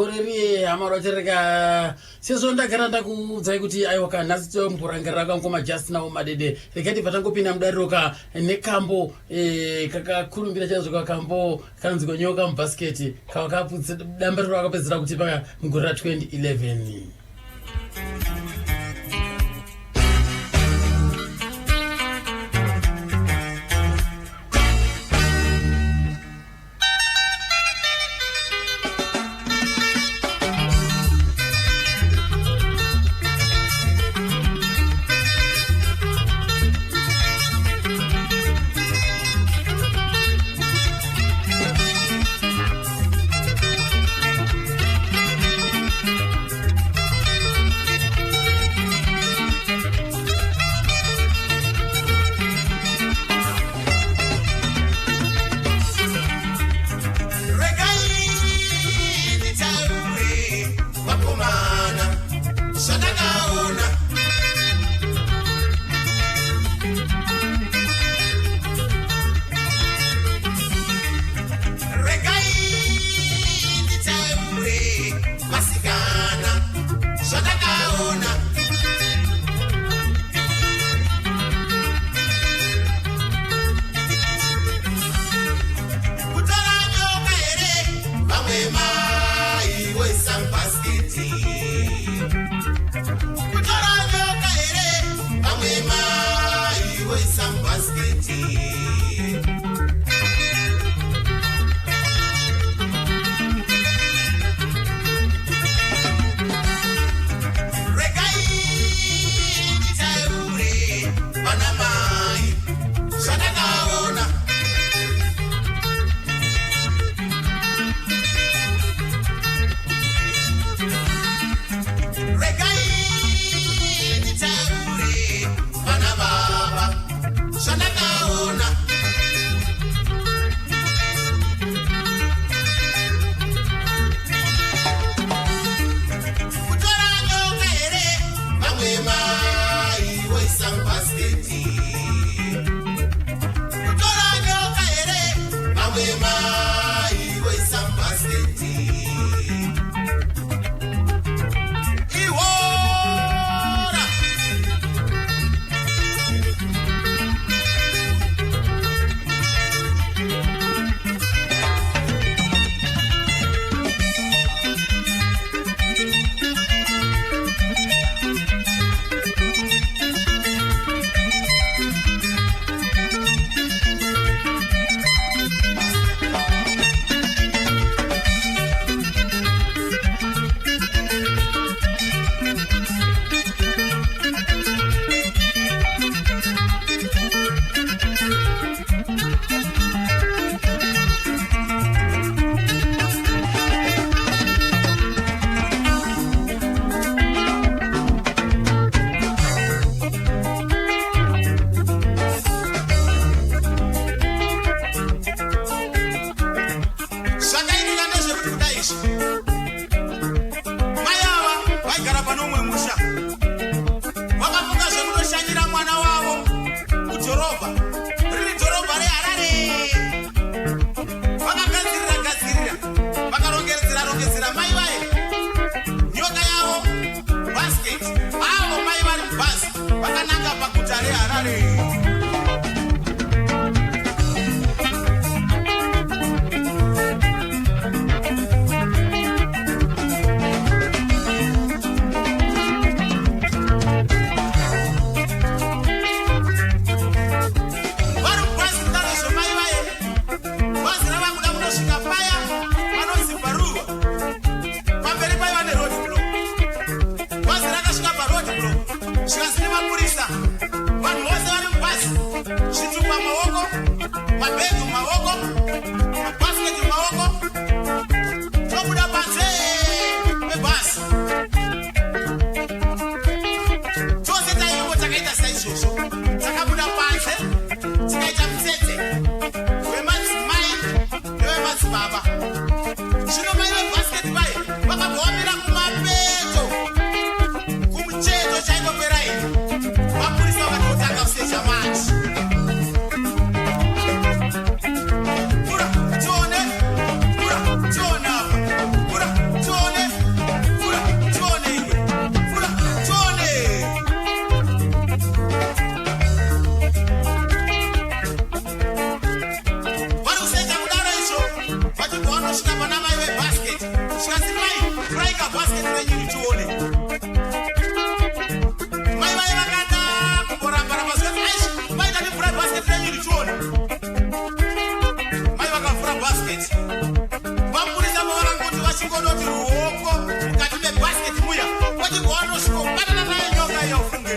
Uri amaro chereka seso ndagara ndakuudzai kuti aiwa kana sito mpurangira kangoma just now madede rekati vatangopinda mudaroka nekambo kakakurumbira chaizvo kakambo kanzi konyoka mubhasiketi kavakaputsa damba riro vakapedzera kuti paka mugore ra 2011. Pura basket yenyu tuone. Mai vakada kupora para basket. Aish, mai tani fura basket yenyu tuone. Mai vakafura basket. Vamburisa mavara kuti vachingodoti ruoko mukati mebasket muya. Vachigwana sviko batana nayo nyoka yofunge.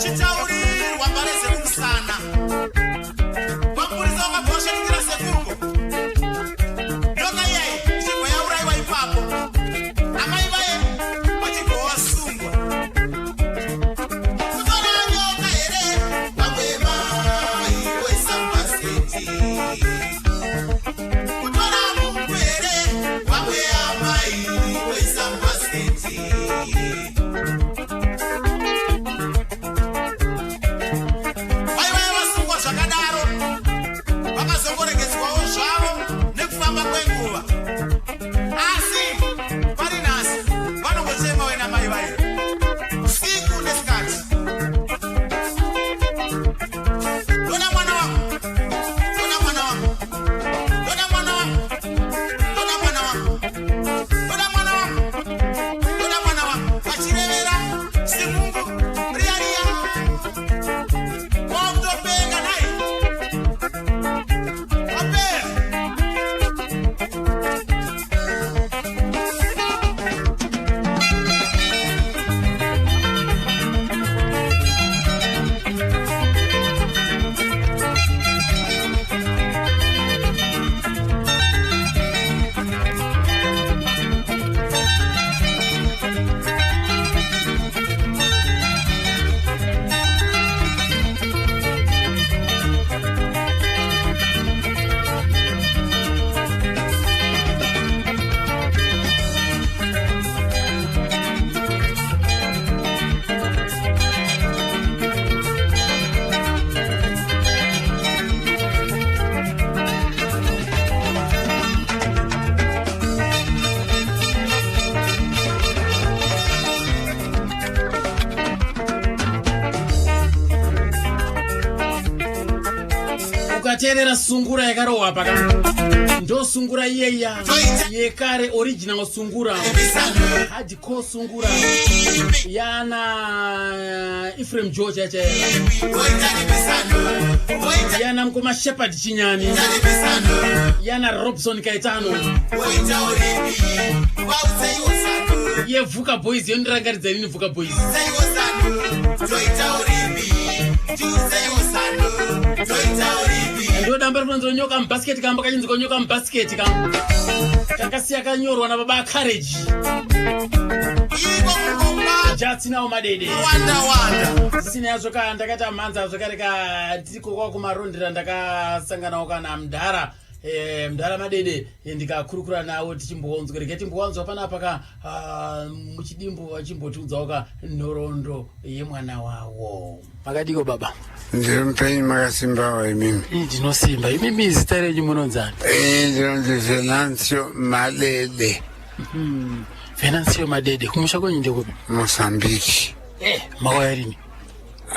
Chitaurirwa mbarese kumusana. Vamburisa vakatoshetikira sekungo. Nyoka yei chigwa yauraiwa ipapo. Amai vaye vachigowasungwa. Kutora nyoka here vamwe vaiwesa baseti. Kutora mungu here vamwe amai wesa baseti. Vaiva vasungwa zvakadaro vakazongoregedzwawo zvavo nekufamba kwenguva, asi pari nhasi vanongochema wena mai vayo usiku nesikati. Dona mwana wangu, dona mwana wangu, dona mwana wangu, dona mwana wangu, dona mwana wangu, dona mwana wangu, vachirevera simungu riya riya kwakutopenga nai apera. Ukateerera sungura yakarohwa paka ndo sungura iyeya yekare original sungura hardcore sungura yana Ephraim George yacha yana Mkoma Shepherd Chinyani yana Robson Kaitano yevuka boys yondirangaridza nini vuka boys ndo damba rinonzo nyoka mbasket kamba kachinzika nyoka mbasket kamba kakasiya kanyorwa nababa courage Just now madede wanda sina yazo ka ndakata manza zvakareka tiko kwa kumarondera ndakasangana kana mdhara mdhara madede ndikakurukura nawo tichimbonzwa reke timbonzwa pana paka muchidimbo vachimbotunzawo ka nhorondo yemwana wawo. Makadiko baba ndimpenyi makasimbawo imimi ndinosimba imimi zita renyu munonzani? Ndinonzi Venancio Madede. Venancio Madede kumusha kwenyu ndekupi? Mozambique. Makauya rini?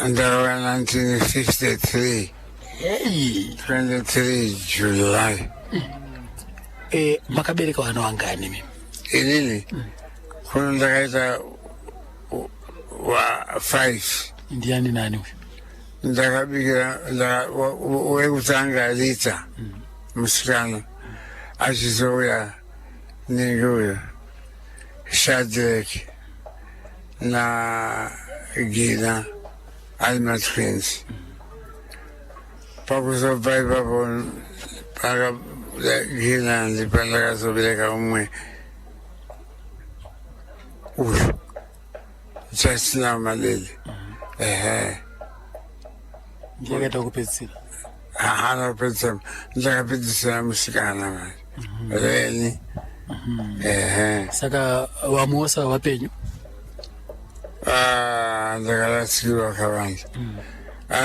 Ndakauya 1953. 23 July. Makabereka vana vangani mimi? Inini kuno ndakaita wa 5. Ndiani nani uyu? Ndakabikira wekutanga Rita musikana achizouya nenguyo Shadrack na Gina Alma Twins. Pakuzobva ipapo paka Gina ndipo ndakazobereka umwe uyu Just now Madede. Ndiyakaita kupedzisira? Hana kupedzisira, ndakapedzisira musikana mani Reni. Saka wamuosa wapenyu? Ndakalasikirwa kavanda.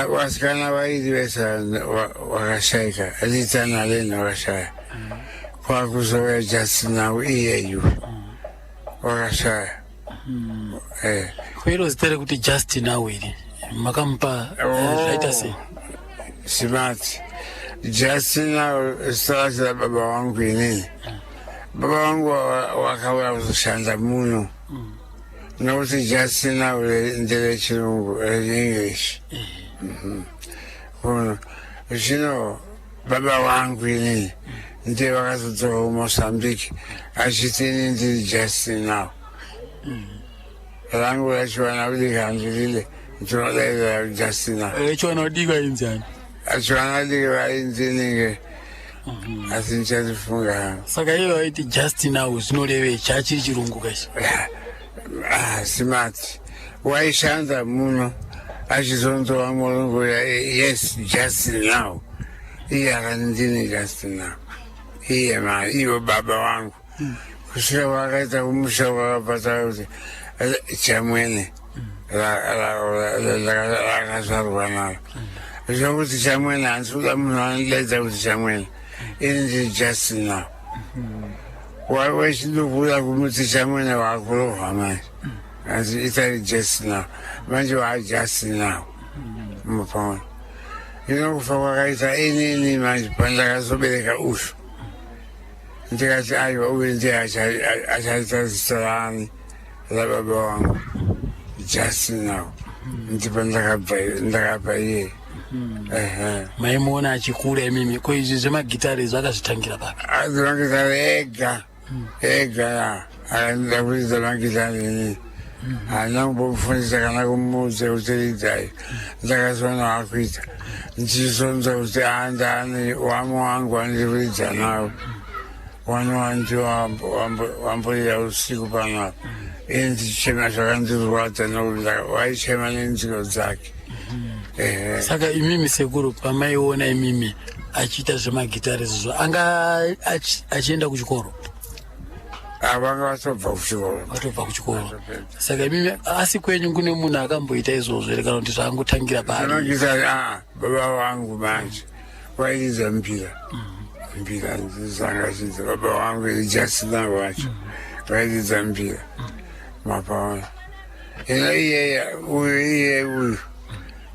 Wasikana vairi vese wakashayika, Rita naLeni wakashaya. Kwakuzouya Just now iyeyu wakashaya. Kwero zita rekuti Just now iri makamupa zvaita sei? Smart. Just now starts baba wangu inini baba wangu wakawa kushanda muno nokuthi Justin nawe ndlela yechilungu English kuno you baba wangu ini ndiye wakazodzoka kuMozambique achitini ndiri Justin now rangu rachiwana kudikanzilile ndinodaira Justin now chiwana kudika inzani achiwana kudika inzininge asi ndichatifunga hangu saka iyo waiti Justin now zvinoreve chachiri chirungu kachi simati waishanda muno achizonzwa mulungu yes Justin now iye akandini Justin now iye ma iwo baba wangu kusvika wakaita kumusha wakapata kuti chamwene rakazvarwa naro zvokuti chamwene handisi kuda munhu anodaidza kuti chamwene ini ndiri Justin now wechindokuda kumuti chamwene wakurohwa manje asi itari Justin now manje Justin now mupaona inokufa kwakaita inini manje pandakazobereka usho ndikati aiwa uye ndiye achaita zita rani rababa wangu Justin now ndipo ndakabva iye maimuona achikura imimi ko izvi zvemagitari zvakazvitangira papi zvemagitari ega akandida kuridza magitari inini handina kumbomufundisa kana kumuudze kuti ridzai ndakazoona wakuita ndichizonza kuti andani wamwe wangu andiri kuridza nawo wani wandi wamboira usiku panapa ini ndichichema zvakandirwadza nokuti waichema nenziro dzake saka imimi sekuru pamaiona imimi achiita zvemagitari izvozvo anga achienda kuchikoro vanga vatobva kuchikoro saka imimi asi kwenyu kune munhu akamboita izvozvo here kana kuti zvaangotangira pagitari baba vangu manje wairidza mpira ndizangachidza baba wangu Justin wacho wairidza mpira mapaona ino iye uyu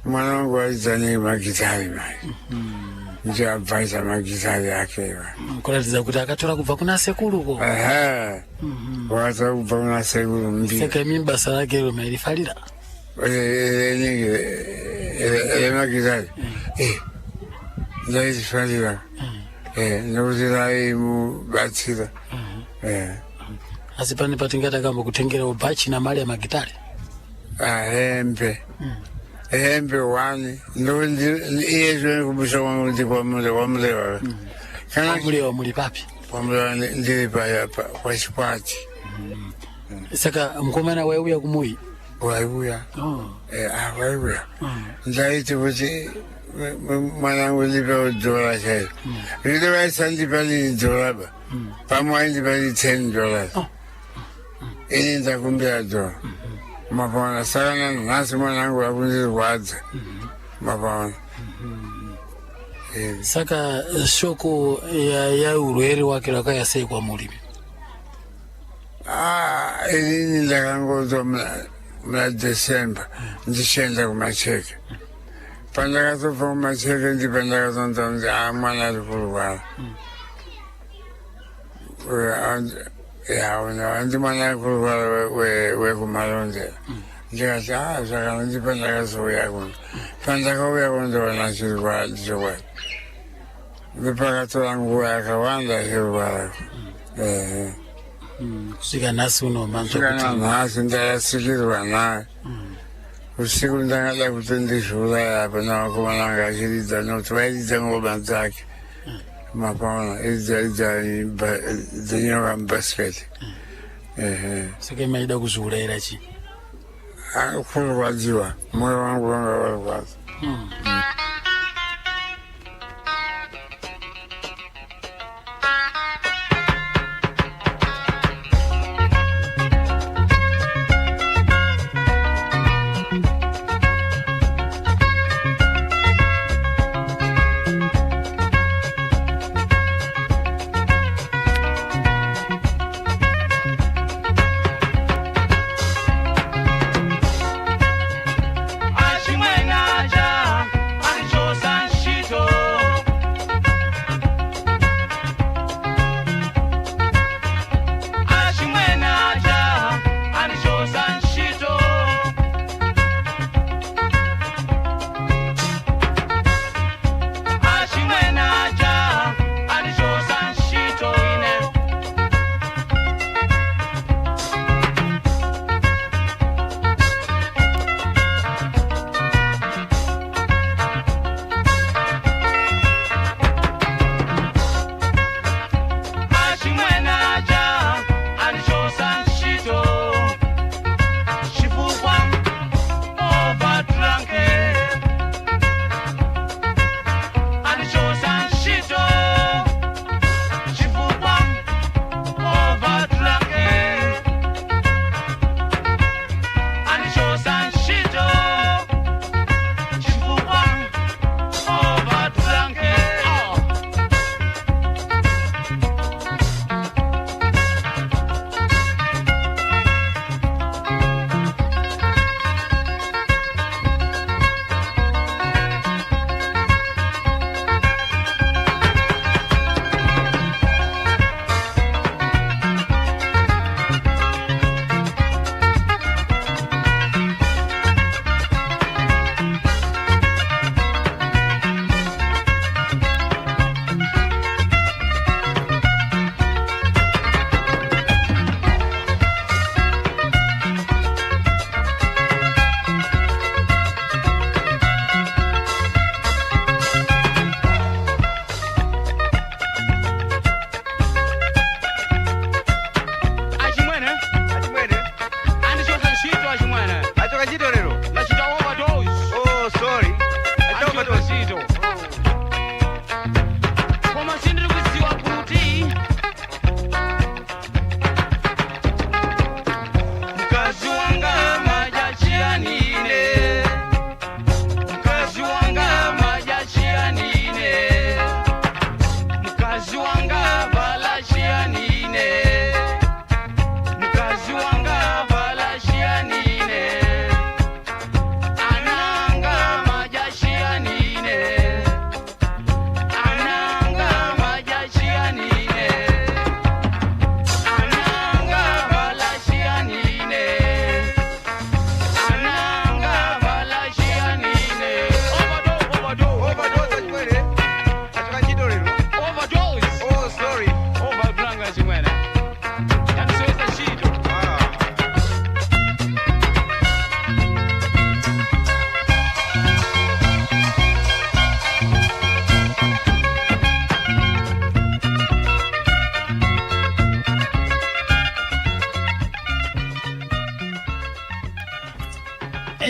mwana wangu waridza nemagitari manje ndiabvaisa magitari ake kuratidza kuti akatora kubva kuna sekuruko wakatora kubva kuna sekuru mbira saka imimi basa rake iro mairifarira remagitari ndairifarira nokuti raimubatsira asi pane patingati akambokutengerawo bhachi namari yamagitari hembe wani ndokuti iye zvoni kumusha kwangu ndi kwamureva kwamureva muri papi kwamureva ndiri pachikwati saka mukomana waiuya kumuyi waiuya ndaiti kuti mwanangu ndipewo dhola chairo rito vaisandipa liri dholaba pamwe waindipa liri $10 ini ndakumbira dhola mapaona saka nanhasi mwanangu wakundirwadza mapaona saka shoko yaurwere wake rwakaya sei kwamuri inini ndakangodzwa muna December ndichienda kumacheke pandakatobva kumacheke ndipo ndakazonzwa kuti mwana ari kurwara ndi mwana ari kurwara wekumalondera ndikati zvakana ndipo ndakazouya kuno pandakauya kundoona chirwara chokwadi ndipakatora nguva yakawanda chirwara kusvika nhasi unomanzwakutinhasi ndarasikirwa naye usiku ndangada kuti ndizviuraya apa navakomana vanga achiridza nokuti vairidza ngoma dzake mapaona idza dzenyoka mubhasiketi saka imaida kuzviurayira chii kurwadziwa mwoyo wangu wanga warwadza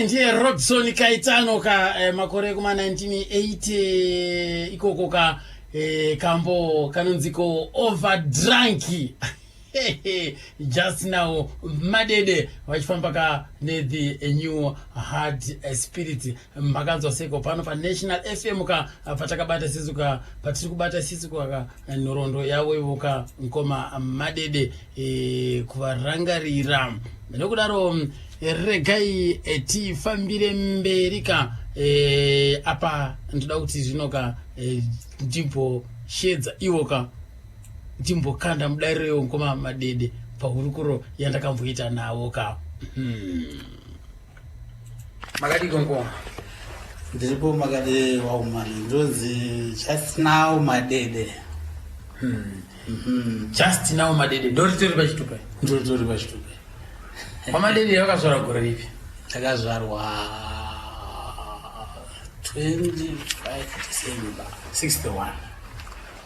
ndiye Robson Kaitano ka makore kuma 1980 ikoko ka kambo kanonziko overdrunky just now madede vachifamba ka the new hard spirit makanzwa seko pano pa National FM ka patakabata sisi ka patiri kubata sisi ka nhorondo yawo ivoka nkoma madede kuvarangarira nokudaro regai tifambire mberika apa ndoda kuti zvinoka ndimbo shedza iwoka ndimbo kanda mudariro ngoma madede pahurukuro yandakamboita nawo ka makadi kongo ndiripo makadi waumani ndozi just now madede just now madede ndoritori pachitupa pamadede yakazvara gore ripi takazvarwa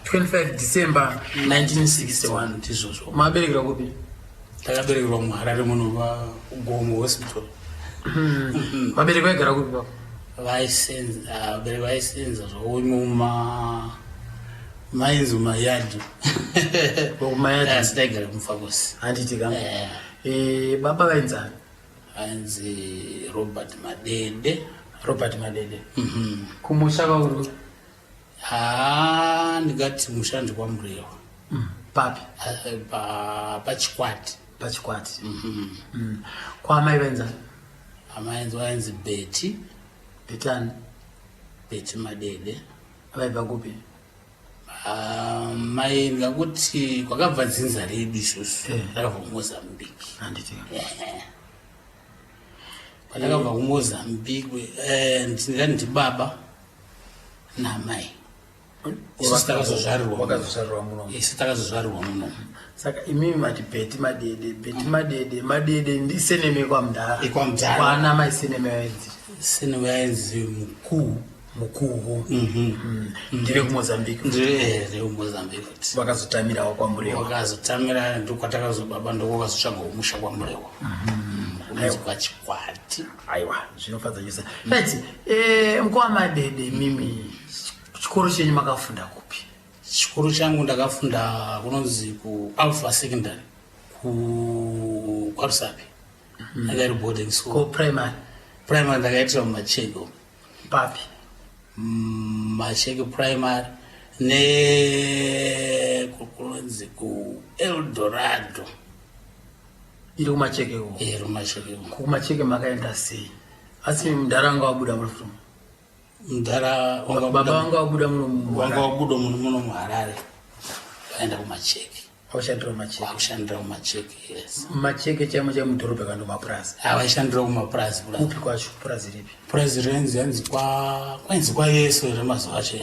25 December 1961 ndizvozvo. maberekera kupi Takaberekerwa muHarare muno paGomo hospital. mabereko aigara kupi pako vaisenza zvoimuma mainzi mayadhi kumayadhi taigara muFakosi. handiti kama baba vainzani ainzi Robert Madede. kumusha kauri ndikati musha ndikwaMurewa. papi paChikwati. kwaamai vainzani Amai vainzi Betty Madede. vaibva kupi mai ndikakuti kwakabva dzinza redu isusu takabva kuMozambique. handiti Kwakabva kuMozambique ndingati baba namai. Isusu wakazozvarirwa muno takazozvarirwa muno. saka imimi mati Betty Madede ndiseneme kwamudhara Kwamudhara. kwana mai seneme vainzi Sene vainzi mukuhu ndiri kuMozambique ndiri kuMozambique. vakazotamirawo kwaMurewa Wakazotamira ndokwatakazobaba ndokwakazotsvaga umusha kwaMurewa. Kunzi kwaChikwati. aiwa zvinofadza chose right mkoa Madede mimi chikoro chenyu makafunda kupi Chikoro changu ndakafunda kunonzi kuAlpha Secondary kwaRusape. Ndakari boarding school. ko primary Ndakaitira muMachego. papi Machego primary kunonzi kuEldorado. iri kumachekeko Machego. kumacheke makaenda sei asi mudharanga wabuda muno Mudhara baba vanga wabuda wanga wabuda muno muHarare vaenda kuMacheke. aushandira macheke Vakushandira kuMacheke. Yes. macheke chaimo chamudhorobha kando mapurazi Vaishandira kumapurazi. kupi kwacho purazi ripi Purazi renzi yanzi kwainzi kwaYesu remazuva acho.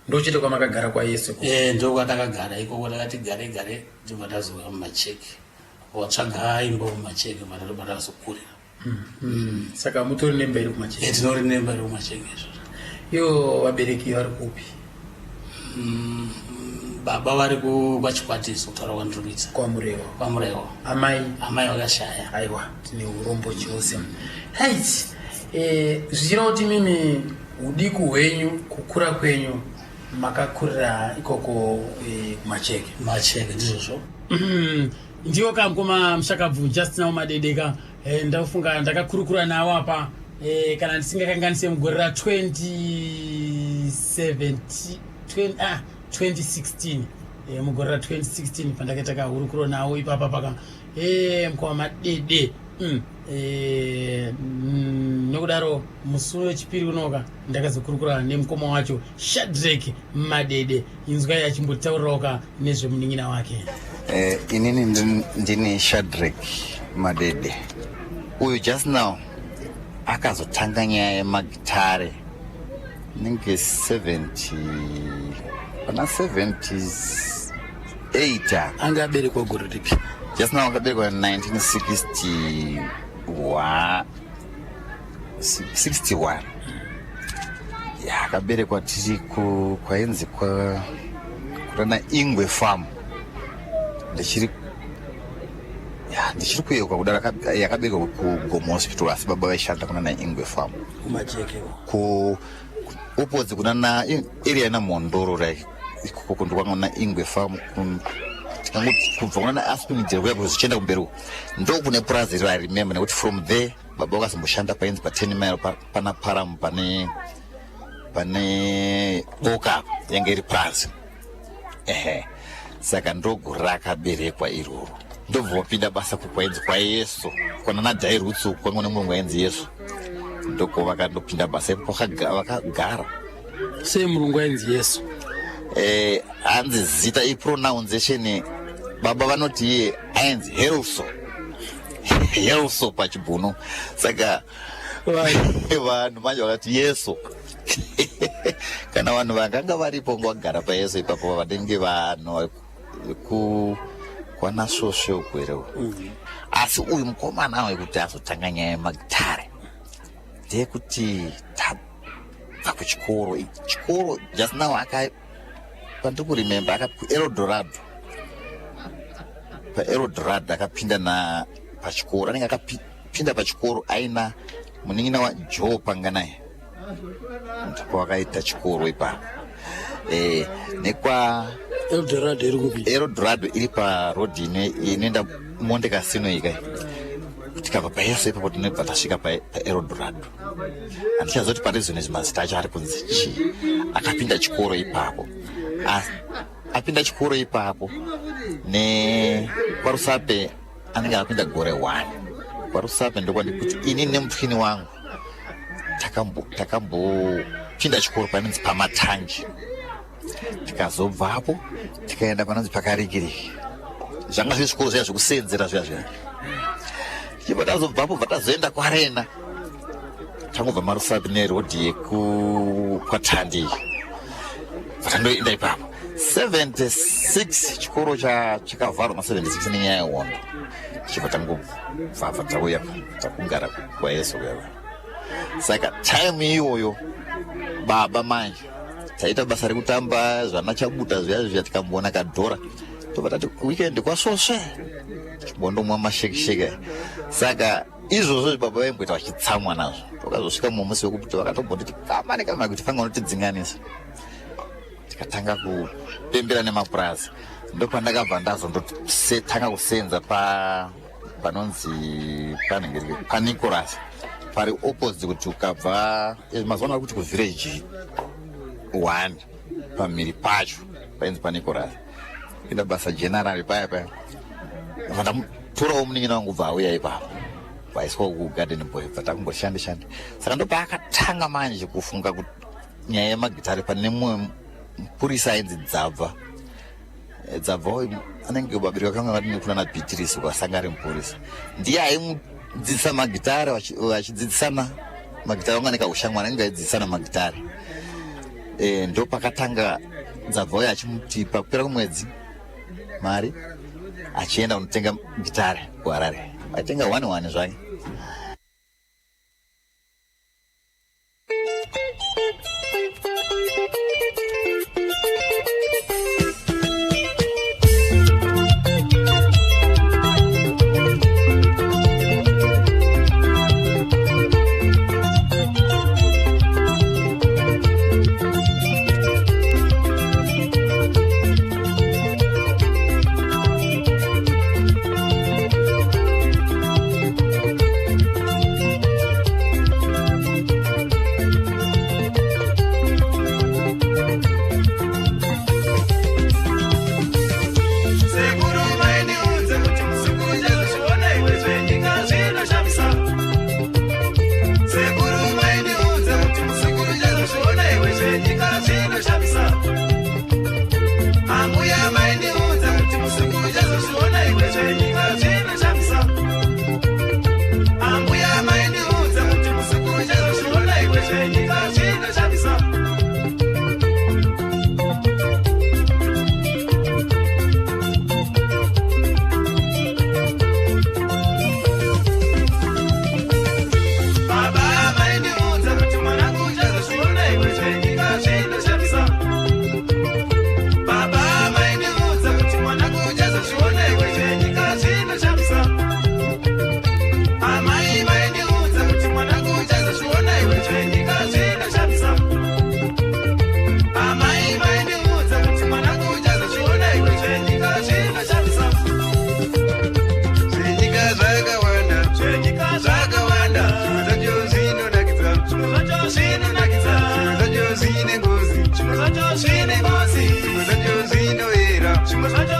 ndochete kwamakagara kwaYesu ndokwatakagara ikoko takati gare ndibva tazouya muMacheke. Watsvaga imba muMacheke matakazokurira. saka mutori nemba iri kumacheke Tinori nemba iri kuMacheke izvozvo. iyo vabereki vari kupi Baba vari kwaChikwati kutaura kwandiri kuita kwaMurewa. Amai vakashaya. aiwa tine urombo chose right zvichira kuti mimi udiku hwenyu kukura kwenyu makakurira ikoko kumacheke ndizvozvo. ndiwo kamkoma mushakabvu just now madedeka ndafunga ndakakurukura nawo apa kana ndisingakanganise mugore ra2016 mugore ra2016 pandakaita kahurukuro nawo ipapa paka mkoa Madede nokudaro musi wechipiri unoka ndakazokurukura nemukoma wacho Shadrack Madede inzwai achimbotaurirawo nezvemunin'ina wake. Inini ndini Shadrack Madede. Uyu just now akazotanga nyaya yemagitare ninge 78 anga aberekwa gore ripi just now akaberekwa 1961 akaberekwa tiri kwainzi kurana Ingwe Farm ndichiri ya ndichiri kuyeuka kudara yakabereka kuGomo Hospital asi baba vaishanda kuna na Ingwe Farm kumajeke ku opposite kuna na area na Mondoro right ikoko ndikwa na Ingwe Farm kubva kuna na Aspen Jero kuzichenda kumberi ndo kune plaza iri I remember nekuti from there baba vakazomboshanda painzi pa 10 mile pana Param pane boka yange iri plaza saka ndoguru rakaberekwa iroro ndobva wapinda basa kukwaenzi kwayesu kwana nadhai rutsu kwamwe nemurungu ainzi Yesu ndoko vakandopinda basa ipo vakagara sei murungu ainzi Yesu hanzi zita ipronunciation baba vanoti iye ainzi Helso pachibhunu saka vanhu manje vakati Yesu kana vanhu vakanga varipo ngavagara payesu ipapo vanenge vanhu kwana social kwero asi uyu mukomana wekuti azotanga nyaya yemagitare ndeyekuti tabva kuchikoro just now pandiri kurememba paEldorado akapinda pachikoro anenge akapinda pachikoro aina munin'ina waJoe Panganaye ndipo wakaita chikoro ipapo nekwa Eldorado iri paroad inoenda Monte Casino ika tikabva payesu ipapo tinobva tasvika paEldorado handichazoti parizoni mazita acho ari kunzi chii akapinda chikoro ipapo apinda chikoro ipapo nekwaRusape anenge akapinda gore 1 kwaRusape ndokwandikuti ini nemupfini wangu takambopinda chikoro panonzi paMatangi tikazobvapo tikaenda panonzi pakarikiriki zvanga zviri zvikoro zviya zvekusenzera zviya tichibva tazobvapo bva tazoenda kwaRena tangobva maRusape nerodhi kwaTandi vatandoenda ipapo 76 chikoro chakavharwa ma76 nenyaya yehondo tichibva tangobva tauya takugara kwayesu kuyava saka time iyoyo baba manje taita basa rekutamba zvanachabuta zviya tikamboona kadhora tobva tati weekend kwasvosve tichibondomwa mashekisheke saka izvozvo baba vaimboita vachitsamwa nazvo tokazosvika musi wekuti vakatombonditi kamani kuti fanga unotidzinganisa tikatanga kupembera nemapurazi ndopandakabva ndazondotanga kusenza panonzi paNicholas pari opposite kuti ukabva mazuva kuti kuvillage 1 pamhiri pacho painzi paNicholas ina basa general paya vandamuturawo munin'ina wangu bva auya ipapo vaiswa kugarden boy vatangoshande saka ndopaakatanga manje kufunga kuti nyaya yemagitari pane mumwe mupurisa ainzi Dzabva anenge vabereka kanga vari nekuna naBeatrice kwasanga ari mupurisa ndiye aimudzidzisa magitari vachidzidzisana magitari vanga nekaushamwari anenge aidzidzisana magitari ndo pakatanga Dzabva uyo achimuti pakupera kwemwedzi mari achienda kunotenga gitari kuHarare aitenga 1 zvake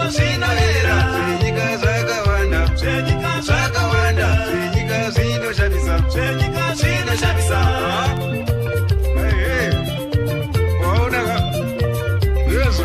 zvinovera zvenyika zvakawanda zvakawanda zvenyika zvinoshamisa zvinoshamisa waonaka yezo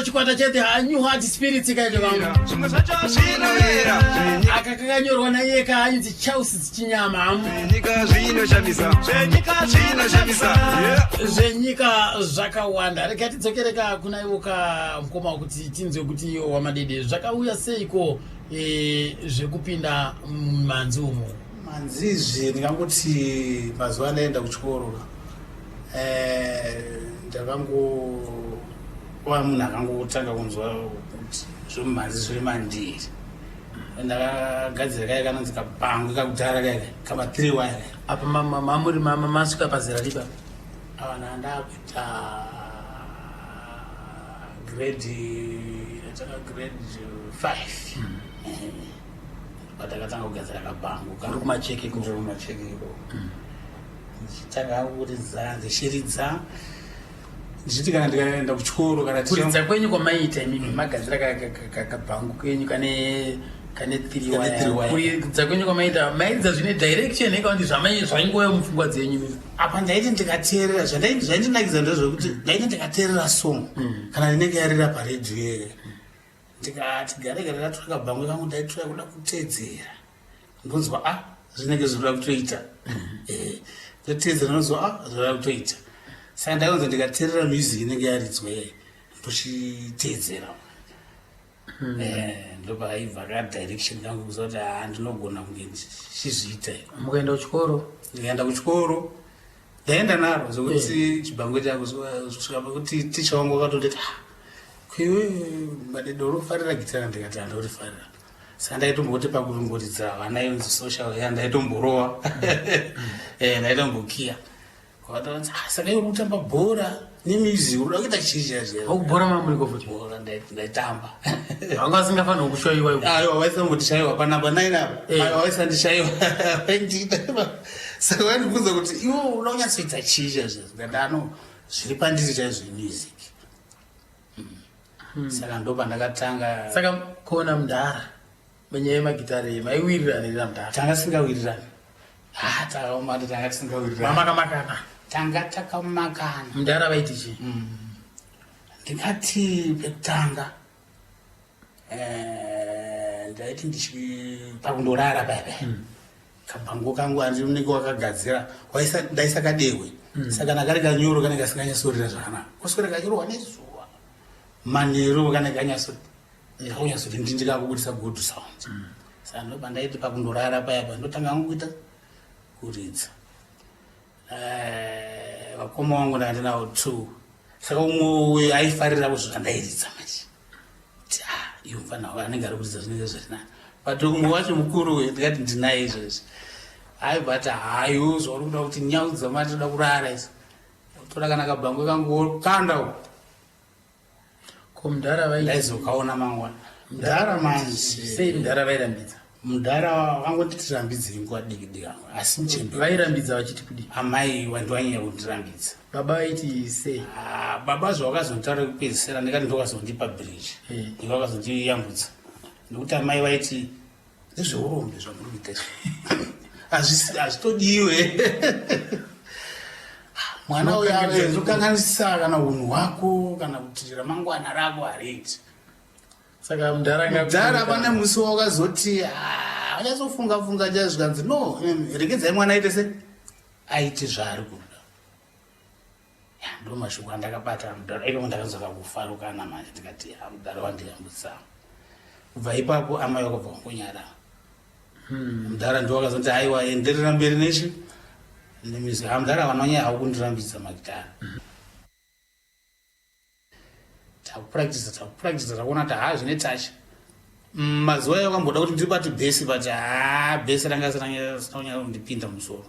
chikwata chete hanyu heart spirits kaito vangu akakanyorwa naiye kaanzi Charles Chinyama zvenyika zvakawanda. Rega tidzokereka kuna iwo kamukoma kuti tinzwe kuti iyo wamadede zvakauya seiko zvekupinda manzi umo. Manzi izvi ndingangoti mazuva anaenda kuchikoro ndakangowa munhu akangotanga kunzwa kuti zvemumanzi zviri mandiri. Ndakagadzira kaya kanonzi kabangu kakudhara kaya kama 3 wire. Apa mamuri masvika pazera ripa avana ndakuita grade 5 patakatanga kugadzira kabangu kari kumacheke iko ndichitanga kuridza ndishiridza ndichiti kana ndikaenda kuchikoro kana kuridza kwenyu kwamaita imimi magadzira kabangu kenyu kane 3 kuridza kwenyu kwamaita maidza zvine direction ekakuti zvaingoya mupfungwa dzenyu. Apa ndaiti ndikateerera zvaindinakidza ndezvekuti ndaiti ndikateerera song kana inenge yarira paredhiyo ndikati gare ratora kabangu kangu ndaitora kuda kuteedzera ndonzwa zvinenge zvinoda kutoita ndoteedzera ndonzwa zvinoda kutoita saka ndaionza ndikateerera music inenge yaridzwa ndochiteedzera ndopaibva kadirection kangu kuziva kuti ndinogona kunge ndichizviita. Mukaenda kuchikoro? Ndikaenda kuchikoro ndaenda naro zvokuti chibango changu kusvika pakuti ticha wangu akatoti kwiwe madede unofarira gitara ndikati handorifarira. Saka ndaitomboti pakutomboridza vana yonzi social ya ndaitomborowa ndaitombokiya kwataonzi saka iwe unotamba bhora nemusic unoda kuita chizhazha okubhora mamuri kofuti bhora ndaitamba vanga vasingafanira kushayiwa iwe aiwa waisambondishayiwa panamba 9 apa aiwa waisandishayiwa waindiita saka waindibvunza kuti iwe unoda kunyatsoita chizhazha ndati zviri pandiri chaizvo music. Saka ndo pandakatanga. Saka kona mudhara menyaya yemagitare maiwirirana iri mudhara? Tanga singawirirana. Takaomata tanga tisingawirirana. Mamakamakana? Tanga takamakana. Mudhara vaiti chii? Ndingati pekutanga ndaiti pakundorara paipai kabango kangu andinenge wakagadzira ndaisa kadewe saka nakari kanyoro kanenge kasinganyasorira zvakanaka kuswera kanyorwa nezuva manheru kana kanyatsoti ndindikakubudisa good sound. Saka ndoba ndaiti pakundorara payapa ndotanga kuita kuridza. Vakoma wangu ndandinawo 2 saka umwe aifarira kuzvandairidza manje kuti iwe mfana anenge ari kuridza zvinenge zvirinani but umwe wacho mukuru ndikati ndinaye izvozvi aibata hayo zvauri kuda kuti nyau dzamati toda kurara iso toda kana kabango kangu kanda komudhara ndaizokaona mangwana mudhara manje sei mudhara vairambidza? Mudhara vangonditirambidza nguva diki angu asi mchembe vairambidza vachiti kudi amai wandivanyanya kundirambidza. Baba vaiti sei? Baba zvawakazontaura kupedzisira ndikati ndokazondipa bridge ndokazondiyambudza nekuti amai vaiti nezveurombe zvamuri kuita hazvitodiwe mwana uyazokanganisisa kana unhu hwako kana kuti ramangwana rako hariiti. Saka mudhara pane musi wakazoti anyazofunga chazvikanzi no regedzai mwana aite se aite zvaari kuda. Ndo mashoko andakabata mudhara iko ndakanzoka kufarukana manje ndikati mudhara wandiyambutsa. Kubva ipapo amai wakabva kungonyara mudhara ndo akazoti aiwa enderera mberi nechi nemuzic. Mudhara vanonyanya hakundirambidza magitara. takupractice takuona kuti zvine tachi. Mazuva ayo akamboda kuti ndibati bhesi but bhesi ranga sinakunyanya kundipinda musoro.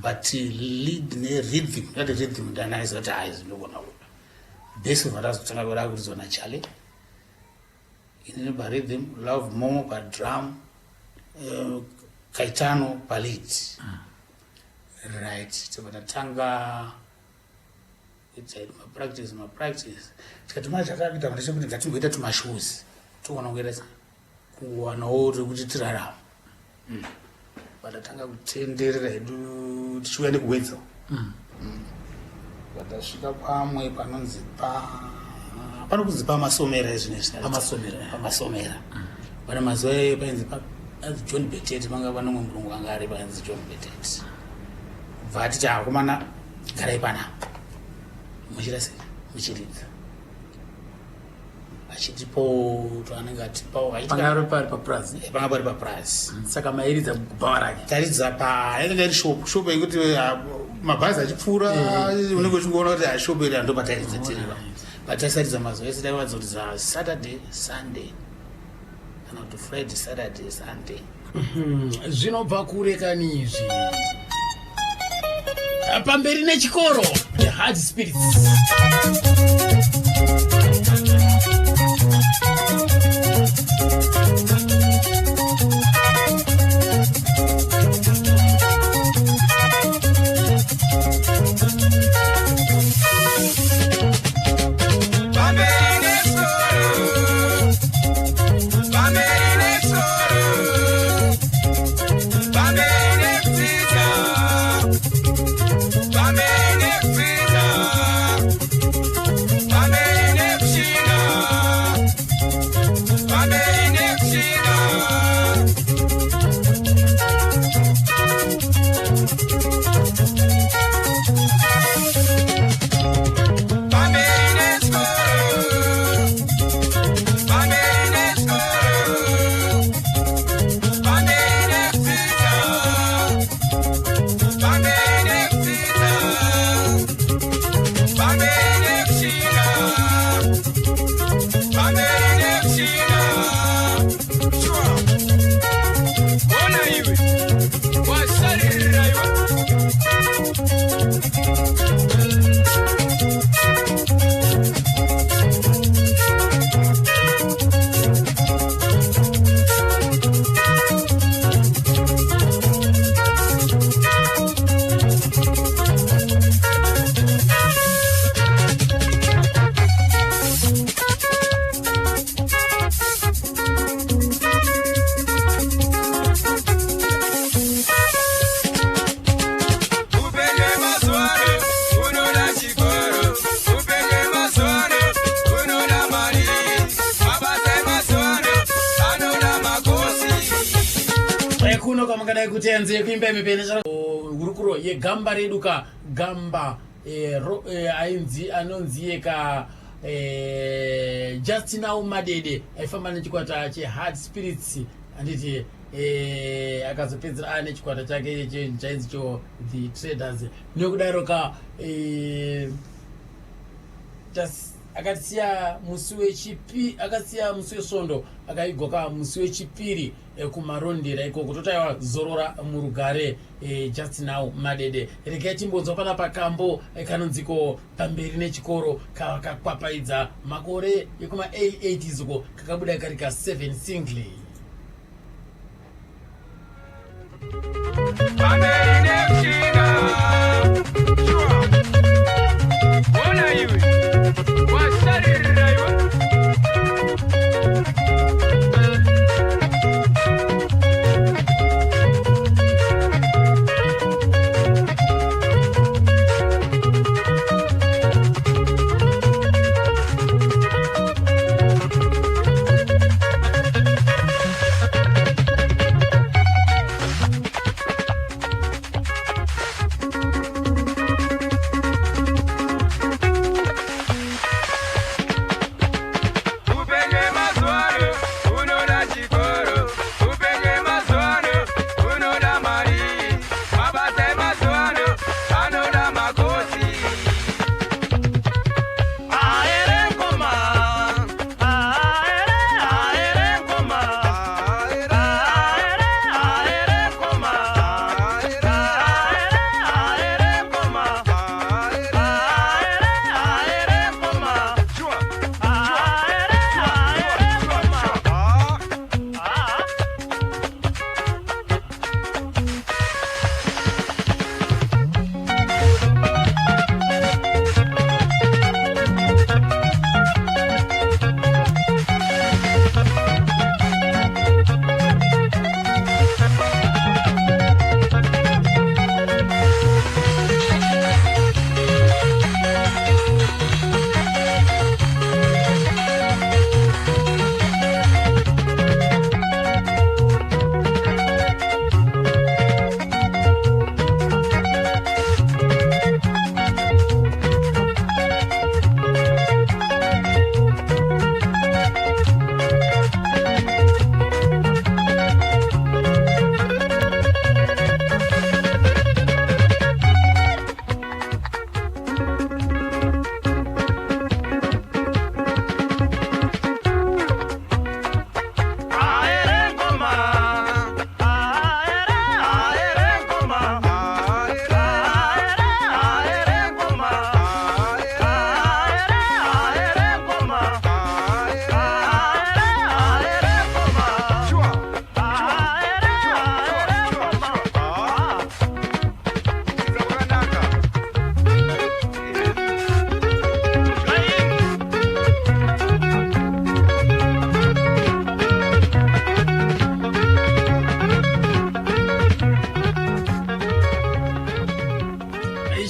But lead nerhythm, that rhythm ndanaisa kuti zvinogona kuda. Bhesi varazotanga kuda kuti zona chale. Inini parhythm, Love Momo padrum, Kaitano palead. Right. Tibatanga my practice. Tikatuma chakapita kuti chekuti ngatimboita tumashows. Tuona kuenda kuwanawo kuti tirarama. Patatanga kutenderera hedu tichiuya nekuwedza. Patasvika pamwe panonzi panokunzi pamasomera ezvinezvi. Pamasomera. Pana mazuva painzi John Bettet, panga panomwe mulungu anga ari painzi John Bettet. Kubva atiti akomana garai panapa. Muchira sei? Muchiridza. Achitipo twanenge atipawo pangari pari paprazi. Panga pari paprazi. Saka mairidza kubhawa rake. Taridza yakanga iri shop yekuti mabhazi achipfuura unenge uchingoona kuti shop iri ndo pataridza tiriva. Patasaridza mazuva ese taivazoridza Saturday, Sunday. Kana kuti Friday, Saturday, Sunday. Zvinobva kure kanizvi. Pamberi nechikoro The Hard Spirits. kuno kwamungadai kutenze kuimba imependeza hurukuro yegamba redu ka gamba ainzi anonzieka Just Now Madede aifamba nechikwata cheHard Spirits anditi akazopedzera ane chikwata chake chainzi cho The Traders nokudaro ka akasiya musi wechipi akasiya musi wesondo akaigoka musi wechipiri kumarondera iko kutotaiwa zorora murugare Just Now Madede regai timbonzwa pana pakambo kanonziko pamberi nechikoro kakakwapaidza makore ekuma 80s uko kakabuda kari ka 7 singly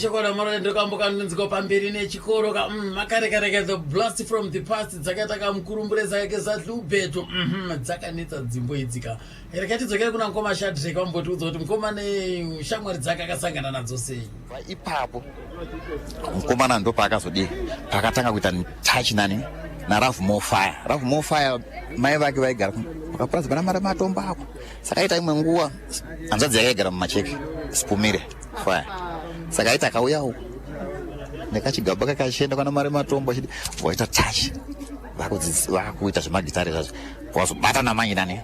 shokora mara ndokamboka nziko pamberi nechikoro ka makare the blast from the past dzakaita kamukurumbureza yake zadlubeto dzakanetsa dzimbo idzika rekati dzokere kuna ngoma Shadrack wambotudza kuti mukoma neshamwari dzaka akasangana nadzo sei ipapo mukomana ndo paakazodi pakatanga kuita touch nani na Rav Mofire mai vake vaigara pakapurazi pana mara matombo ako saka aita imwe nguva hanzvadzi yake yaigara mumacheke Sipumire Fire saka aita akauyawo nekachigaba kakashenda kana mari matombo achiti voita touch vakuita zvemagitari zvazvo vazobatana manyi nani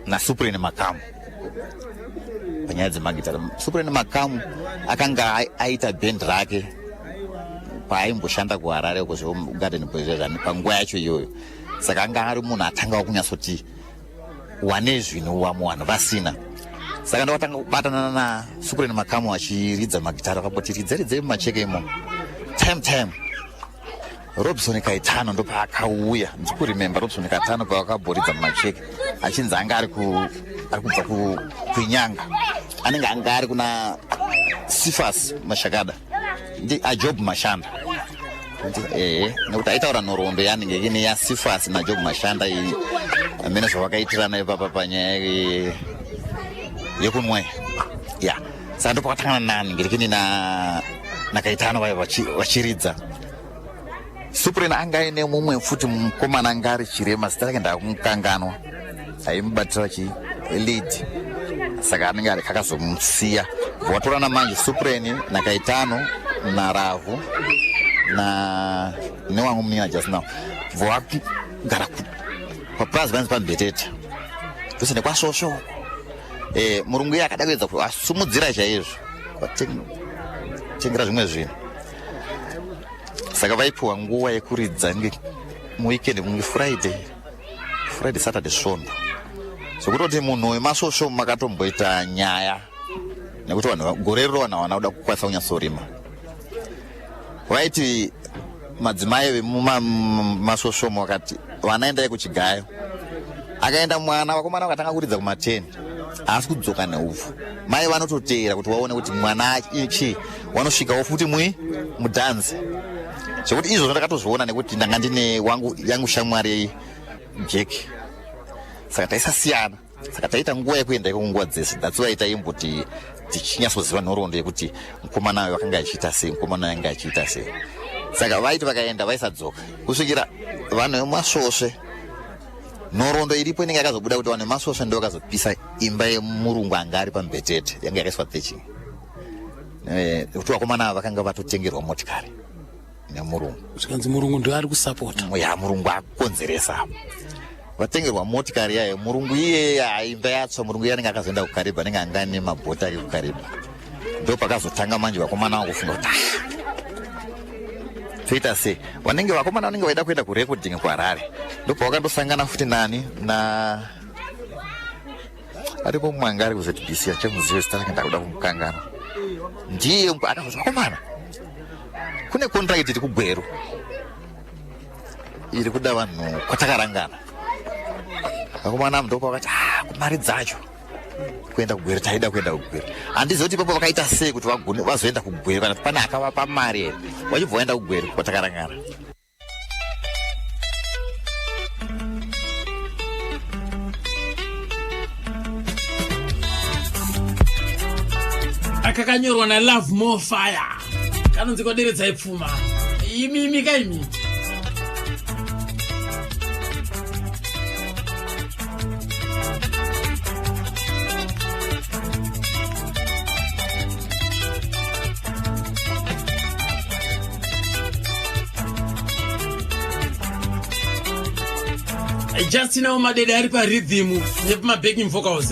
naSupreme Makamu panyaya dzemagitari. Supreme Makamu akanga aita band rake paimboshanda kuHarare kuzveGarden Boys panguva yacho iyoyo, saka anga ari munhu atanga kunyatsoti wane zvinhu vanhu vasina, saka ndakatanga kubatana naSupreme Makamu achiridza magitari, akamboti ridzeridzei mumacheke imo time Robson Kaitano ndo paakauya. Ndikurimemba Robson Kaitano paakaboridza mumacheke achinzi anga ari kubva kuinyanga, anenge anga ari kuna Sifas Mashakada ndi aJob Mashanda nekuti aitaura nhoroondo yanenge ine yaSifas naJob Mashanda amene zvavakaitirana ipapa panyaya yekumwe saka ndo pakatangana nani ngerekeni naKaitano vachiridza. Supreme anga ine mumwe futi mukomana anga ari chirema, zita rake ndakumukanganwa, aimubatira lead, saka anenge ari kakazomusiya. Vatorana manje Supreme naKaitano naRavu newamwe munina just now vakagara papurazi panzi paMbetete tose nekwashosho. Murungu iye akada kuedza asumudzira chaizvo vatengera zvimwe zvinhu, saka vaipiwa nguva yekuridza muweekend kunge Friday Saturday Svondo, sokutoti munhu wemasvosvo makatomboita nyaya nekuti vanhu gore riro vanhu havana kuda kukwanisa kunyatsorima. Vaiti madzimai vemumasvosvomo vakati vanaendai kuchigayo, akaenda mwana vakomana vakatanga kuridza kuma10 asi kudzoka neupfu. Mai vanototeera kuti vaone kuti mwana ichi vanosvikawo futi mudhanzi, zvekuti izvo ndakatozviona nekuti ndanga ndine yangu shamwari Jack, saka taisasiyana, saka taita nguva yekuenda kunguva dzese. That's why taimboti tichinyatsoziva nhoroondo yekuti mukomana wayo wakanga achiita sei, mukomana yanga achiita sei. Saka vaiti vakaenda vaisadzoka kusvikira vanhu vemasvosve, nhoroondo iripo inenge yakazobuda kuti vanhu vemasvosve ndo vakazopisa imba yemurungu anga ari paMbetete yanga yakaiswa thatching, kuti vakomana ava vakanga vatotengerwa motikari nemurungu. Zvikanzi murungu ndo ari kusapota murungu akukonzeresa vatengerwa motikari yayo. Murungu iye imba yatsva, murungu iye anenge akazoenda kuKariba, anenge anga ane mabhota ari kuKariba. Ndo pakazotanga manje vakomana vakufunga kuti toita sei, vakomana vanenge vaida kuenda kurecording kuHarare. Ndo pavakandosangana futi nani aripo mumwe ari kuZBC achamuziva zita rake ndakuda kumukangana, ndiye akazoti vakomana kune contract iri kuGweru iri kuda vanhu kwatakarangana. Vakomana ndo pakati kumari dzacho kuenda kuGweru, taida kuenda kuGweru. Handizoti ipapo vakaita sei kuti vazoenda kuGweru kana pane akavapa mari here vachibva vaenda kuGweru kwatakarangana. akakanyorwa naLove Mofire kanonzi koderedza ipfuma imi kaimi. Justina Umadede ari parhythm nepamabacking vocals.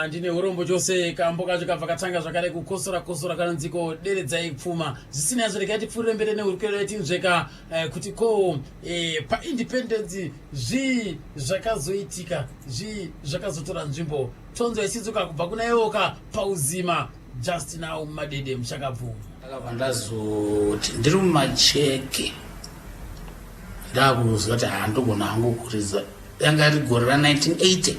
handine urombo chose kambo kacho kabva katanga zvakare kukosora kana nziko deredzai pfuma zvisina yazvo rekai tipfuurire mberi neurukero yetinzveka kuti ko paindependence zvii zvakazoitika zvii zvakazotora nzvimbo tonzo ichidzoka kubva kuna iwoka pauzima just now madede muchakabvuma akabva ndazoti ndiri mumacheke ndakuzwa kuti handogona hangu kuridza yanga iri gore ra1980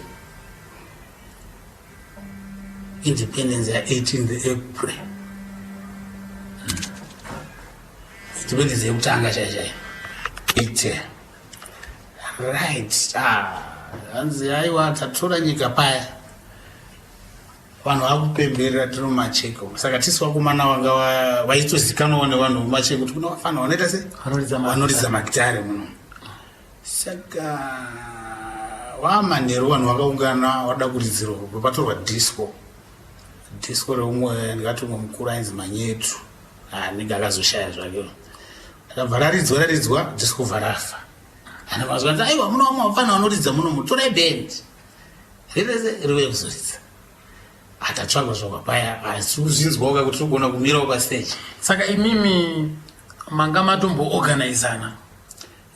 independence ya 18th April independence yekutanga chaizvai 80 right hanzi aiwa tatora nyika paya vanhu vakupemberera tiri mumacheko saka tisu vakomana vanga vaitozikanwawo nevanhu vomumacheko kuti kuna vafana vanoita se vanoridza magitare muno saka vamanheru vanhu vakaungana vada kuridzirwa papatorwa disco reumwe ndikati umwe mukuru ainzi Manyetu anenge akazoshaya zvake akabva raridzwa disco varafa ana mazwanza aiwa muno vamwe vafana vanoridza muno mutorai band rirese rive kuzoridza atatsvagwa zvakwa paya asi kuzvinzwawo kuti togona kumirawo pastage saka imimi manga matomboorganizana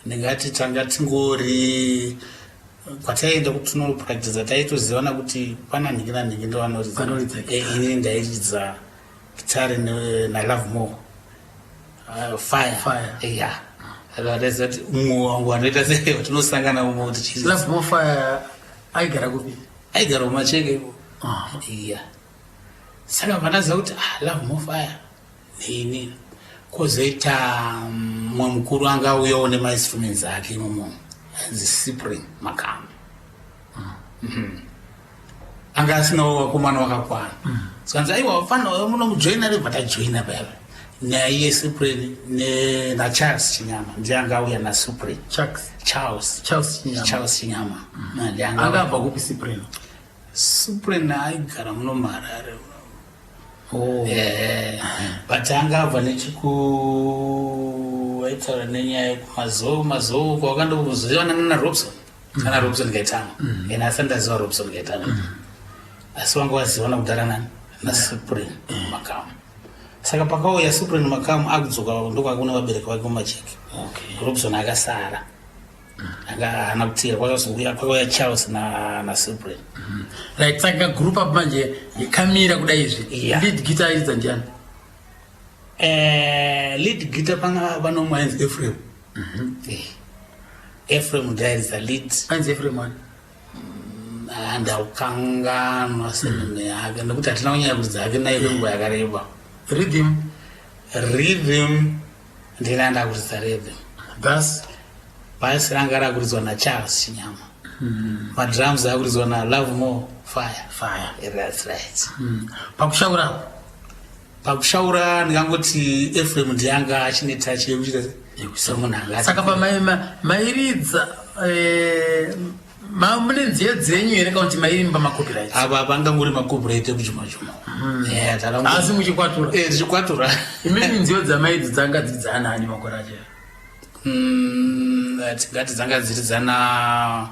ndingati tanga tingori kwataienda kuti tinopractice taitozivana kuti pana nhingi ndovanoridza ini ndairidza gitare naLove More fire yeah akaratidza kuti umwe wangu anoita sei tinosangana umwe kuti chii Love More fire aigara kupi aigara mumacheke ipo iya saka pandaziva kuti Love More fire neini kozoita mumwe mukuru anga auyawo nemainstruments ake imomo anzi Cyprian Makamu anga asinawo vakomana vakakwana sikanzi aiwa vafana munomujoina rebva tajoina paya naiye Cyprian naCharles Chinyama ndiye anga auya naCyprian Charles Chinyama anga abva kupi Cyprian aigara muno Marare but anga abva aitaura nenyaya yekumazoo kwakandozivana naRobson kana Robson Gaetano ena asi ndaziva Robson Gaetano asi wanga wazivana kudhara nani naCyprian Makamu saka pakauya Cyprian Makamu akudzoka ndokwakuna vabereki vake mumacheke Robson akasara anga hana kutira kwakauya Charles naCyprian right saka group up manje yakamira kudai izvi lead guitar idza ndiani lead guitar pano mwainzi Ephraim Ephraim ndiairidza lead ainzi Ephraim wani ndaukanganwa senene yake nekuti hatina kunyanya kuridza yake nayo kwenguva yakareba rhythm ndina ndakuridza rhythm basi ranga rakuridzwa naCharles Chinyama madrums akuridzwa naLove More fire that's right pakushaura ndingangoti Ephraim ndianga achine touch yekuchita semunhu anga saka pamairidza mune nziyo dzenyu here kana kuti mairimba macopyright apa pangangori macopyright ekuchuma asi muchikwatura tichikwatura imimi nziyo dzamaidzi dzanga dziri dzaanani makore acho tingati dzanga dziri dzana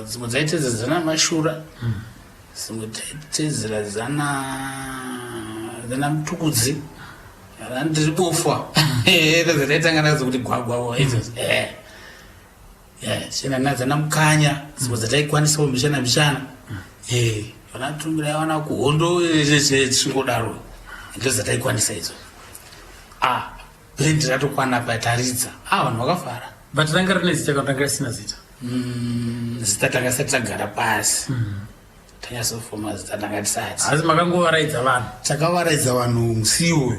dzimwe dzaitedzera dzana Mashura dzimwe taitedzera dzana Mutukudzi ndiri bofwa zataitanga nadzo kuti gwagwa izvozvo chena nadzana Mukanya dzimwe dzataikwanisawo mbishana vana Tumbira vana kuhondo chingodaro ndo dzataikwanisa idzo bendi ratokwana pataridza vanhu vakafara but ranga rine zita kana ranga risina zita zita tanga sati tagara pasi tanyasofoma zita tanga tisati asi makangowaraidza vanhu takavaraidza vanhu musiwo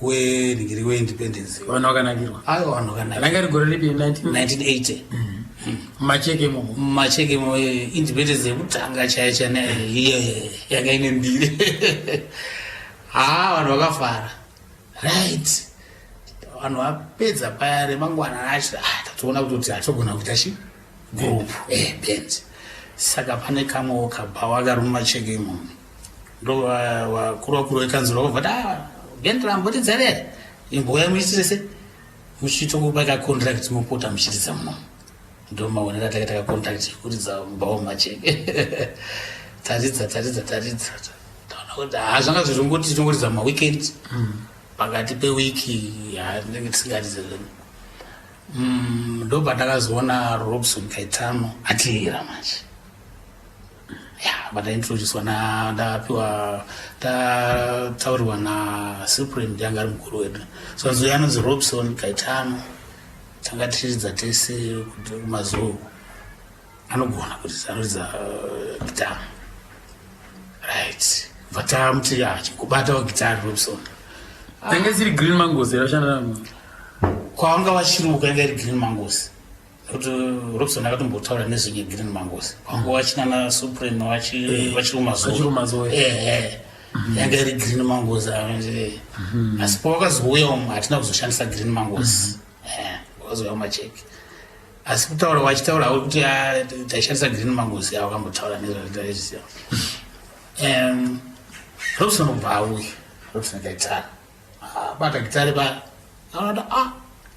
wenhingiri weindependence vanhu vakanakirwa vanhu vakanakirwa ranga rigore ripi 1980 mumacheke imomo mumacheke imo independence yekutanga chaiyo yanga ine mbiri vanhu vakafara right vanhu vapedza paya remangwana acho tatoona kuti hatogona kuita chi group band saka pane kamwewo kabva wakari mumacheke imomo ndo vakuru vekanzuro vakabva band rambotidzarere imbouya muchitire se muchitokupa kacontract mupota muchiridza munomo ndo maonera taka contact kuridza mbawo macheke taridza taona kuti zvanga zvingoti tingoridza weekend pakati pewiki ndenge tisingaridze ndo pandakazoona Robson Kaitano atira manje introduce ndapiwa tataurirwa naSupreme yanga ari mukuru wedu so nzo yanonzi Robson Kaitano tanga tichiridza tese kuti kumazuva anogona kuti anoridza guitar right vatamuti chikubata guitar Robson tanga dziri Green Mangoes yashanda kwanga vachiruka yanga iri Green Mangoes kuti Robson akatombotaura nezvenye Green Mangoes kwanga wachina naSupreme vachirumazuva yanga iri Green Mangoes asi pawakazouya umwe hatina kuzoshandisa Green Mangoes wakazoya macheke asi kutaura wachitaura kuti taishandisa Green Mangoes wakambotaura nezvaitaisiya Robson ubva auya Robson Kaitano bata gitari aona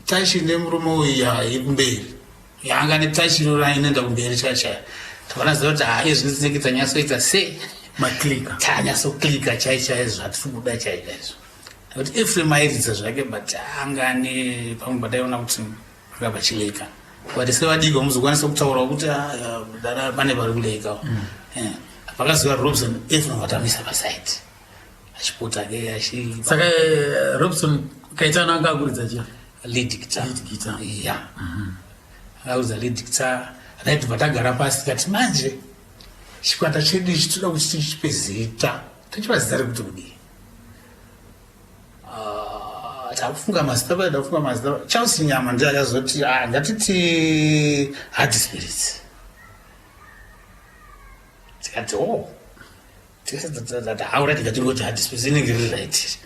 tashi nemurume uyu iri kumberi yanga netashiro rainoenda kumberi chachaya takaziva kuti izvi ndinenge tanyasoita sei maklika tanyasoklika chaichaizvo zvatiri kuda chaichaizvo nekuti Ephraim airidza zvake but angane pamwe pataiona kuti anga pachileka but sevadiki muzokwanisa kutaura kuti pane vari kuleka pakaziva Robson Ephraim vatamisa pasaidi achipota ke saka Robson Kaitano anga akuridza chii lead guitar auza lead guitar right vatagara pasi kati manje chikwata chedu ichi toda kuti tichipe zita tochipa zita rekuti kudii takufunga mazita Chelsea nyama ndiye akazoti ngatiti Hard Spirits tikati haura tikati kuti Hard Spirits inenge iri right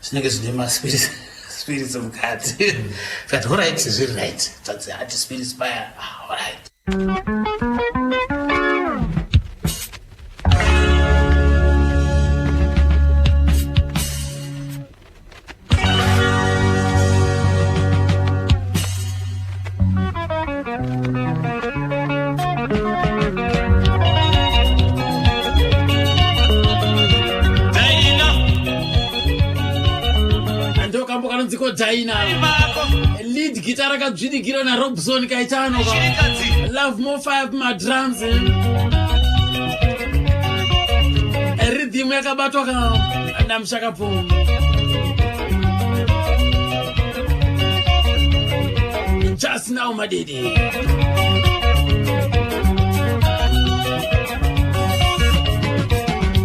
zvinenge zvine maspirits mukati tikati alright zviri right tadzi Hard Spirits paya alright Daina lead guitar akadzvidikira naRobson Kaitano Love More Fire madrums rhythm yakabatwa naMushakapo Just Now madede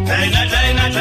Daina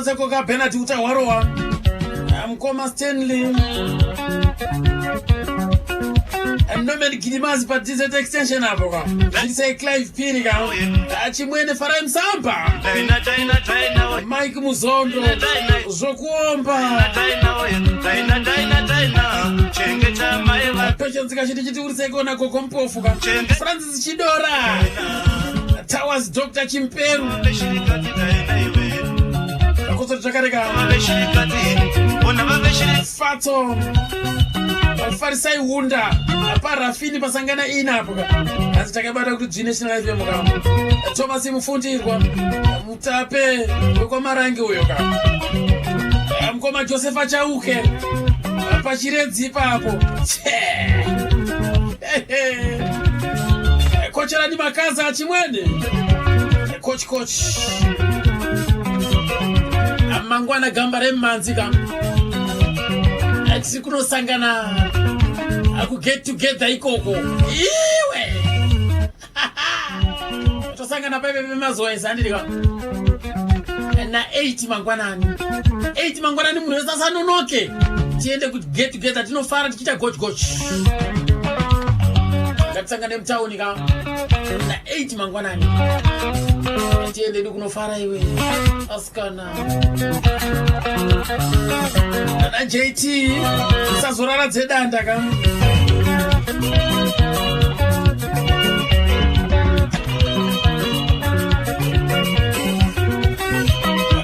Seko ka penalty utahwarowa mkoma Stanley Nomen Kilimazi pa DZ extension hapo ka. Say Clive Piri ka. Chimwene Farai Msamba. Mike Muzondo. Zokuomba. Patience kachiti uriseko koko mpofu ka. Francis Chidora. Towers Dr. Chimperu. Koso chakareka. Fato. Farisai Wunda. Parafini pasangana inapo ka. Azitakabada kuti National FM ka. Thomas Mufundirwa. Mutape kwa marangi uyo ka. Mkoma Joseph Achauke. Pachiredzi papo. Kochera ni makaza Chimwene. Coach. Mangwana Gambare Manzika. Sikuno sangana. Aku get together ikoko. Iwe. Tosangana pepe mazoe sandika. Na 8 mangwanani. 8 mangwanani munoweza sanonoke. Tiende ku get together tinofara tichita goch. Ngatsangane mtauni ka. Na 8 mangwanani. Tiende kunofara iwe. Askana. Na JT sazorara dzedanda ka.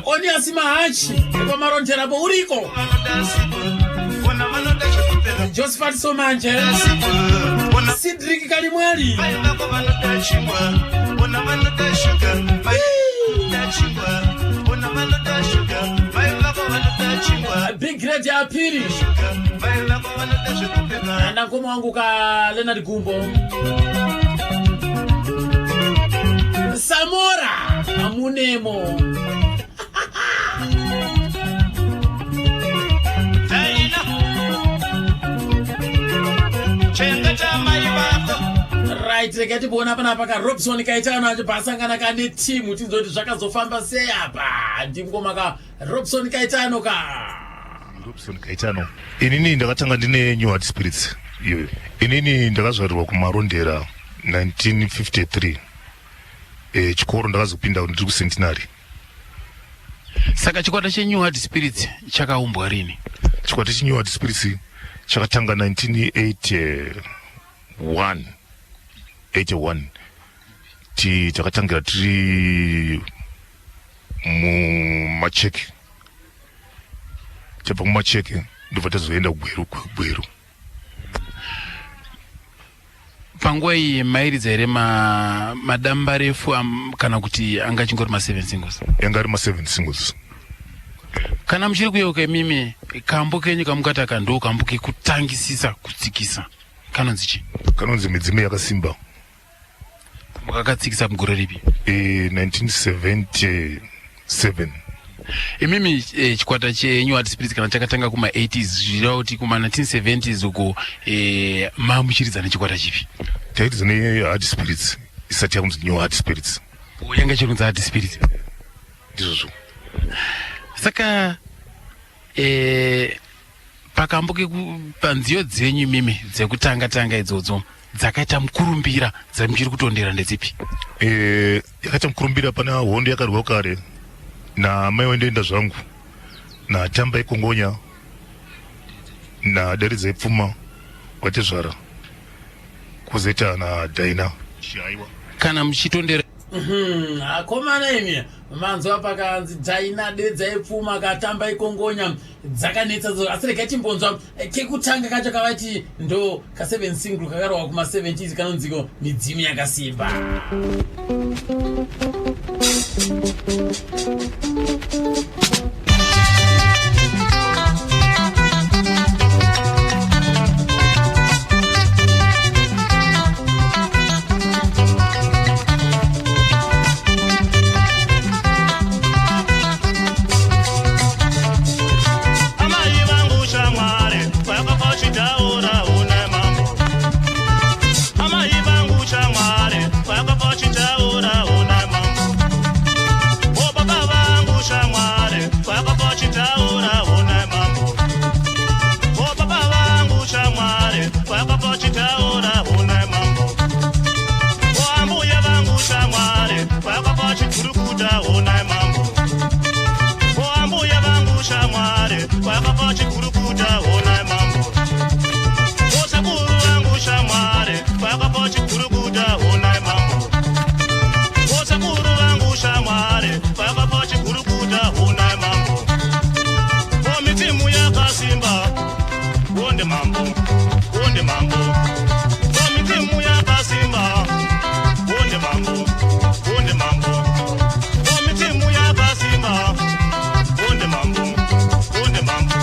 Oni asima hachi kwa maronjera bo uriko. Josephat Somanje. Cedric Kalimwali. Big Red ya Piri. Na ngoma wangu ka Leonard Gumbo. Samora Amunemo. Right, rekati bona pana ka Robson Kaitano ajipasangana ka ne team tinzoti zvakazofamba sei apa ndingoma ka Robson Kaitano ka Robson Kaitano inini ndakatanga ndine New Heart Spirits iyo inini ndakazvarirwa kumarondera 1953 chikoro ndakazopinda ndiri kuCentenary. Saka chikwata che New Heart Spirits chakaumbwa rini? Chikwata che New Heart Spirits chakatanga 1981 chakatangira tiri mumacheki chabva kumacheki ndobva tazoenda kugweru. Panguva iyi mairidza here madamba refu kana kuti anga chingori ma7 singles? Yanga ari ma7 singles. Kana muchiri kuyeuka imimi kambo kenyu kamukati ndo kambo kekutangisisa kutsikisa kanonzi chi? Kanonzi Midzime Yakasimba. Mwakatsikisa mugore ripi? 1977. Imimi chikwata che New Heart Spirits kana chakatanga kuma 80s zvirava kuti kuma 1970s uko mamuchiridza nechikwata chipi? Tairidza ne Heart Spirits isati yakunzi New Heart Spirits. Yanga chirunza Heart Spirits. Ndizvo. Saka pakamboke panziyo dzenyu mimi dzekutanga idzodzo dzakaita mukurumbira dzamuchiri kutondera ndedzipi? Yakaita mukurumbira pana hondo yakarwa kare na mai wendoenda zvangu na tamba ikongonya na daridza ipfuma kwatezvara kuzoita na Daina Shaiwa. Kana muchitondera akomana imi manzwa pakanzi Daina daridza ipfuma katamba ikongonya dzakanetsa dzo asi regai timbonzwa kekutanga kacho kavati ndo ka7 single kakarwa kuma 70s kanonziko Midzime Yakasimba. Chitaura vakapachi kurukuta ona mambo osakuru wangu shamware vakapachi kurukuta ona mambo osakuru wangu shamware vakapachi kurukuta ona mambo komitimu yakasimba wonde mambo wonde mambo komitimu yakasimba wonde mambo wonde mambo komitimu yakasimba wonde mambo wonde mambo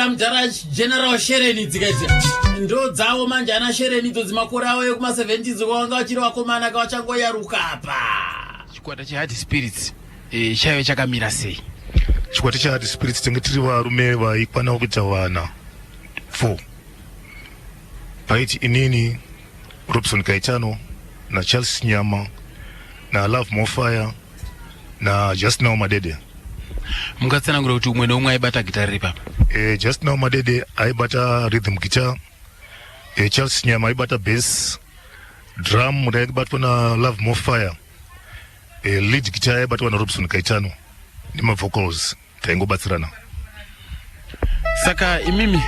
mjara general Shereni dzikaita ndo dzawo manje ana Shereni dzo dzimakore awo ekuma 70s kwanga vachiri vakomana kavachangoyaruka apa. Chikwata cheHeart Spirits chaive chakamira sei? chikwata cheHeart Spirits tenge tiri varume vaikwana kuita vana 4 paiti inini Robson Kaitano na Charles Nyama na Love Mofire na Just Now Madede. Mungatsanangura kuti umwe neumwe aibata gitari ripa? Just Now Madede aibata rhythm guitar, Charles Nyama aibata bass, drum raibatwa na Love Mofire, lead guitar aibatwa na Robson Kaitano, nima vocals taingobatsirana. Saka imimi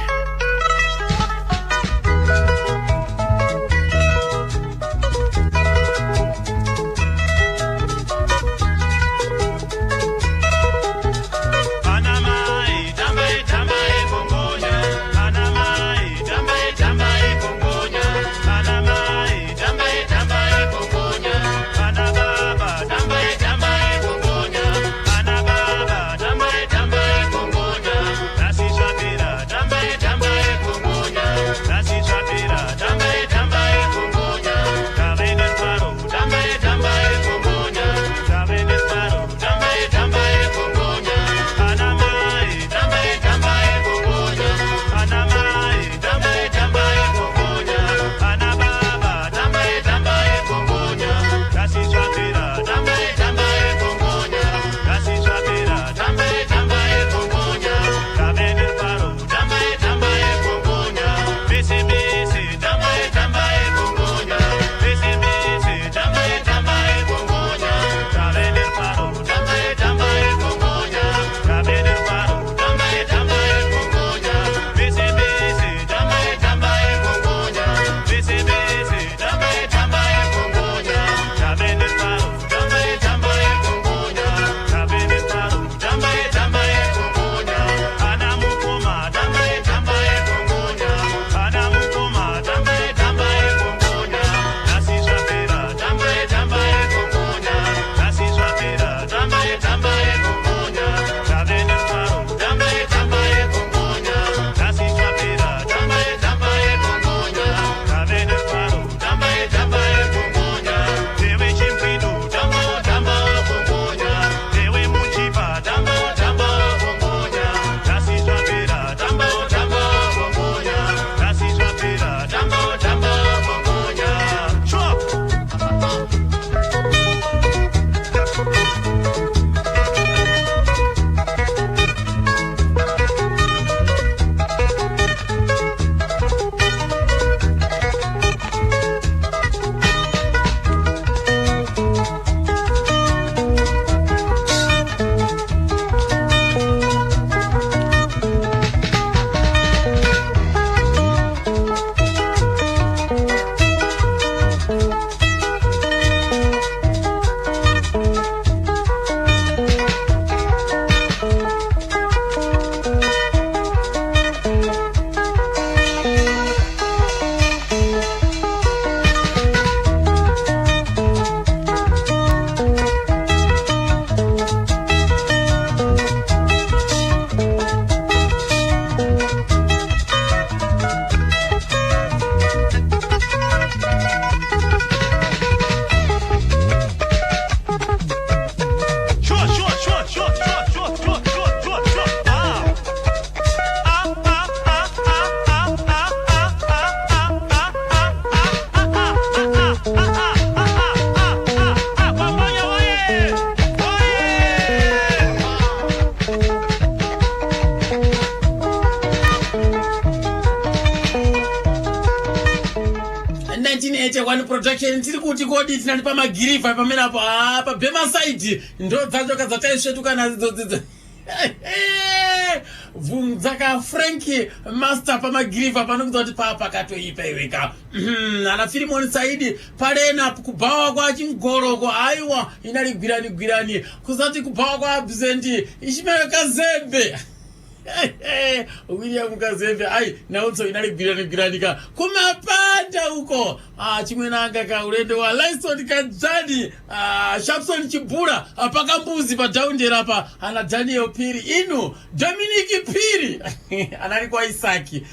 Tamba Chakwani production tiri kuti kodi tinali pamagirifa pamene apo pa Bema side ndo dzachoka dzataisvetuka nadzo dzidzo vunzaka Frankie master pamagirifa panokuti kuti pakatoipa iweka ana Filimon Saidi parena kubawa kwa chingoroko aiwa inali gwirani kusati kubawa kwa absent ishimeka Kazembe William Kazembe ai nautso inali gwiranika kumapanda huko chimwe nanga ka ulendo wa Lyson Kajani Sharpson Chibura pakambuzi pa Downdera pa ana Daniel Piri inu Dominic Piri anali kwa Isaki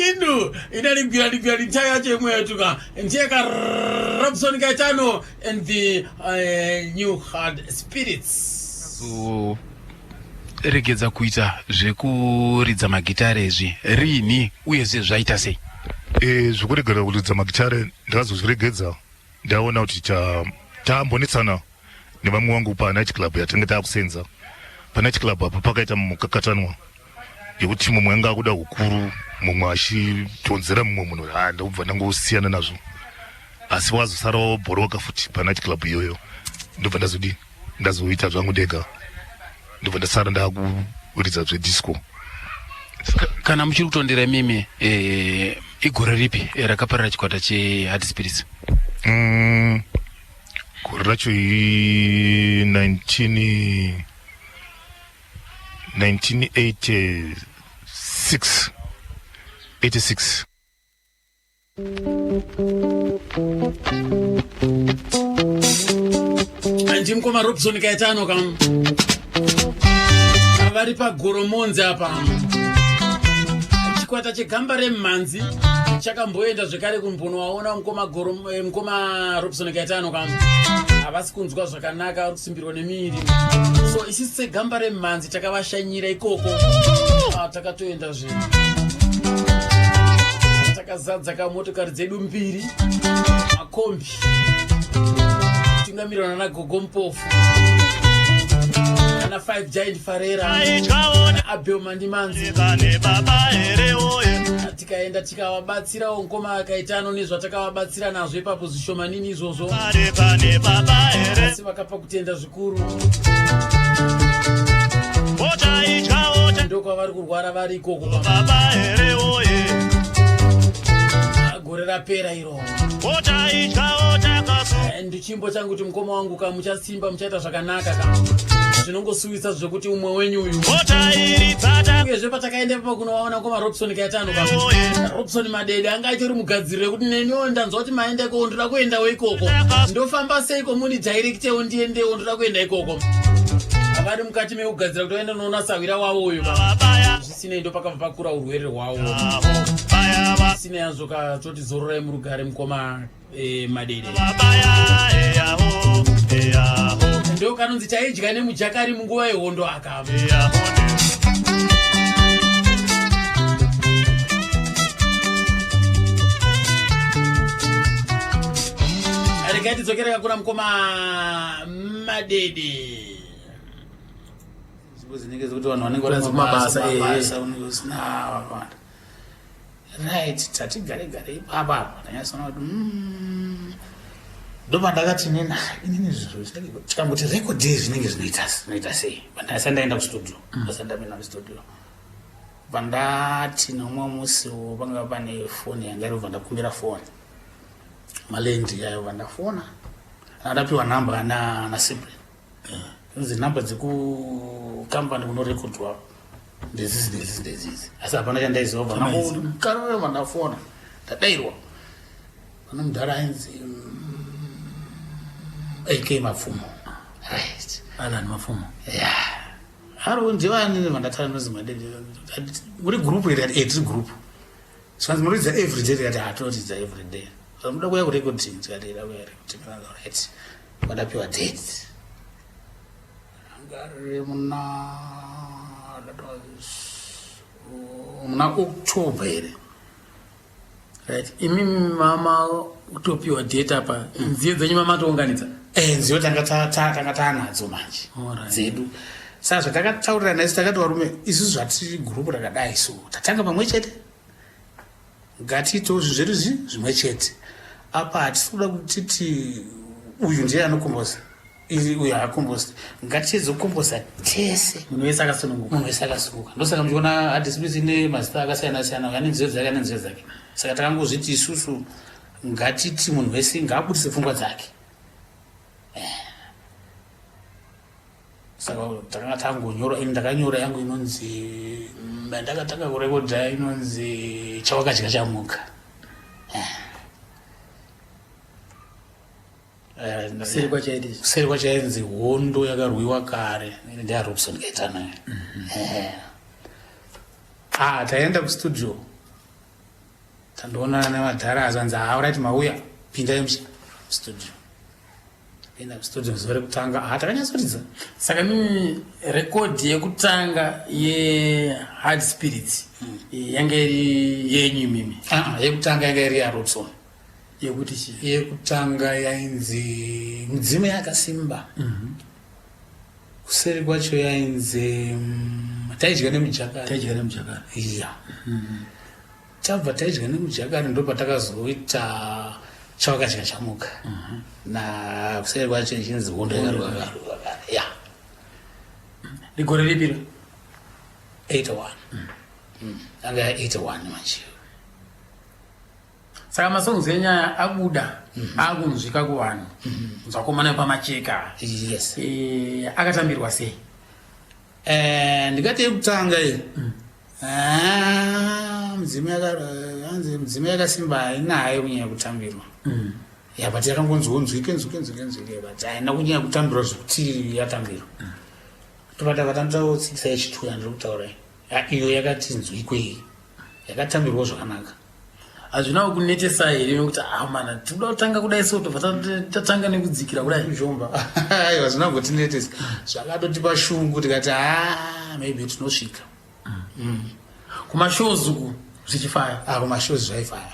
inu inali gwirani taya chemwe yatuka ndiye ka Robson Kaitano and the New Hard Spirits regedza kuita zvekuridza magitare izvi rini uye zvaita sei? Zvekuregera kuridza magitare ndakazozviregedza ndaona kuti taambonetsana nevamwe wangu pa-night club yatinenge taakusenza. Pa-night club apo pakaita mukakatanwa yekuti mumwe anga akuda ukuru, mumwe achitonzera mumwe munhu ndakubva ndangosiyana nazvo, asi wakazosarawo bhoroka futi pa-night club iyoyo. Ndobva ndazoita zvangu ndega, ndobva ndasara ndakuridza zvedisco. Kana muchiri kutondera mimi igore ripi rakaparira chikwata cheHard Spirits? Gore racho 1986. Ndimkoma Robson Kaitano kam vari paGoromonzi apa. Chikwata chegambare mhanzi chakamboenda zvekare kumbono waona mukoma Robson Kaitano kam havasi kunzwa zvakanaka kusimbirwa nemiri. So isi segambare mhanzi takavashanyira ikoko takatoenda zvinhu takazadza kamotokari dzedu mbiri makombi tungamirana na Gogo Mpofu na 5 Giant Farera na Abel Mandimanzi tikaenda tikawabatsirawo ngoma Kaitano nezvatakawabatsira nazvo ipapo zvishomanini izvozvo asi vakapa kutenda zvikuru ndokwavari kurwara vari ikoko gore rapera iro ndichimbo changu kuti mukoma wangu muchasimba muchaita zvakanaka zvinongosuwisa zvekuti umwe wenyu uyu uyezve patakaenda pakunowaona ngoma Robson Kaitano Robson Madede anga achiri mugadzirire kuti neniwo ndanzwa kuti maendeko ndoda kuendawo ikoko ndofamba seiko muni directewo ndiendewo ndoda kuenda ikoko avari mukati mekugadzira kuti waenda noona sawira wavo uyu zvisinei ndopakabva pakura urwere hwavo zvisinei azvokatoti zororai murugare mukoma Madede ndo kanonzi taidya nemujakari munguva yehondo akava regai tidzokereka kuna mukoma Madede zvinenge zvekuti vanhu vanenge vari mabasa unenge usina vakawanda right tatigare ipapa ndanyasona kuti ndo pandakati inini zviro tikamboti record iyi zvinenge zvinoita sei pandasa ndaenda kustudio ndasandamina kustudio pandati nomwe musi panga pane foni yanga iri vandakumbira foni malendi yayo vandafona adapiwa namba na Cyprian nzi namba dzekukampani kunorekodwa ndezisi asi hapana chandaiziva vanakara vandafona ndadairwa pana mudhara ainzi AK Mapfumo right Alan Mapfumo haro ndivani vandatara nozi Madede muri group iri ati tiri group svanzi muridza everyday tikati hatoridza everyday muda kuya kurekoding tikati ida kuya kurekoding right vadapiwa date angari muna October here right imi mama utopiwa date apa nziyo dzenyu mama tounganidza nziyo tanga tanadzo manje dzedu saka zvatakataurira nasi takati varume isusu zvatiri gurupu rakadai so tatanga pamwe chete ngatiitewo zvezvedu zvimwe chete. Apa hatisi kuda kutiti uyu ndiye anokombosa uyu haakombosi. Ngatiedzokombosa tese munhu wese akasununguka. Ndosaka muchiona hadisipiti ine mazita akasiyana-siyana, ane nzeve dzake ane nzeve dzake. Saka takangozviti isusu ngatiti munhu wese ngaabudise pfungwa dzake. Saka takanga tangonyora, ini ndakanyora yangu inonzi, ndakatanga kurekodha inonzi chawakadya chamuka. Kuseri kwachainzi hondo yakarwiwa kare ndiaRobson Gaetano. Taenda kustudio tandoona nemadhara azanzi alright mauya pinda mustudio. Pinda mustudio zuva rekutanga takanyatsoridza. Saka mimi rekodhi yekutanga yeHard Spirits yanga iri yenyu mimi? Yekutanga yanga iri yaRobson. Yekuti chi? Yekutanga yainzi Mudzime Yakasimba. Kuseri kwacho yainzi Taidya nemujakari. Iya. Tabva taidya nemujakari ndopatakazoita Chawakadya chamuka. Na kuseri kwacho ichinzi hondo yakarwiwa kare. Ya. Rigore ripiro? 81. Anga 81 manje. Saka masongs enyaya abuda akunzvika kuvanhu zvakomana pamacheka. Yes. Akatambirwa sei? Ndikati yekutanga iyi Mudzime Yakasimba hainayo kunyanya kutambirwa. But yakangonzwa nzwike but haina kunyanya kutambirwa zvokuti yatambirwa. Tobata tanotsikisa yechitu yandiri kutaura iyo yakati nzwikwe yakatambirwa zvakanaka. Hazvina kunetesa here nokuti mana tinoda kutanga kudai so tobva tatanga nekudzikira kudai zvomba. Aiwa hazvina kungotinetesa, zvakatotipa shungu tikati maybe tinosvika. Kumashows uku zvichifaya? Kumashows zvaifaya.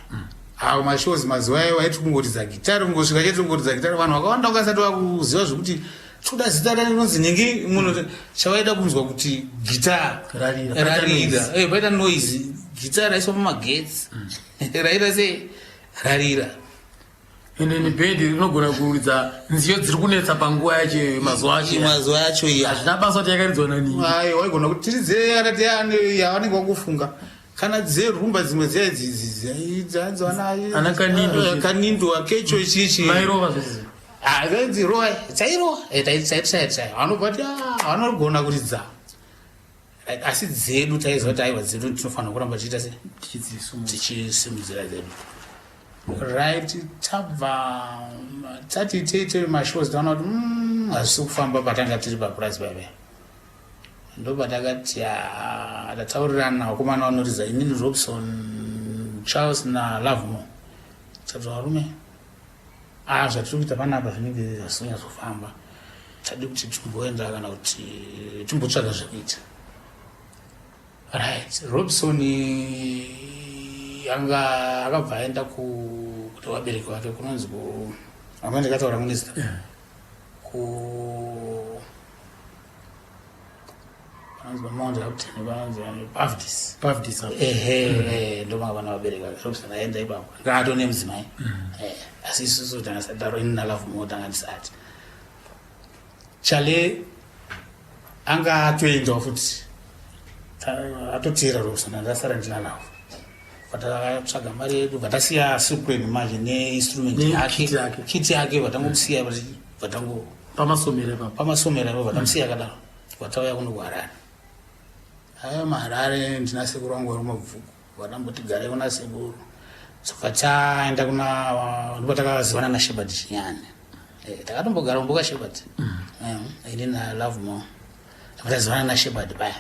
Kumashows mazuva ayo waiti kungoridza gitari, kungosvika chete kungoridza gitari, vanhu vakawanda ukasati vakuziva zvokuti toda zita rinonzi nhingi muno chawaida kunzwa kuti gitari rarira. Paita noise gitari raiswa pamagetsi raira sei rarira. Ende bhendi rinogona kuridza nziyo dziri kunetsa panguva yacho mazuva acho. Hazvina basa kuti yakaridzwa nani. Waigona kuti tiridze akati yavanenge vakufunga kana dzerumba dzimwe ana kanindo akecho ichichi mairova zvese dzirova dzairowa taitsai vanobati vanogona kuridza. Asi dzedu taiziva kuti aiwa dzedu tinofanira kuramba tichiita sei tichisimudzira dzedu. Right, tabva tati teite mashows taona kuti hazvisi kufamba patanga tiri papurazi paipai. Ndopatakati tataurirana vakomana vanoridza inini Robson, Charles naLovemore. Tati varume zvatiri kuita panapa zvinenge zvisingazofamba. Tadi kuti timboenda kana kuti timbotsvaga zvekuita. Right, Robson akabva aenda kuti vabereki vake kunonzi amene ndikataura minisita Pavdis. Ndoma vana vabereki vake Robson aenda ipapo ngato nemudzimai. Asi isusu tangasadaro ini naLovemore tanga ndisati chale anga atoendawo futi atotera Robson andasara ndinanawo. Vatakatsvaga mari yedu vatasiya Supreme manje neinstrument yake kiti yake vatangomusiya pamasomero vatamusiya kadaro vatauya kuno kuHarare. maHarare ndina sekuru wangu vari mabvuku vatamboti garai kuna sekuru. Saka taenda ndipo takazivana naShepherd Chinyane. Takatombogara mboka Shepherd ini naLovemore takazivana naShepherd paya.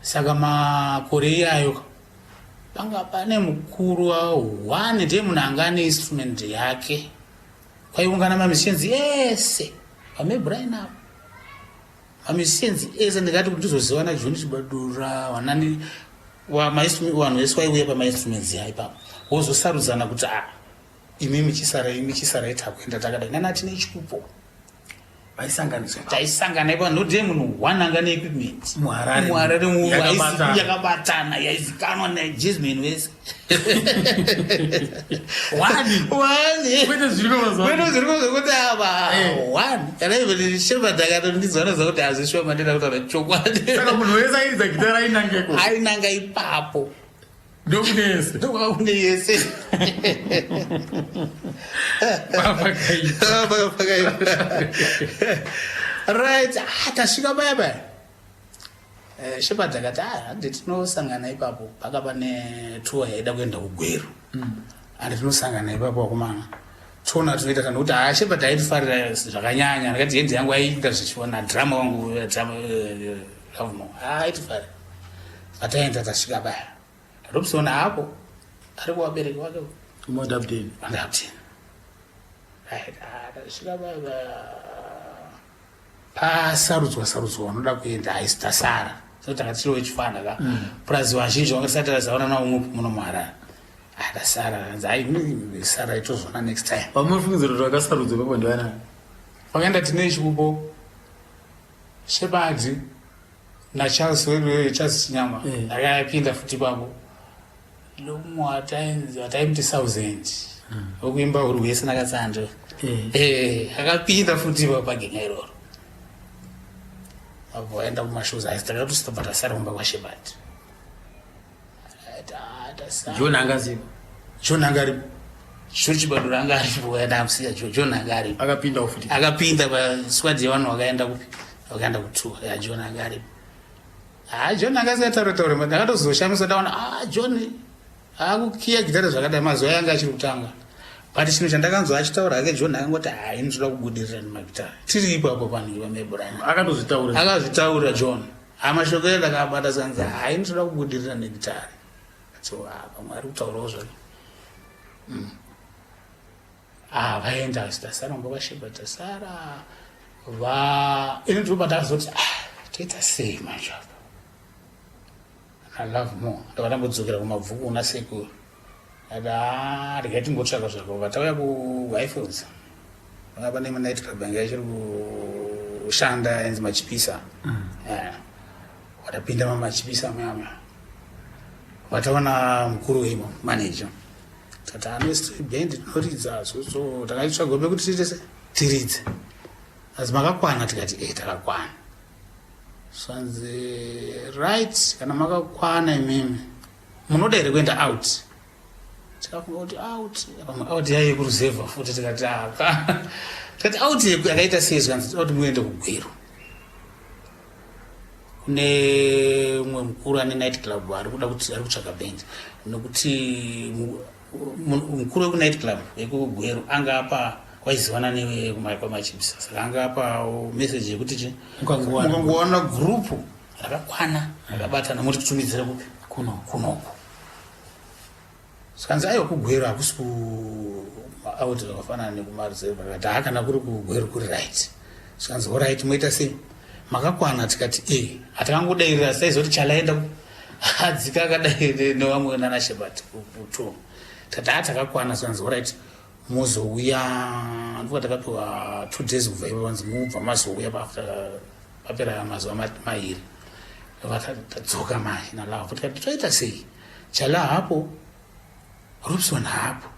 Saka makore iyayo panga pane mukuru wa1 ndiye munhu anga ane instrument yake. Kwaiungana mamusicians ese paMebrain apo, mamusicians ese ndikati kuti ndizoziva naJohn Chibadura vanani vanhu vese vaiuya pamainstruments ipapo wozosarudzana kuti imi chisara ita kuenda takadai nana tine chikupo taisangana ipa nodie munhu one anga neequipment muharare yakabatana yaizikanwa najesmin wese kwete zviri zvekuti ava one kana ive shebadhakatondizwana zakuti hazvishuwa mandenda kutaura chokwadi saka munhu wese airidza gitara ainangeko ainanga ipapo ndokunese ndokune yese right tasvika baba shepard akati handi tinosangana ipapo pakapa netua yaida kuenda kugweru handi tinosangana ipapo wakomana tona tinoita kana kuti shepard aitifarira zvakanyanya ndakati hendi yangu aiita zvichiona drama wangu ravno aitifarira ataenda tasvika baya Robson hapo alikuwa wabereki wake modapteni right tasvika baba pasarudzwa vanoda kuenda aisitasara so takatiro wechifana ka plus vazhinji vangasati vazaona naumwe muno muharare atasara anzi sara itozona next time pamufungidziro kuti vakasarudzwa papo ndivanani vakaenda tine chikupo shepard nacharles chinyama akapinda futi papo lomwe ataimuti 1000 okuimba uri wese nakatsando akapinda futi pagenya iroro apo aenda kumashows aisi takatosita tasara kumba kwashepard john angaziva john angaripo shochibadura anga aripo yadamusiya john angaripo akapinda pasquad yevanhu vakaenda kutour john angaripo john akasiyataurataura ndakatozoshamisa ndaona john akukiya gitara zvakadai mazuva yanga achiri kutanga but chinhu chandakanzwa achitaura ake john akangoti inotoda kubudirira nemagitara tiri ipapo panhu pamebrani akazvitaura john mashoko edu akabata sanzi inotoda kubudirira negitara so pamwe ari kutaurawo zvake vaenda tasara mba vasheba tasara inotoba takazoti toita sei manje apa I love more. Ndakatambodzoka kumabvuku una sekuru. Ndikatimbotsvaka zvako vatauya kuWifels. Vakapa night club yanga ichiri kushanda yanzi Machipisa. Watapinda mamachipisa mama. Wataona mukuru wemo manager. Tata anosti band inoridza so takaitsvaga gobe kuti tiridze. Asi makakwana tikati takakwana. Swanzi right kana makakwana imimi munoda here kuenda out tikafunga kuti out yaiye kureserva futi tikati out yakaita sei zvanzi kuti muende kugweru kune umwe mukuru ane night club ari kutsvaka band nokuti mukuru wekunight club yekugweru anga apa waiziwana newe kumachipisa saka anga apa message yekuti mukangowana group rakakwana rakabatana muri kutumidzira kupi kunoko saka aiwa kugweru hakusi out zvakafanana nekumareserva akati hakana kuri kugweru kuri right saka alright moita sei makakwana tikati hatakangodairira saizoti chalaenda adzika akadai nevamwe nanashebati kuto takakwana saka alright muzouya ndikuva takapiwa 2 days kubva ipo vanzi mubva mazouya papera mazuva mairi tadzoka mai nalavo tikati toita sei chala hapo Robson hapo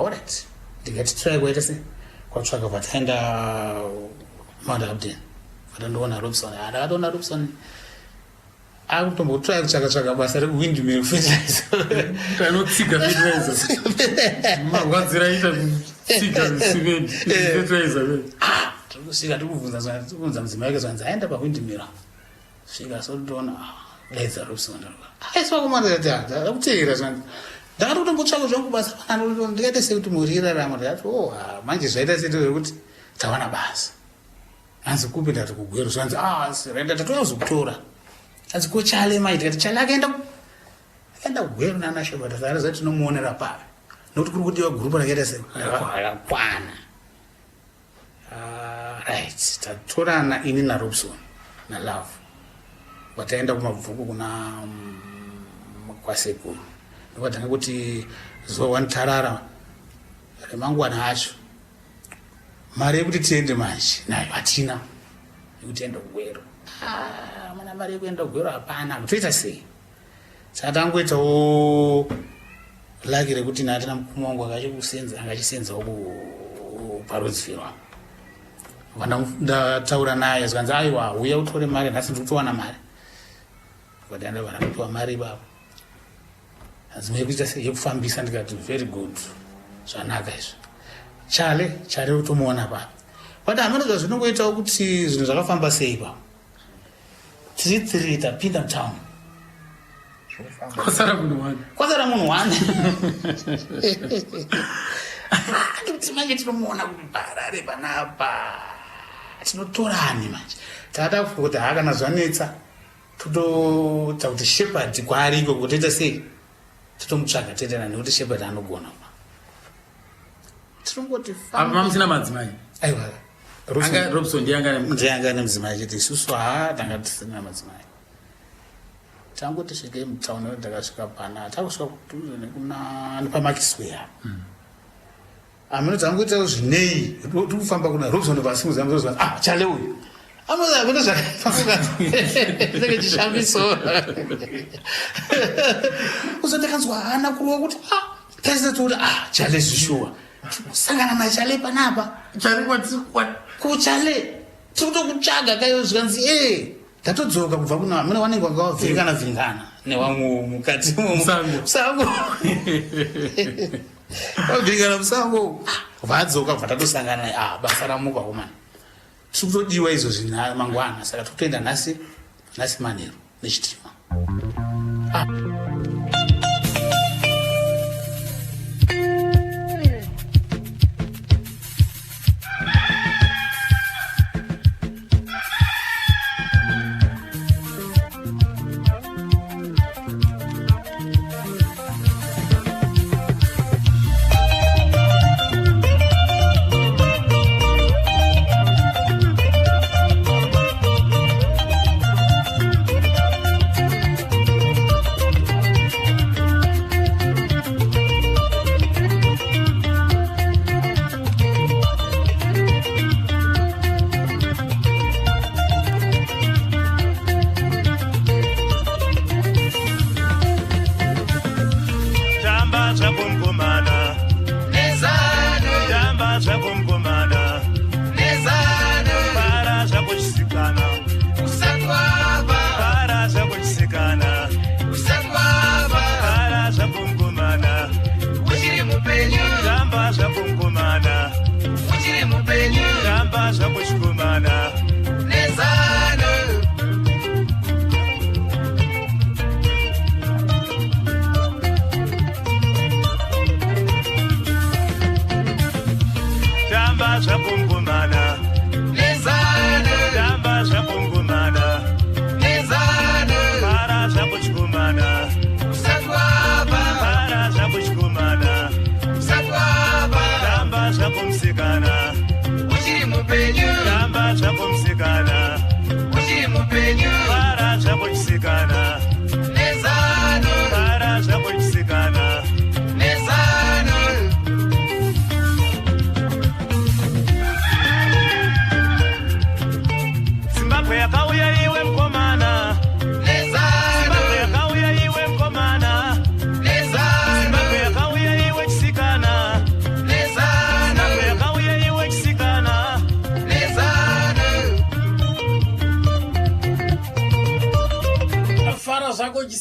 alright ndikati try kuita sei kwatsvaka vataenda Mount vatandoona Robson ndakatoona Robson akutombotry kutsvaka basa rekuwindmill fertilizer anotsika fertilizer magwadzira ita kutsika cement fertilizer tirikuzvika tikubvunza mudzimai wake zvanzi aenda pawindmill svika sotoona daidza Robson aiswa kumanda kuteera zvanzi ndakati kutombotsvaka zvangu basa pana ndikaita sekuti muri irarama ndikati manje zvaita seito zvekuti tawana basa hanzi kupi ndati kugweru zvanzi raenda tatoyazokutora asi kuchale mai tikati chale akaenda kugweru nanashebata saka zati tinomuonera papi nokuti kuri kudiwa gurupu rakaita rakakwana right tatorana ini naRobson nalove wataenda kumabvuku kuna kwasekuru ndokatanga kuti zuva 1 tarara remangwana acho mari yekuti tiende manje nayo hatina yekuti enda kugwero mana mari yekuenda kugwero hapana kutoita sei saka tangoitawo laki rekuti natina mukoma wangu angachisenzawo parodzifirwa ndataura naye zvanzi aiwa uya utore mari nhasi ndikutowana mari kuti andavara kupiwa mari baba hazimai kuita sei yekufambisa ndikati very good zvanaka izvo chale utomuona baba but hamenoza zvinongoitawo kuti zvinhu zvakafamba sei baba tiri 3 tapinda mutown kwasara munhu wane kuti manje tinomuona kuti Harare panapa tinotorani manje tata kuti hakana zvanetsa totoita kuti shepherd kwaariko kutoita sei totomutsvaga toendana nekuti shepherd anogona tinongoti mamusina madzimai aiwa Robson ndianga nemudzimai chete isusu tanga tisina madzimai tangoti svike mutauni takasvika pana takusvika kudhuze nekuna nepamakisway ameno tangoitawo zvinei tikufamba kuna Robson vasimuzamuzozva chale uyu amozavino zvakafanga chishambiso uzondakanzwa hana kuruwa kuti taisatoti chale zvishuwa sangana na chale panapa chale kuchale tikutokutsvaga kaiyo zvikanzi tatodzoka kubva kuna mune vanenge vakavhirikana vhingana nevamwe mukati musango vavhirikana musango vadzoka kubva tatosangana basa ramuka komana tiri kutodiwa izvo zvina mangwana saka tikutoenda nhasi manheru nechitima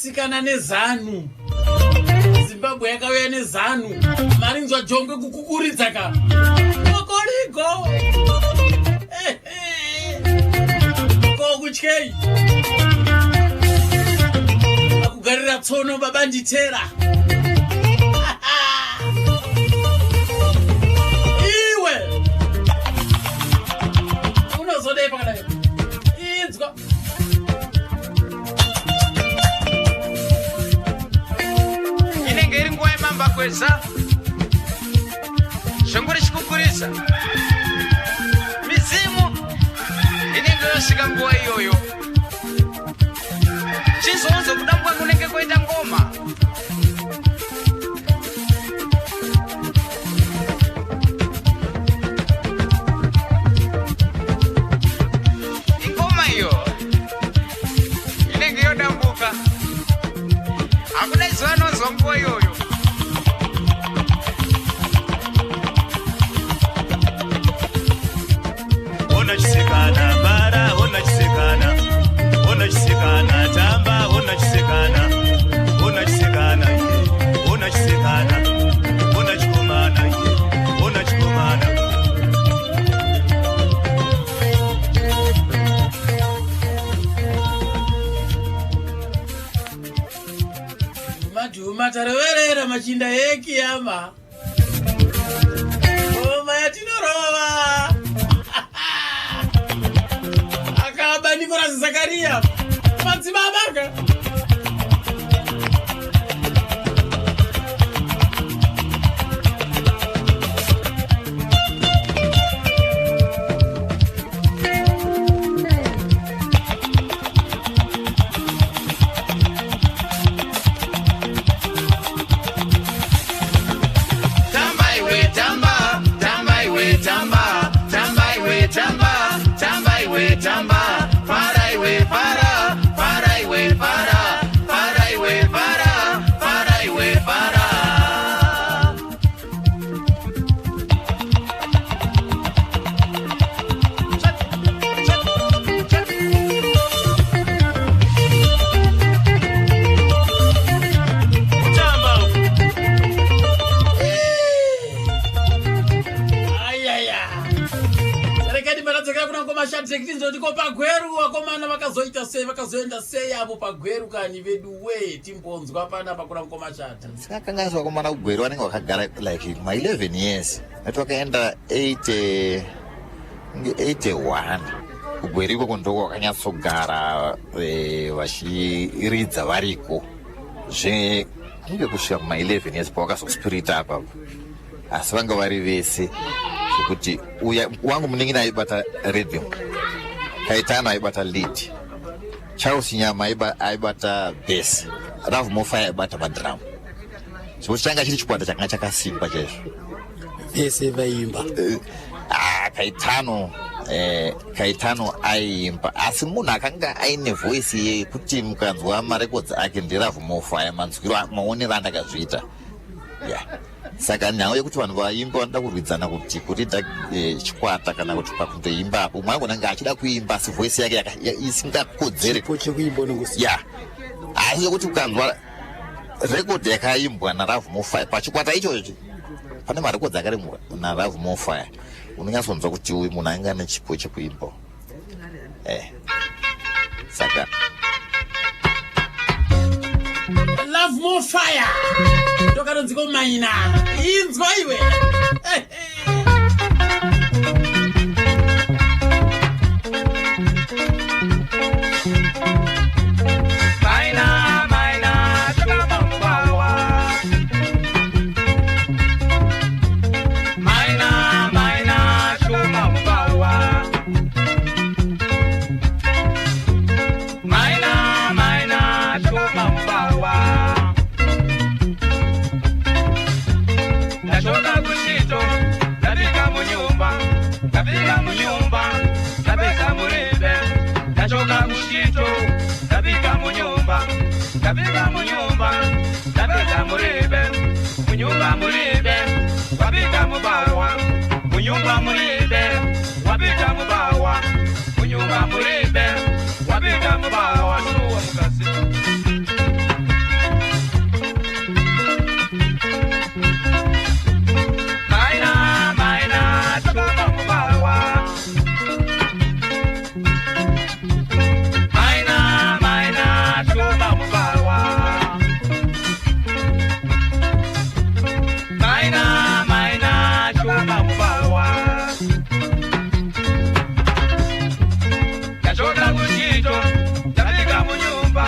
chisikana nezanu Zimbabwe yakauya nezanu marinzwa jongwe kukukuridza ka kokorigo kokutyei akugarira tsono babanditera iwe unozodei pakadai inzwa kweza shongore chikukurisa mizimu inenge yosvika nguva iyoyo chizonzo kudambwa kunenge kuita ngoma unozwa nguwa iyoyo. Ona chisekana bara, ona chisekana, ona chisekana tamba, ona chisekana, ona chisekana, ona chisekana, ona chikomana, ona chikomana. Madhuma tareverera machinda ekiyama. Ngoma yatinorova. Akaba Nicolas Zakaria. Madzibaba. Vakazoenda sei apo pagweru kani vedu we timbonzwa pana pakura ngoma chata. Sakakangaswa komana kugweru vanenge vakagara like my 11 years. Nati vakaenda 81. Kugweru ikoko ndoko vakanyatsogara vachiridza variko. Kunge kusvika kuma 11 years pavakazospirita apapo. Asi vanga vari vese zvekuti wangu muningina aibata rhythm. Kaitano aibata lead. Charles Nyama aibata bass. Rav Mofaya aibata madrum. So changa chiri chikwata chakanga chakasimba chaizvo. Vese vaimba. Kaitano aimba. Asi munhu akanga aine voice yekuti mukanzwa marecords ake ndirav Mofaya manzwiro maonero andakazviita. Yeah. Saka nyaya yekuti vanhu vaimba vanoda kurwidzana kuti kuridza chikwata kana kuti pakundoimba apo mwangona ngachida kuimba asi voice yake isingakodzere kuimba nokusi. Yeah. Asi kuti ukanzwa record yakaimbwa naRav Mofaya pachikwata ichocho pane marecords akarembwa naRav Mofaya unonyatsonzwa kuti uyu munhu anga ane chipo chekuimba. Saka Love more fire. Tokaronziko maina. Inzwa iwe. Maina, chukama mbawa. Maina, chukama mbawa. Maina, chukama mbawa. Nashoka kushito, nabika munyumba, nabika muribe. Nashoka kushito, nabika munyumba, nabika muribe. Munyumba muribe, wabika mubawa. Munyumba muribe, wabika mubawa. Munyumba muribe, wabika mubawa. Suwa mukasi. Maina, chukama mbawa. Maina, chukama mbawa. Maina, chukama mbawa. Kachoka kuchito, nabika munyumba,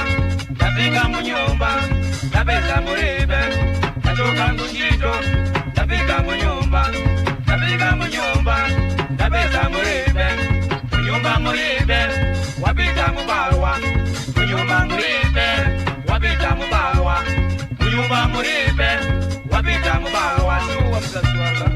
nabeza muribe. Kachoka kuchito, nabika munyumba, nabeza muribe. Munyumba muribe, wabika mubawa. Munyumba muribe, wabika mubawa. Munyumba muribe, wabika mubawa. Suwa mzazi waka.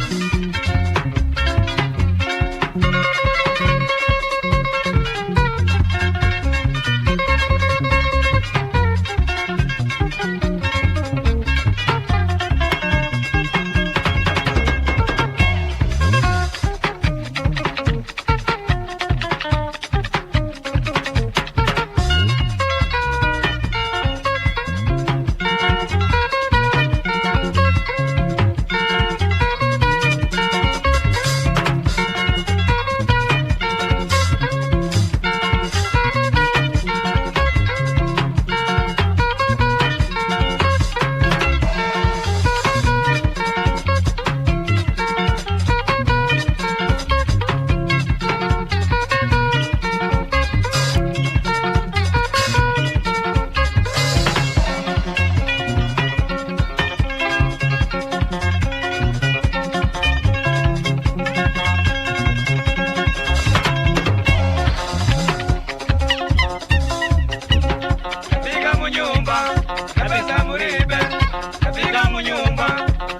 Tafika munyumba,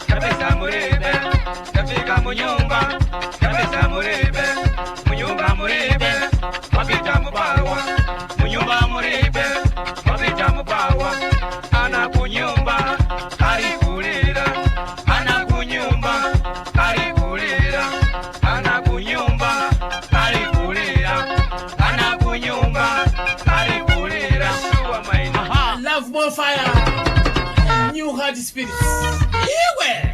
kabisa muribe. Tafika munyumba, kabisa muribe. Munyumba muribe, wapita mubawa. Munyumba muribe, wapita mubawa. Ana kunyumba, karikulira. Ana kunyumba, karikulira. Ana kunyumba, karikulira. Ana kunyumba, karikulira. Suwa maina. Love more fire. New heart spirits. Iwe.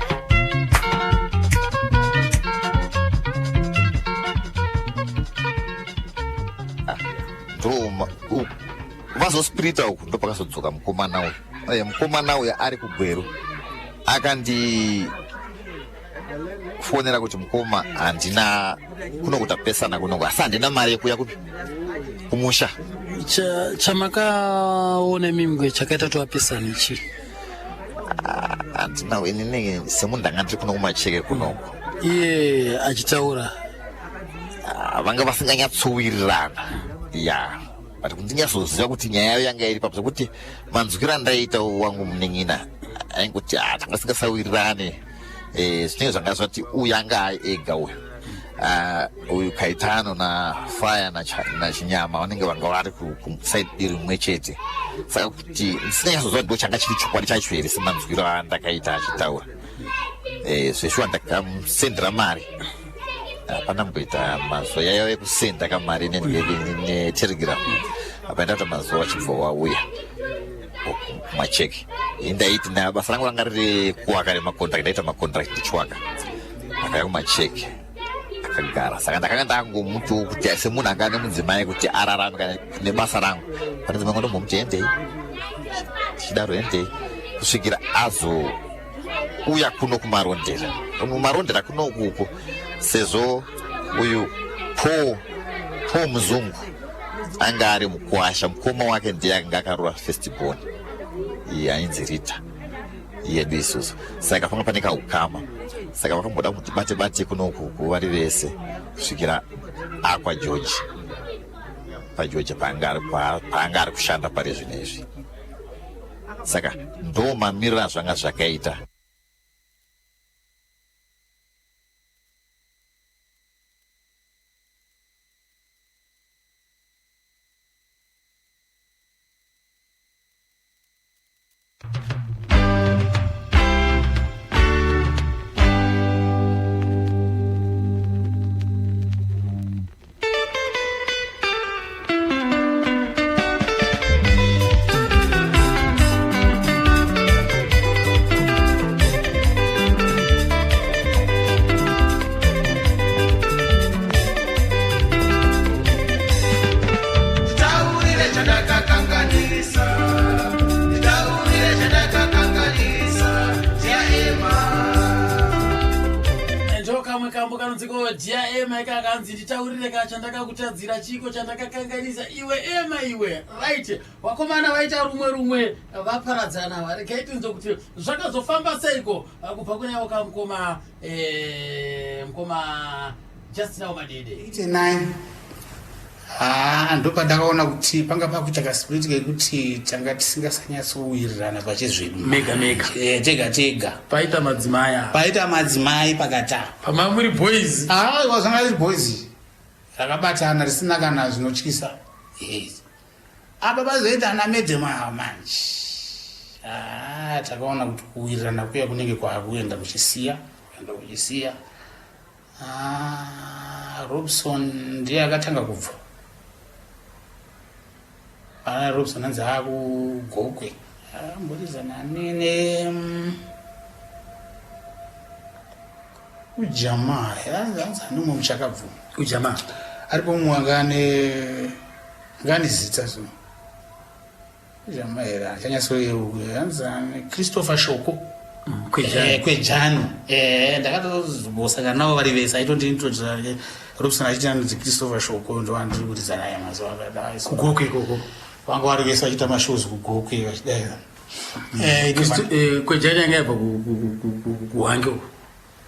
vazospirita uku ndo pakazodzoka mukomana uyu. Mukomana uyu ari kugweru akandifonera kuti mukoma handina kuno kutapesana kunoku asi handina mari yekuya kupi kumusha. Chamakaona mimwe chakaita toapesana ichi. Handina inini semunhu ndanga ndiri kuno kumacheke kunoku. Iye achitaura vanga vasinganyatsowirirana ya but kundinyazoziva kuti nyaya yayo yanga iri papo zvokuti manzwiro andaita wangu munen'ina aingoti tanga singasawirirane. Zvinenge zvanga zvati uyu anga ega uyu Kaitano na Fire naChinyama vanenge vanga vari kusaidi iri rimwe chete saka kuti ndisinanyatsoziva ndo changa chiri chokwadi chacho here semanzwiro andakaita achitaura. Zveshuwa ndakamusendera mari hapana mboita mazuva yayo ekusenda kamari netelegram apa ndata mazuva achibva wauya kumacheki ndaiti na basa rangu ranga riri kuwaka remacontract ndaita macontract ndichwaka akaya kumacheki akagara saka ndakanga ndangomuti kuti semunhu anga nemudzimai kuti ararame kana nebasa rangu pane dzimwe ngondombomuti endei chidaro endei kusvikira azouya kuno kumarondera kuno ukuko sezvo uyu Paul muzungu anga ari mukwasha mukoma wake ndiye anga akarura festival ainzi Rita yedu isusu saka panga pane kaukama saka vakamboda kuti bate kunoku vari vese kusvikira akwa George paanga ari kushanda pari zvinezvi saka ndo mamiriro azvanga zvakaita. nditaurire chandakakutadzira chiko chandakakanganisa iwe right wakomana vaita rumwe vaparadzana varikaiti kuti zvakazofamba seiko kubva kune wakamukoma mukoma Justin Aumadede 89 ndopandakaona kuti panga pakuita kaspirit kekuti tanga tisingasanyatsowirirana pachezvedu mega tega paita madzimai pakata pamamuri boys wazvanga iri boys rakabatana risina kana zvinotyisa apa pazoita ana medhema manje takaona kuti kuwirirana kuya kunenge kwakuenda kuchisiya Robson ndiye akatanga kubva Robson anzi akugokwe amborizana nene ujamaa anzi anomwe muchakabvu ujamaa aripo ngani zita zvino ujamaa era achanyatsoanzi Christopher Shoko kwejano ndakatozosangana navo vari vese aitondinitotira Robson achiita nzi Christopher Shoko ndo andiri kurizana naye mazuva akadai kugokwe ikoko vanga vari vese vachiita mashows kugokwe vachidaira kwejano yanga yabva kuhange uko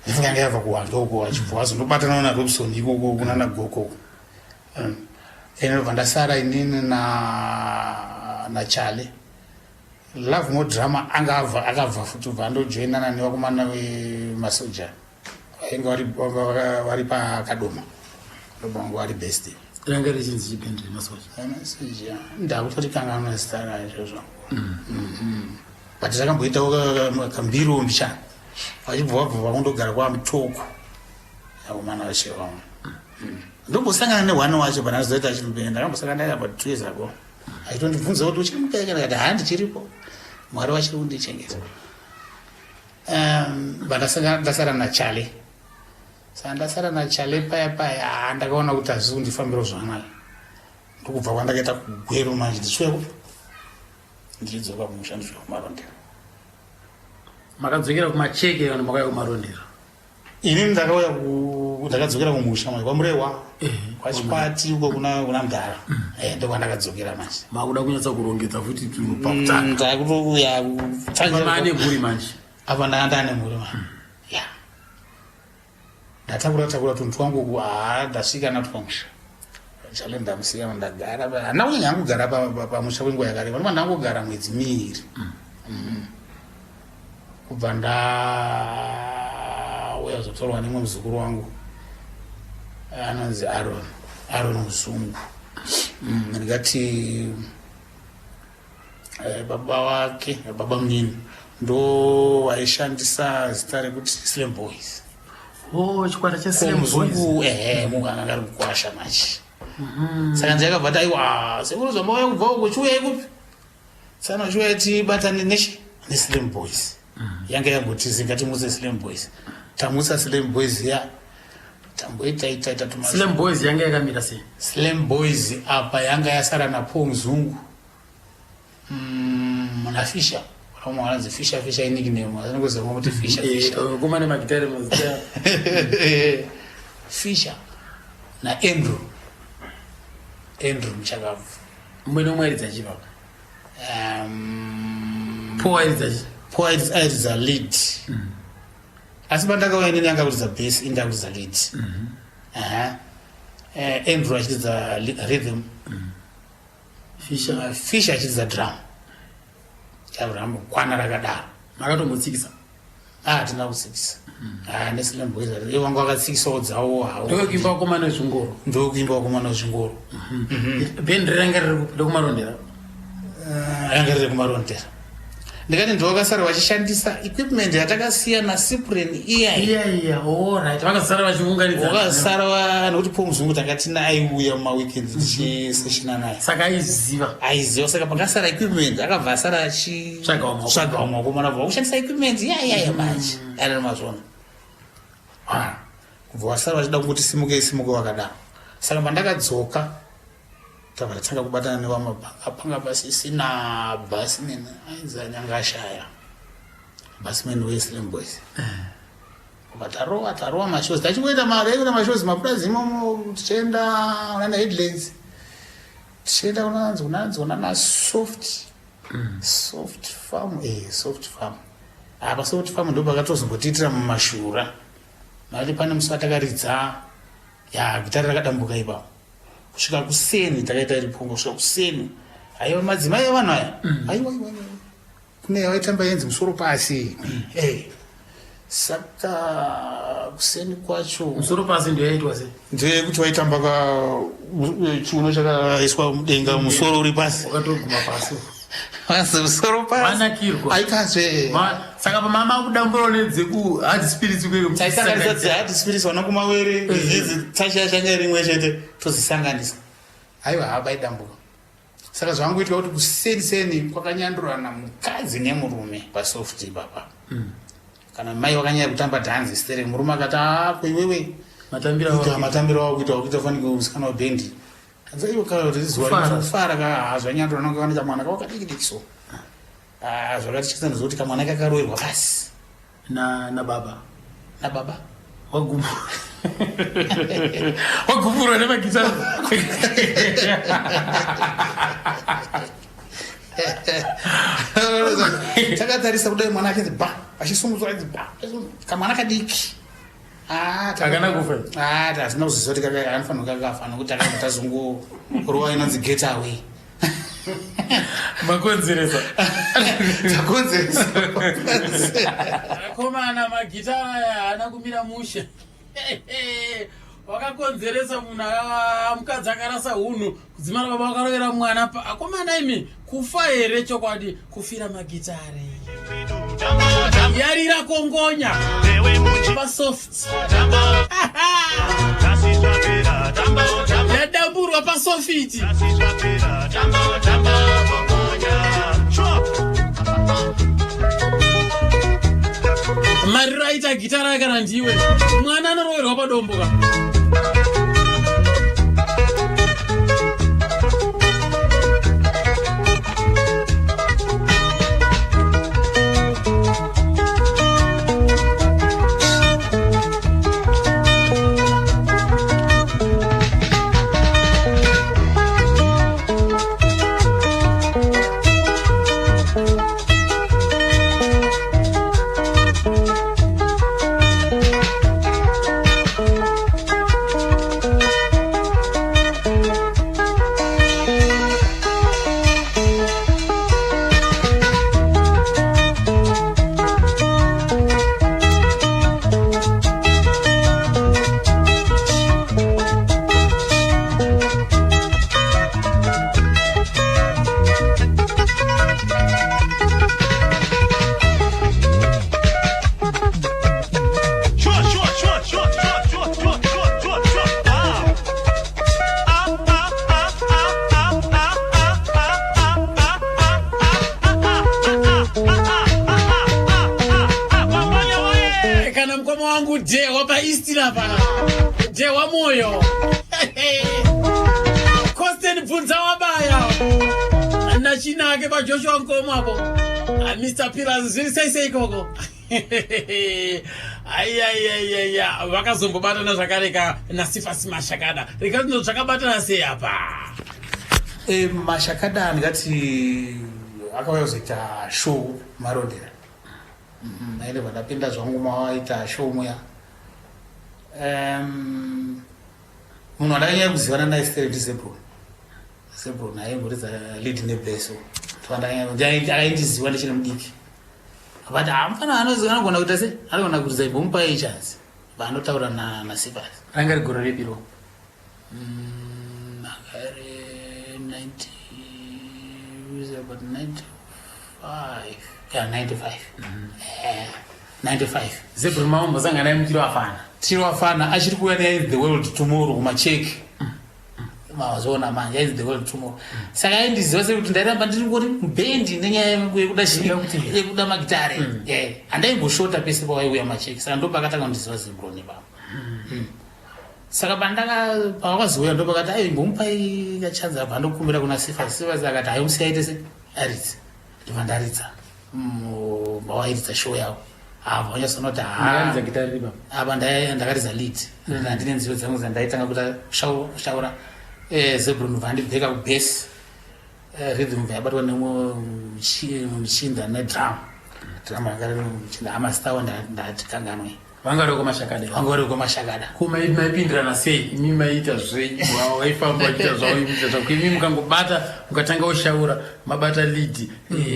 yanga yabva kuhange uko achibva wazondobatana na Robson ikoko kunana goko ndobva ndasara inini na Chale Love More Drama akabva futi ubva andojoinana nevakomana vemasoja vainga vari pakadoma vangu vari best ranga richinzi chibhendi remasoja ndakutoti kanganwa zita raizvo zvangu but rakamboitawo kambiro mbichana vachibva vabva vakundogara kwamutoko vakomana vachevamwe ndombosangana nehwana wacho pana azoita achiribhendi ndakambosangana naye about 2 years ago achitondibvunza kuti uchiri mukereke ndikati handichiripo mwari vachiri kundichengeta ndasara nachale saka ndasara nachale paya ndakaona kuti hazvisi kundifambira zvakanaka ndokubva kwandakaita kugwero manje ndichweko ndichidzoka kumusha ndisvika kumarondero. Makadzokera kumacheke kana makauya kumarondero? Ini ndakadzokera kumusha manje kwamurewa kwachikwati uko kuna mdara ndokwandakadzokera manje. Makuda kunyatsa kurongedza futi pakutanga ndakutokuya mane mhuri manje apa ndane mhuri manje ndatakura tuntu wangu ndasvika natwamusha chale ndamusiya ndagara hana kunyanya kugara pamusha kwenguva yakareba noma ndangogara mwedzi miiri kubva ndauya zotorwa nemwe muzukuru wangu anonzi Aron Muzungu ndikati baba wake baba munini ndo waishandisa zita rekuti Slim Boys. Chikwata cha Slim Boys muganga ngari kukwasha manje saka ndakabva taiwa sekuruzo moyo kubva kuchiuya ikupi sana chiuya tibatane ne Slim Boys yanga yangoti zingati muse Slim Boys tamusa Slim Boys ya tamboita tuma Slim Boys yanga yakamira sei? Slim Boys apa yanga yasara na Paul Mzungu na Fisher kama wanaanza Fisher nickname anazungumza kuti Fisher kuma ne magitare muzika Fisher na Andrew mchakavu mwene mweridza chipa Paul is a lead asi bandakauya nini anga kuti za bass inda kuti za lead Andrew achidza rhythm Fisher achidza drum Abraham kwana rakadaro makatomutsikisa tina kutsikisa neSlim Boys vangu vakatsikisawo dzawo hawo ndokuimba wakomana zvingoro bhendi ranga riri kumarondera ranga riri kumarondera ndikati ndovakasara vachishandisa equipment yatakasiya naCyprian iya alright vakasara vachiunganidza vakasara nokuti Paul Mzungu takatina aiuya mumaweekend tichiseshina naye saka aiziva saka pakasara equipment akabva asara achitsvagawo makomana bva kushandisa equipment iya manje ari mazvona kubva vasara vachida kungoti simuke vakadaro saka pandakadzoka tabva tatanga kubatana nevamabhanga panga pasisina basman ainzanyanga ashaya basman weSlim Boys tarowa mashows tachingoita maregular mashows mapurazi imomo tichienda unana headlines tichienda kunana soft farm apa soft farm ndo pakatozombotiitira mumashura mali pane musi watakaridza gitari rakadambuka ipapo kusvika kuseni takaita ripongo kusvika kuseni aiwa madzimai evanhu aya aiwa kune waitamba yenzi musoro pasi saka kuseni kwacho musoro pasi ndio yaitwa sei ndeyekuti waitamba chiuno chakaiswa mudenga musoro uri pasi wakatoguma pasi musoro pasi manakirwa aikazve saka pamama kudambura nedzeku hard spirits taisanganisa hard spirits wana kumawere idzi tachashanga rimwe chete tozisanganisa aiwa haba idambuka saka zvangoitwa kuti kuseni kwakanyandurana mukadzi nemurume pasoft ipapa kana mai wakanyanya kutamba dhanzi stere murume akati iwewe matambiro wako kuita wakitofanira kusikana wabhendi iwo kufara zvanyandurana kakana kamwana kawakadikidikiso zvakati chisanzoti kamwana kakaroerwa pasi na baba wagumburwa nemagitari takatarisa kudai mwana achizi achisumudzwa achizi kamwana kadiki kakana kufa hazina kuziva kuti anofanira kakafa nokuti akazotazongorowa inonzi getaway makonzeresa takonzeresa akomana magitara aya haana kumira musha wakakonzeresa munhu mukadzi akarasa hunhu kudzimana baba vakarovera mwana akomana imi kufa here chokwadi kufira magitare yarira kongonya pasoft yadamburwa pasofiti mariro aita gitara yakana ndiwe mwana anoroverwa padomboka Dewa pa istila pana Dewa moyo Kosten punza wabaya Nachina ake pa Joshua Nkomo hapo Mr. Pilas zili koko Ayayayaya Wakazombo bata na shakareka na sifa si mashakada Rikati ndo shakabata na se hapa mashakada ngati akawaya uzita show marondera naile vadapinda zvangu mawaita show muya munhu andanyanya kuzivana naye Steve Zebro naye ngoriza lead nebleso akaindiziva ndichiri mudiki but amfana anoziva anogona kuita se anogona kuriza ibhomupa chance vaanotaura nasifas ranga rigoro repiro makare 95 Zebro maombo zanga naye mutiro afana achiri kuuya naye the world tomorrow kumacheki mawazoona manje is the world tomorrow saka aindiziva sekuti ndairamba ndiri ngori mubendi nenyaya yekuda magitare handaimboshoota pese pawaiuya macheki saka ndopakatanga kundiziva Zebro nepapa saka pavakazouya ndopakati aimbomupai kachanza apa ndokumbira kuna Sifas akati aimusiyaite se aridzi ndibva ndaridza mawairidza show yavo apa vanyasonoti apa ndakaridza lead handine nzivo dzangu dzandaitanga kuta kushaura Zebro ndobva ndibveka kubhesi rhythm yabatwa nemuchinda nedrum muchinda amastawa ndatikanganwe vangareko mashakada kumaipindirana sei imi maita waifamba waita zvauiita imi mukangobata mukatanga ushaura mabata lead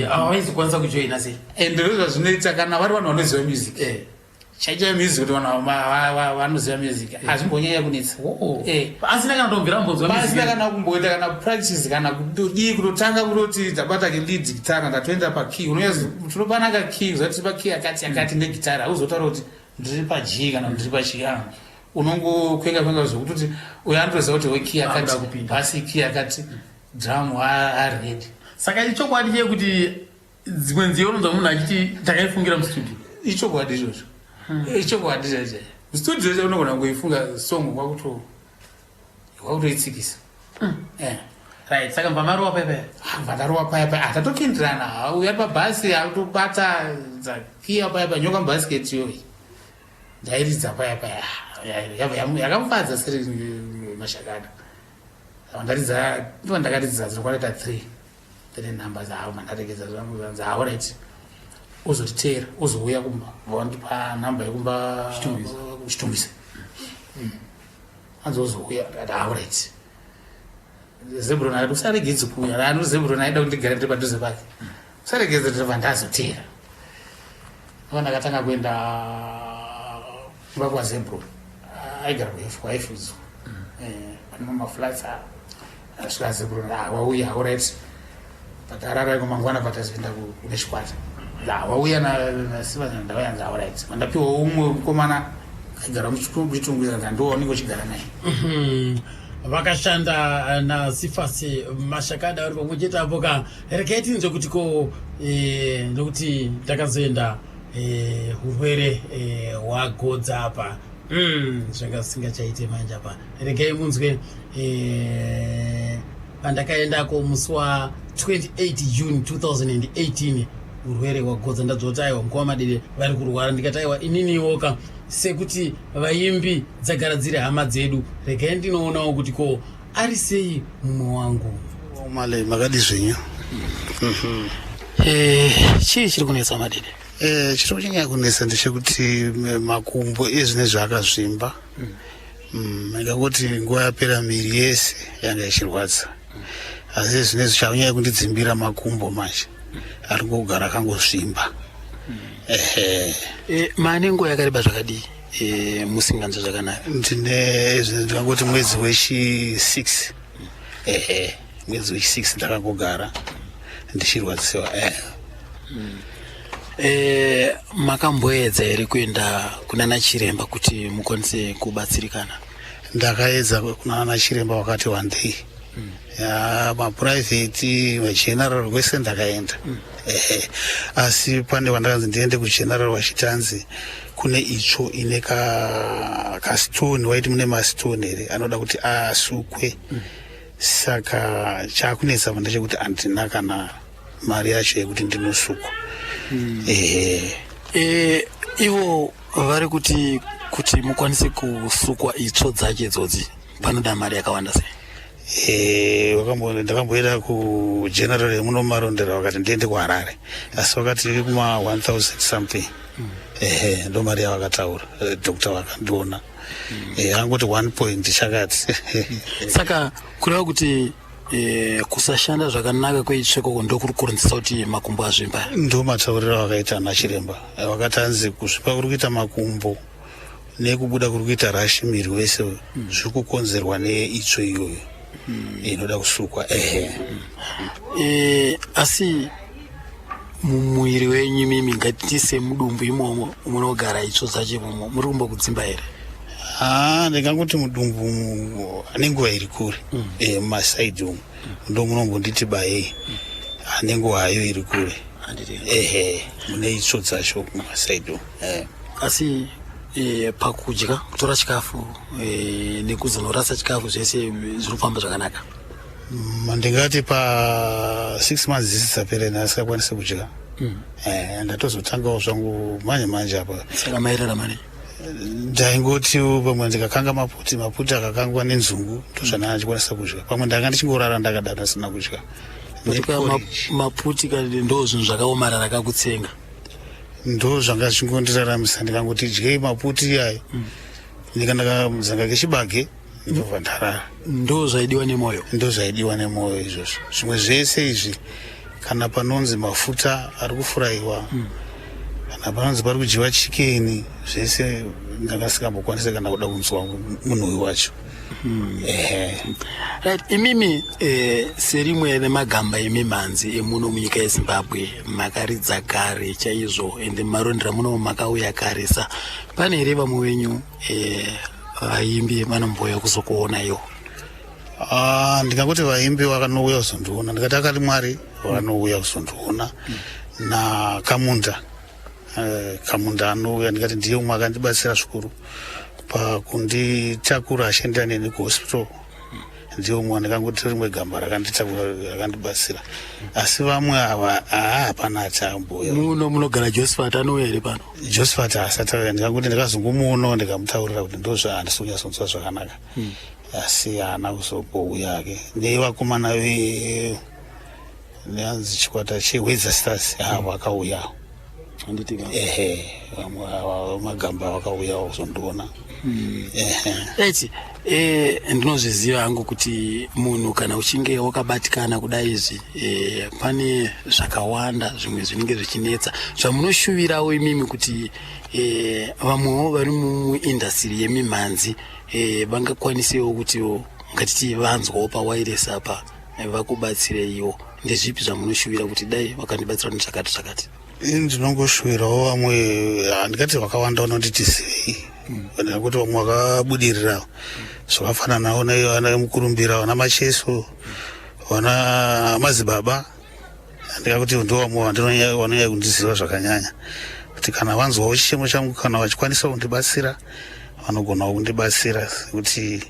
havaizokwanisa kujoina sei ndizvo zvinoita kana vari vanhu vanoziva music chaicha music kuti vanhu vanoziva music hazvimbonyanya kunetsa asina kana kutombira mbozvapasina kana kumboita kana practice kana kutodii kutotanga kutoti ndabata ke lead gitara ndatoenda pakey unoyazi tinopanaka key zati pakey yakati negitara auzotaura kuti ndiri paG kana ndiri pachiyano unongokwenga zvokutoti uyo anotoziva kuti wekey yakati basi key yakati drum ready saka ichokwadi chekuti dzimwe nziyo unonzwa munhu achiti takaifungira mustudio ichokwadi izvozvo ichokwadi chacha studio chacho unogona kungoifunga song kwakutoitsikisa right saka mva maruwa paipai mvandaruwa paipai atatokindirana uya pabhasi atobata zakiya paipai nyoka mubhasiketi yoyi ndairidza paipai yakamufadza siri mashakada ndakaridza zvinokwanita 3 nhamba dzavo mandaregedza zvangu zanzi alright uzotiteera uzouya kumba vandipa nhamba yekumba kuchitumbisa anzi uzouya ati alright Zebron ari usaregedze kuuya rano Zebron aida kundigara ndiri padhuze pake usaregedze ndiri ndazotera vana akatanga kuenda kumba kwaZebron aigara kuifuzu pane maflights asvika Zebron wauya alright but arara kumangwana patazoenda kune chikwata wauya nasiva ndavayanza alright mandapiwa umwe mukomana aigara muchitungwiza ndooniko uchigara naye vakashanda nasifasi mashakada vari pamwe chete apo ka rekai tinzwe kuti ko ndokuti takazoenda urwere hwagodza apa zvanga singachaite manje apa regai munzwe pandakaendako musi wa28 June 2018 urwere hwagodza ndadzotaiwa nguva madede vari kurwara ndikataiwa ininiwoka sekuti vaimbi dzagara dziri hama dzedu regai ndinoonawo kuti ko ari sei mumwe wangu male makadi zvenyu chii chiri kunetsa madede chiri kunyanya kunetsa ndechekuti makumbo ezvinezvi akazvimba ngekuti nguva yapera miri yese yanga ichirwadza asi zvinezvi chaunyanya kundidzimbira makumbo manje ari kugara akangozvimba mane nguva yakareba zvakadii musinganzwa zvakanaka ndine ndingangoti mwedzi wechi6 mwedzi wechi6 ndakangogara ndichirwadziwa makamboedza here kuenda kunana chiremba kuti mukwanise kubatsirikana ndakaedza kunana chiremba wakati one day mapuraivheti mageneral kwese ndakaenda asi pane wandakanzi ndiende kugeneral wachitanzi kune itsvo ine kastone waiti mune mastone here anoda kuti asukwe saka chakunetsa ndechekuti handina kana mari yacho yekuti ndinosukwa ivo vari kuti mukwanise kusukwa itsvo dzacho idzodzi panoda mari yakawanda sei ndakamboenda kugeneral yemunomarondera wakati ndiende kuHarare asi wakati iri kuma 1000 something ndo mari yavakataura dokta vakandiona angoti 1 point chakati saka kureva kuti kusashanda zvakanaka kweitsvekoko ndokuri kuronzesa kuti makumbo azvimba ndo matauriro wakaita nachiremba wakati anzi kusvipa kuri kuita makumbo nekubuda kuri kuita rashi miri wese zviri kukonzerwa neitsvo iyoyo inoda kusukwa asi mumwiri wenyu mimi ngatiti semudumbu imomo munogara itsvo dzacho imomo muri kumba kudzimba here ndingangoti mudumbu nenguva iri kure mumasaidi umu ndo munombonditi bayei nenguva hayo iri kure mune itsvo dzacho mumasaidi umu asi pakudya kutora chikafu nekuzonorasa chikafu zvese zviri kufamba zvakanaka ndingati pa6 months dzisisapere ndasikakwanisi kudya ndatozotangawo zvangu manje apa saka mairaramani ndaingoti pamwe ndikakanga maputi akakangwa nenzungu ndozvana ndikwanisa kudya pamwe ndanga ndichingorara ndakadaro asina kudya maputi kadi ndo zvinhu zvakaomarara kakutsenga ndo zvanga zvingondiraramisa ndikangoti dyei maputi iyayo ndikandakazanga kechibage ndobva ndarara ndo zvaidiwa nemwoyo izvozvo zvimwe zvese izvi kana panonzi mafuta ari kufurayiwa kana panonzi pari kudyiwa chikeni zvese ndakasingambokwanisa kana kuda kunzwa munhuwi wacho right imimi serimwe remagamba emimhanzi emuno munyika yeZimbabwe makaridza kare chaizvo ende marondera muno makauya kare sa pane here vamwe wenyu vaimbi vanomboya kuzokuona iwo ndingangoti vaimbi vakanouya kuzondiona ndikati akati Mwari vanouya kuzondiona nakamunda anouya ndikati ndiye umwe akandibatsira zvikuru pakunditakura achienda neni kuhospital ndiye umwe ndikangoti rimwe gamba rakanditakura rakandibatsira asi vamwe ava hapana atamboya muno munogara Josephat anouya here pano Josephat asatauya ndikangoti ndikazongomuonawo ndikamutaurira kuti ndozvaandisikunyasonzwa zvakanaka asi haana kuzobouya ke nevakomana neanzi chikwata cheWeather Stars vakauyawo ehe vamwe magamba vakauya kuzondiona eti ndinozviziva hangu kuti munhu kana uchinge wakabatikana kudai izvi pane zvakawanda zvimwe zvinenge zvichinetsa zvamunoshuvirawo imimi kuti vamwewo vari muindastiri yemimhanzi vangakwanisewo kutiwo ngatiti vanzwawo pawairesi apa vakubatsireiwo. Ndezvipi zvamunoshuvira kuti dai vakandibatsira nezvakati zvakati? Ndinongoshuvirawo vamwe handingati vakawanda vanonditi sei nekuti vamwe vakabudirira zvakafananawo vana mukurumbira vana macheso vana mazibaba handingakuti ndo vamwe vanonyanya kundiziva zvakanyanya kuti kana vanzwawo chichemo changu kana vachikwanisa kundibatsira vanogonawo kundibatsira kuti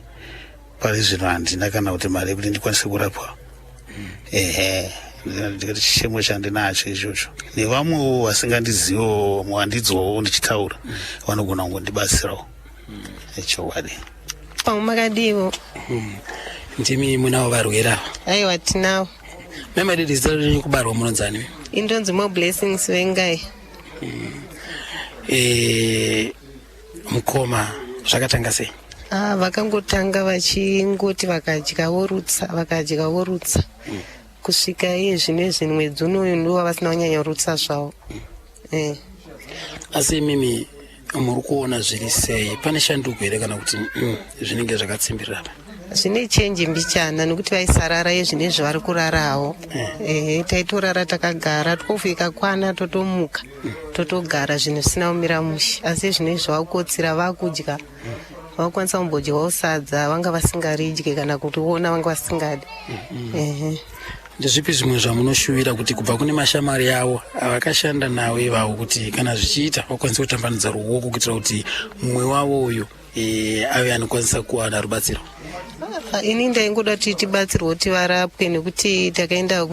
pari zvino handina kana kuti mari yekuti ndikwanise kurapwa. Ndikati chichemo chandinacho ichocho nevamwewo vasingandizivo vamwe vandidzwawo ndichitaura vanogona kungondibatsirawo chokwadi. Makadivo ndimi munavo varwere ava? Aiwa tinavo. Memadidi zita renyu kubarwa munonzani? Indonzi More Blessings Vengai. Mukoma zvakatanga sei? Vakangotanga vachingoti vakadya vorutsa kusvika iye zvinezvi mwedzi unoyu ndiwo vasina kunyanya rutsa zvavo. Asi mimi muri kuona zviri sei? Pane shanduko here kana kuti zvinenge zvakatsimbirira? Zvine chenji mbichana nekuti vaisarara yezvinezvi vari kurarawo. Taitorara takagara twofika kwana totomuka totogara zvinhu zvisina kumira mushe, asi zvinezvi vakukotsira vakudya vakwanisa kumbodyawo sadza vanga vasingaridyi kana kutiona vanga vasingadi. Ndezvipi zvimwe zvamunoshuvira kuti kubva kune mashamari yavo avakashanda nawo ivavo kuti kana zvichiita vakwanise kutambanudza ruoko kuitira kuti mumwe wavo uyu ave anokwanisa kuwana rubatsiro? Ini ndaingoda kuti tibatsirwe kuti varapwe nekuti takaenda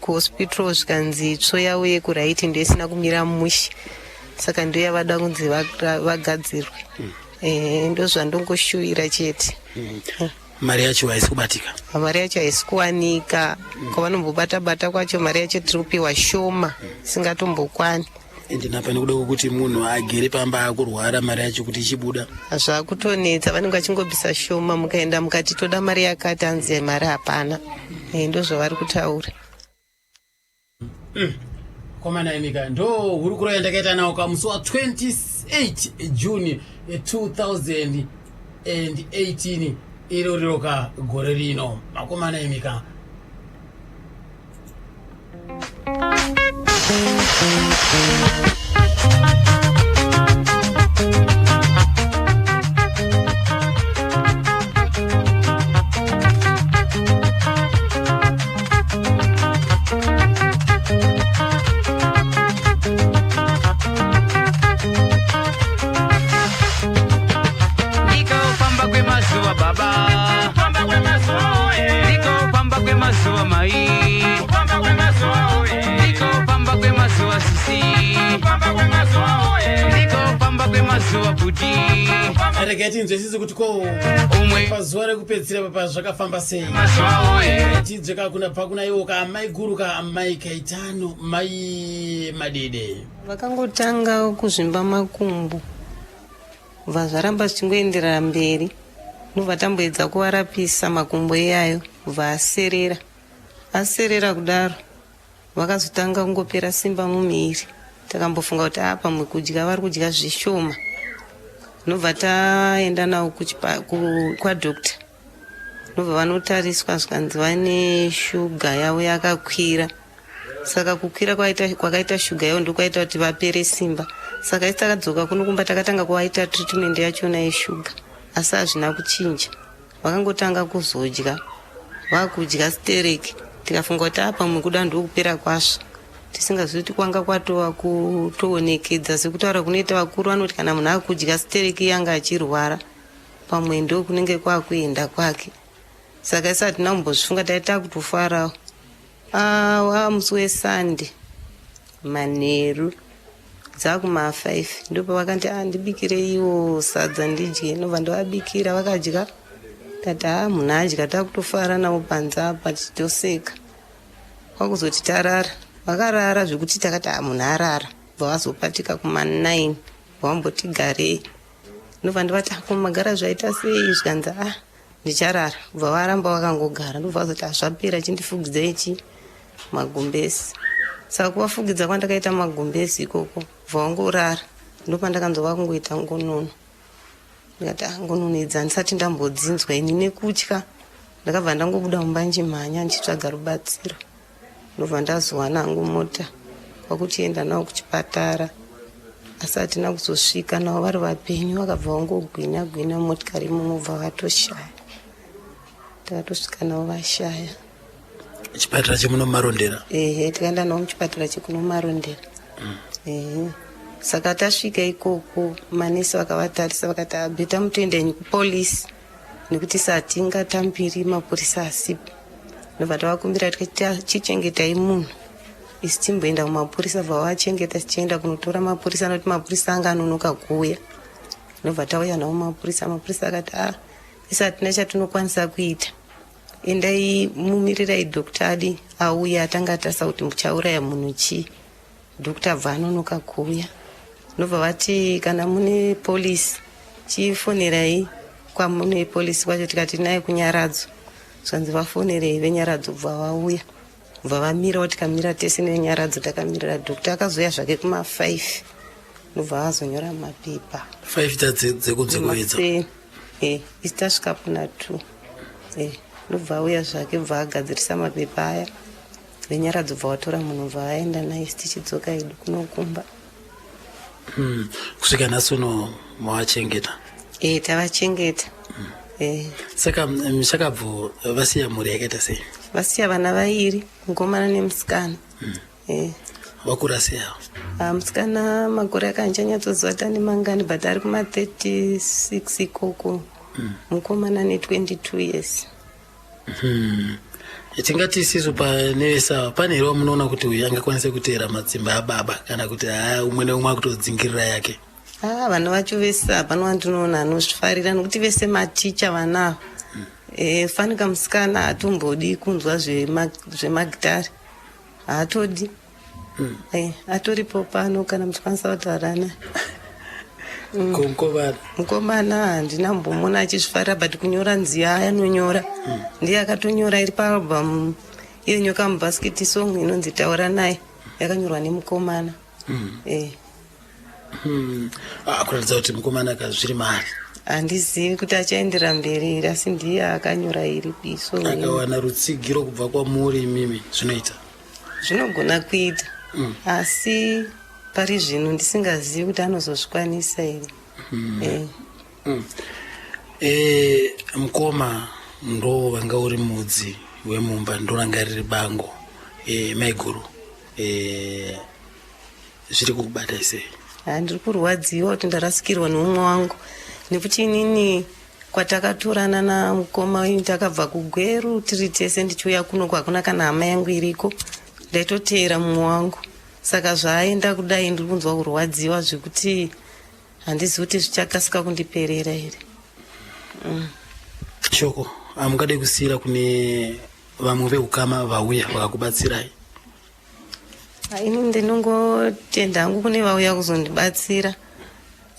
kuhospital zvikanzi itsvo yavo yekuraiti ndo isina kumira mushe, saka ndo yavada kunzi vagadzirwe. Ndo zvandongoshuvira chete. Mari yacho haisi kubatika? Mari yacho haisi kuwanika, kwavanombobata kwacho mari yacho tiri kupiwa shoma singatombokwane. Ende napane kuda kuti munhu agere pamba akurwara mari yacho kuti ichibuda zvakutonetsa, vanenge vachingobvisa shoma, mukaenda mukati toda mari yakati anzi mari hapana. Ndo zvavari kutaura. Komana Emika ndo hurukuro yandakaita nawo kamusi wa 28 June 2018 iro riroka gore rino. Makomana Emika reketi nzvesisi kuti ko pazuva rekupedzisira papa zvakafamba sei? Tidzveka kuna iwo kamai guru kamai Kaitano mai Madede vakangotanga kuzvimba makumbo vazvaramba zvichingoenderera mberi nobva tamboedza kuvarapisa makumbo iyayo vaserera kudaro vakazotanga kungopera simba mumiri. Takambofunga kuti pamwe kudya vari kudya zvishoma, nobva taenda nawo kwadhokta, nobva vanotariswa zvikanzi vane shuga yavo yakakwira. Saka kukwira kwakaita shuga yavo ndokwaita kuti vapere simba, saka isi takadzoka kunokumba takatanga kuvaita treatment yachona yeshuga, asi hazvina kuchinja. Vakangotanga kuzodya, vakudya stereki, tikafunga kuti pamwe kuda ndokupera kwazvo, tisingazivi kuti kwanga kwatova kutoonekedza sekutaura kunoita vakuru vanoti kana munhu akudya stereki yanga achirwara pamwe ndo kunenge kwakuenda kwake. Saka isi hatina kumbozvifunga, taita kutofarawo. Musi weSunday manheru dzakuma5 ndipo vakanti ndibikire iwo sadza ndidye, nobva ndovabikira vakadya. Tati munhu adya takutofara nawo panze apa tichitoseka. Kwakuzoti tarara, vakarara zvekuti takati munhu arara vazopatika kuma9 vamboti garei ndobva ndivati kumagara zvaita sei zvikanzi ndicharara bva varamba vakangogara ndobva vazoti zvapera chindifugidza ichi magumbezi saka kuvafugidza kwandakaita magumbezi ikoko bva ndopa ndakanzova kungoita ngonono ndikati ngonono idzi handisati ndambodzinzwa ini nekutya ndakabva ndangobuda mumba nchimhanya ndichitsvaga rubatsiro ndobva ndazowana hangu mota kwakutienda navo kuchipatara asi hatina kuzosvika navo vari vapenyu vakabva vangogwinya motikari imomo bva vatoshaya takatosvika navo vashaya chipatara chemunomarondera tikaenda navo muchipatara chekunomarondera saka tasvika ikoko manesi vakavatarisa vakati abheta mutoendenyi kupolisi nekuti satingatambiri mapurisa asipo ndobva tavakumbira tichichengetai munhu isi timboenda kumapurisa bva vachengeta tichienda kunotora mapurisa nokuti mapurisa anga anonoka kuuya ndobva tauya navo mapurisa akati isi hatina chatinokwanisa kuita endai mumirirai dhoktari auya atanga atasa kuti muchauraya munhu chii dhokta bva anonoka kuuya ndobva vati kana mune polisi chifonerai kwamune polisi kwacho tikati naye kunyaradzo zvanzi vafonerei venyaradzo bva vauya bva vamira kuti kamira tese nenyaradzo takamirira dhokta akazoya zvake kuma5 ndobva vazonyora mapepa 5 dzekunze kuedza isi tasvika kuna 2 ndobva auya zvake bva agadzirisa mapepa aya venyaradzo bva vatora munhu bva aenda naye isi tichidzoka idu kunokumba kusvika nhasi uno mavachengeta tavachengeta saka muchakabvo vasiya mhuri yakaita sei vasiya vana vairi mukomana nemusikana vakura sei avo musikana makore akanjanyatsoziva tani mangani but ari kuma36 ikoko mukomana ne22 years tingati isisu panevesa pane here wamunoona kuti uyu angakwanisa kuteera madzimba ababa kana kuti umwe neumwe akutodzingirira yake vana vacho vese hapana wandinoona anozvifarira nokuti vese maticha vanavo fanika musikana hatombodi kunzwa zvemagitari haatodi atoripo pano kana muchikwanisa kutaura naye mukomana handina mbomona achizvifarira but kunyora nziya anonyora ndiye akatonyora iri paalbum iyo nyoka mubhasikiti song inonzi taura naye yakanyorwa nemukomana kuratidza kuti mukomana akazviri mari handizivi kuti achaendera mberi asi ndiye akanyora iri piso akawana rutsigiro kubva kwamuri imimi zvinoita zvinogona kuita asi pari zvino ndisingazivi kuti anozozvikwanisa here mukoma ndo vanga uri mudzi wemumba ndoranga riri bango maiguru zviri kukubata sei handiri kurwadziwa kuti ndarasikirwa neumwe wangu nekuti inini kwatakatorana namukoma takabva kugweru tiri tese ndichiuya kuno kwakuna kana hama yangu iriko ndaitoteera mumwe wangu saka zvaaenda kudai ndiri kunzwa kurwadziwa zvekuti handizivi kuti zvichakasika kundiperera here shoko hamungade kusiyira kune vamwe veukama vauya vakakubatsirai ini ndinongotenda hangu kune vauya kuzondibatsira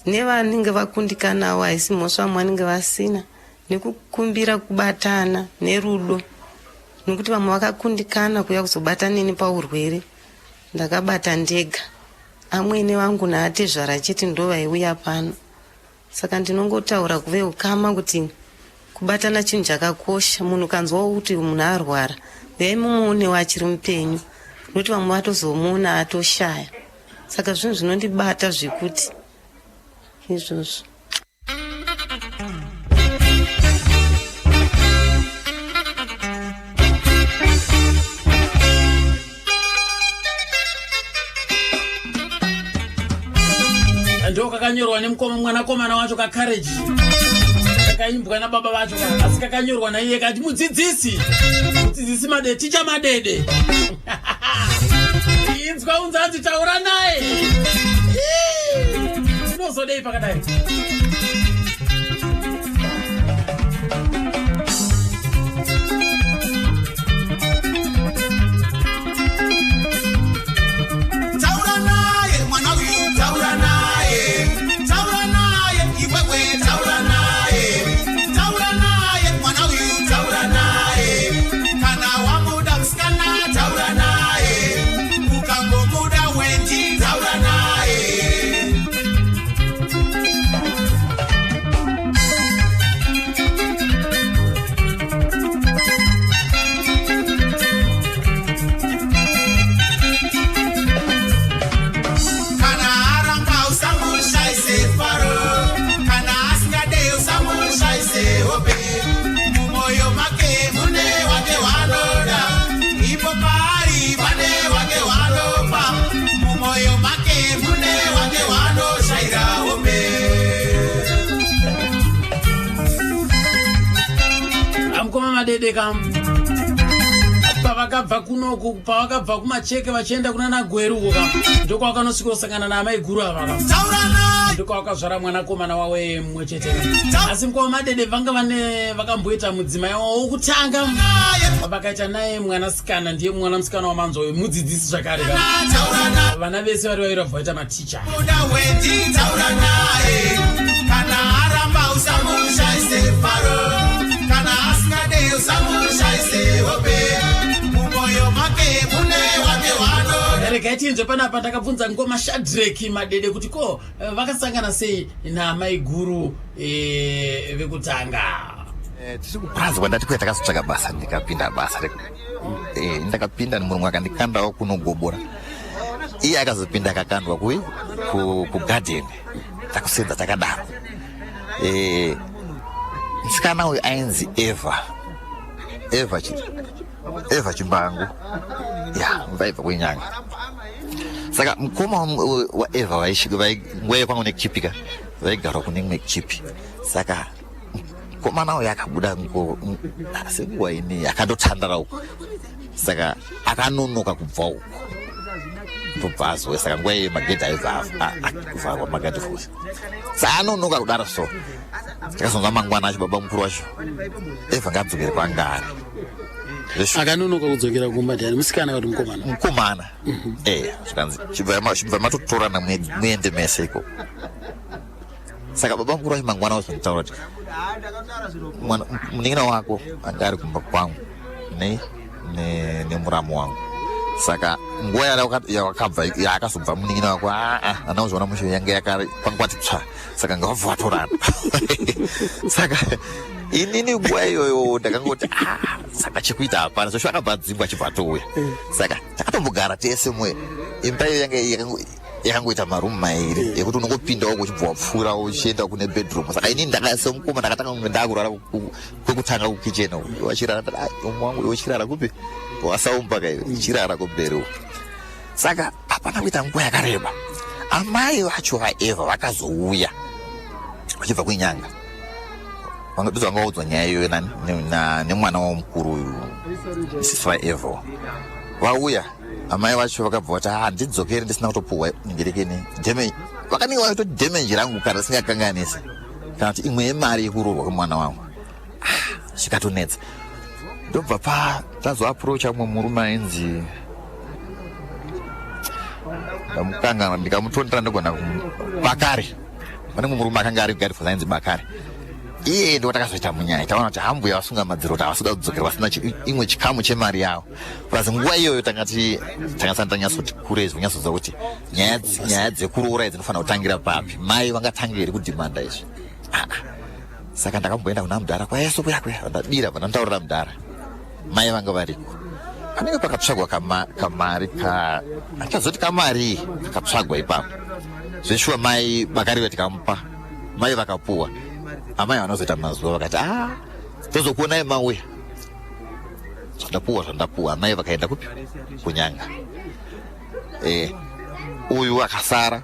nevanenge vakundikanawo haisi mhosva vamwe vanenge vasina nekukumbira kubatana nerudo nokuti vamwe vakakundikana kuya kuzobata neni paurwere ndakabata ndega amwene vangu naatezvara chete ndo vaiuya pano saka ndinongotaura kuveukama kuti kubatana chinhu chakakosha munhu kanzwawo kuti munhu arwara uyai mumuonewo achiri mupenyu nokuti vamwe vatozomuona atoshaya saka zvinhu zvinondibata zvekuti izvozvo ndo kakanyorwa mwanakomana wacho kakareji kakaimbwa nababa vacho asi kakanyorwa naiye kati mudzidzisi madede ticha madede inzwa unzanzi taura naye unozodei pakadai taura naye mwana madedeka pavakabva kunoku pavakabva kumacheke vachienda kuna nagweruko ka ndoko vakanosvika kusangana naamai guru ava ka ndoko vakazvara mwanakomana wawe mumwe chete asi mukova madede vanga vakamboita mudzimai wavo wokutanga vakaita naye mwanasikana ndiye mwanamusikana wamanzwa mudzidzisi zvakare ka vana vese vari vairabva vaita maticha kana aramba usamushaise faro kana asikade usamushaise hope mumoyo make mune wake wano. Regai tinzwe panapa ndakabvunza ngoma Shadrack madede kuti ko vakasangana sei naamai guru vekutanga. Tiri kuprazwa ndati kwete takazotsvaka basa ndikapinda basa ndakapinda nemurungu akandikandawo kunogobora iye akazopinda akakandwa kugarden takusenza takadaro musikana uyu ainzi Eva Chimbangu vaibva kwenyanga saka mukoma waEva vaingweye kwangu nekuchipika vaigara kune imwe chipi saka mukomana uyu akabuda asi nguva ini akandotandara uko saka akanonoka kubva uko ndobva azwe saka nguva iyo magedhi aivharwa magadhi fusi saka anonoka kudaro so takazonzwa mangwana acho baba mukuru wacho Eva ngadzokere kwangari akanonoka kudzokera kumba ndiani musikana kuti mukomana zvikanzi chibva matotorana muende mese iko saka baba mukuru wacho mangwana wazonditaura kuti munin'ina wako anga ari kumba kwangu nemuramu wangu saka nguva yaakazobva munin'ina wako anauzviona musho yange yakankwati tsva saka ngavabva vatorana saka inini nguva iyoyo ndakangoti saka chekuita hapana zvosho akabva dzingwa achibva atouya saka takatombogara tese mwe imba iyo yange yakangoita marumu mairi yekuti unongopindawo uchibva wapfuura uchienda kune bedroom saka inini ndakasemukoma ndakatanga kunge ndakurara kwekutanga kukicheni wachirara wangu wachirara kupi wasaumba kai ichirara kumberi saka hapana kuita nguva yakareba amai vacho vaEva vakazouya vachibva kwenyanga vangodizwa ngaudzwa nyaya iyoyo nemwana wamukuru uyu isisi vaEva vauya amai vacho vakabva vati handidzokeri ndisina kutopuhwa nyengerekeni vakaninga vaitoti dhemenji rangu kana risingakanganisi kana kuti imwe yemari yekurorwa kwemwana wangu zvikatonetsa ndobva tazoapurocha mumwe murume ainzi ndamukangana ndikamutondera ndogona Bakari vanenge murume akanga ari Godfrey ainzi Bakari iye ndo takazoita munyaya taona kuti hambuya vasunga madziro kuti havasida kudzokera vasina imwe chikamu chemari yavo pasi nguva iyoyo tangasana tanyatsoti kurei zvonyatsoudza kuti nyaya dzekuroora dzinofanira kutangira papi mai vangatangiri kudhimanda izvi saka ndakamboenda kuna mudhara kwayeso kuyakuya ndadira vandandaurira mudhara mai vanga variko panenge pakatsvagwa kamari akazoti kamari kakatsvagwa ipapo zveshuwa mai Bakari vatikamupa mai vakapuwa amai vanozoita mazuva vakati tozokuonai mauya zvandapuwa amai vakaenda kupi kunyanga uyu akasara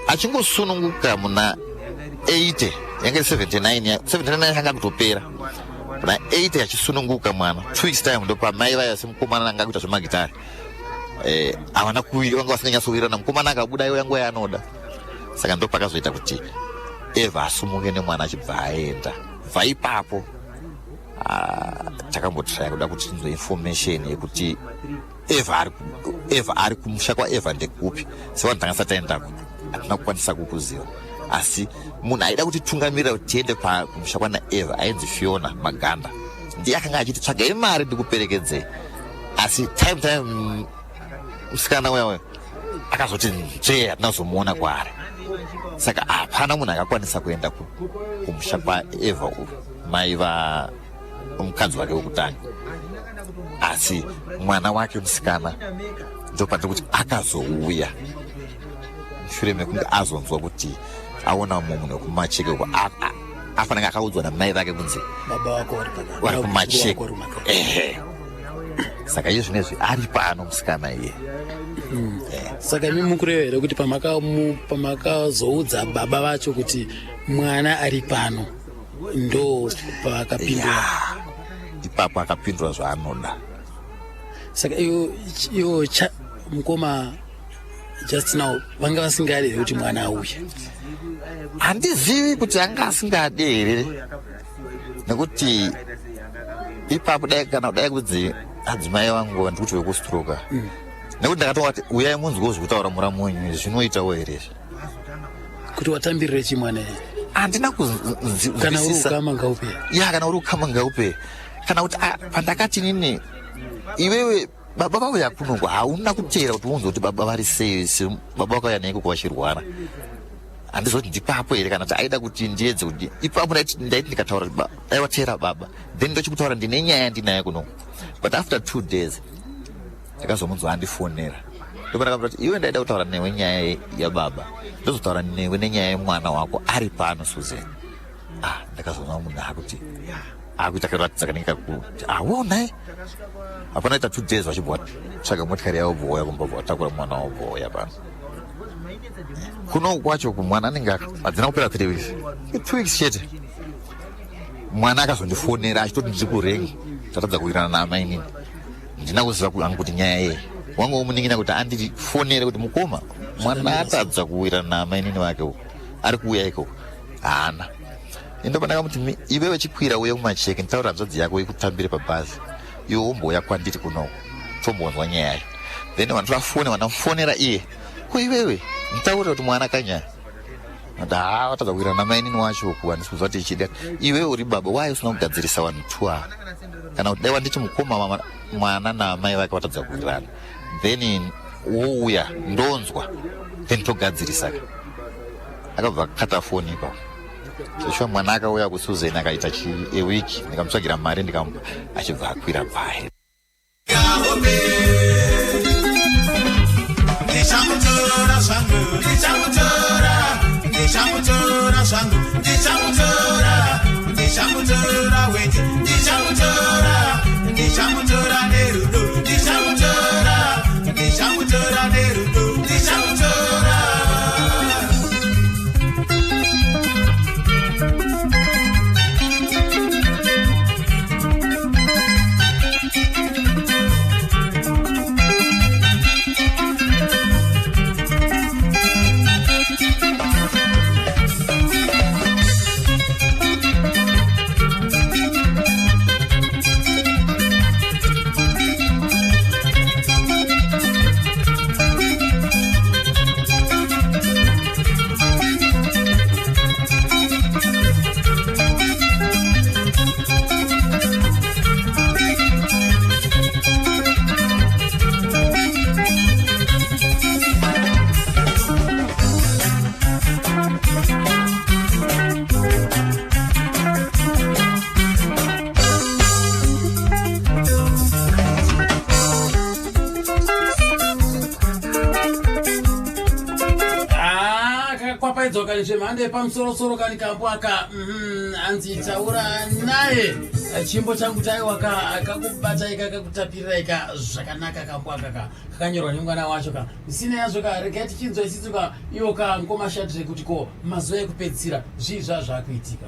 achingosununguka muna 80 yange 79 yakanga kutopera muna 80 achisununguka mwana 2 weeks time ndopa mai vaya semukomana anga kuita zvemagitari havana kuwiri vanga vasinganyatsowirana mukomana akabuda iwo yanguva yaanoda saka ndopakazoita kuti Eva asumuke nemwana achibva aenda bva ipapo takambotraya kuda kuti tinzwe information yekuti Eva ari kumusha kwaEva ndekupi sevanhu tanga sataendako hatina kukwanisa kukuziva asi munhu aida kuti tungamirira kuti tiende kumusha kwanaEva ainzi Fiona Maganda ndiye akanga achiti tsvagai mari ndikuperekedzei asi time musikana wewe akazoti nzvee hatina kuzomuona kwaari saka hapana munhu akakwanisa kuenda kumusha kwaEva mai vamukadzi wake wekutanga asi mwana wake musikana ndopandiri kuti akazouya mushure mekunge azonzwa kuti aona mumwe munhu wekumacheke uko afananga akaudzwa namai vake kunzi vari kumacheke saka iye zvinezvi ari pano musikana iye saka imi mukureva here kuti pamakazoudza baba vacho kuti mwana ari pano ndo pavakapindura ipapo akapindura zvaanoda. Saka iyo mukoma just now vanga vasingadi kuti mwana auye. Handizivi kuti anga asingadi here, nekuti ipapo dai kudzi adzimai vangu ndikuti vekustroka, nekuti ndakatoa kuti uyai munzwe kutaura muramu wenyu zvinoitawo here kuti watambirire chimwana here. Handina kana uri ukama ngaupe. Ya, kana uri ukama ngaupe, kana kuti pandakati nini iwewe baba vako yakunongo hauna kuteera kuti unzwe kuti baba vari sei, baba vako yanaiko kuvachirwara. Handizoti ndipapo here kana kuti aida kuti ndiedze kuti ipapo ndaiti ndikataura kuti aiwateera baba, then ndochikutaura ndine nyaya ndinayo kuno. But after 2 days ndakazomunzwa andifonera, ndopandakabva kuti iwe ndaida kutaura newe nyaya yababa, ndozotaura newe nenyaya yemwana wako ari pano Susan. Ndakazoona munhu akuti akuita karatidza kanenge kuti wona hapana ita 2 days vachibva tsvaga motikari yavo bvoya kumbobva vatakura mwana wavo bvoya pano. Kuno kwacho kumwana anenge hadzina kupera 3 weeks, 2 weeks chete mwana akazondifonera achitoti ndiri kurengi tatadza kuirana naamai nini. Ndina kuziva hangu kuti nyaya yei wangu womuningina kuti andifonere kuti mukoma mwana atadza kuwirana naamai nini wake ari kuuya ikoko haana. Ndopandaka kuti iwewe chikwira uye kumacheke nditaura hanzvadzi yako ikutambire pabhazi, iwe womboya kwandiri kunoko tombonzwa nyayayo. Then vantu vafone vanamufonera iye ko iwewe nditaurira kuti mwana kanyaya watadza kuwirana namai nini wacho ku handisi kuziva kuti ichida. Iwewe uri baba wai usina kugadzirisa vanhu 2 ava, kana kuti dai wandichi mukoma mwana namai vake watadza kuwirana, then wouya ndonzwa then togadzirisa. Akabva akata foni ipapo. Zvishwa mwana akauya kuSusan akaita ewiki, ndikamutsvagira mari ndikamupa, achibva akwira bhahe. Ndichamutora zvangu, ndichamutora weti, ndichamutora nerudo, ndichamutora nerudo, ndichamutora. Kani zvemhando yepamusoro-soro kani kambwaka anzi taura naye chimbo changu taiwaka akakubata ika akakutapirira ika zvakanaka kambwaka kakanyorwa nemwana wacho zvisina yazvo regai tichinzwa isisu iwo ngomashadire kuti ko mazuva ekupedzisira zvii zvazvakuitika.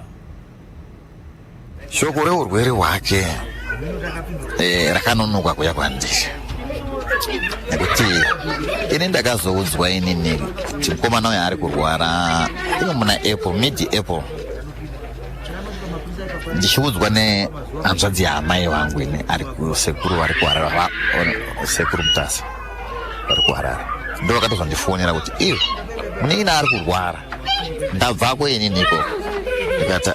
Shoko reurwere hwake rakanonoka kuya kwandiri, nekuti ini ndakazoudzwa inini kuti mukomana uyo ari kurwara ino muna April, mid-April, ndichiudzwa nehanzvadzi yaamai vangu ini ari kusekuru vari kuharara, sekuru Mutasa vari kuharara. Ndo vakatozondifonera kuti iwe munin'ina ari kurwara, ndabvako ininiko. Ndikati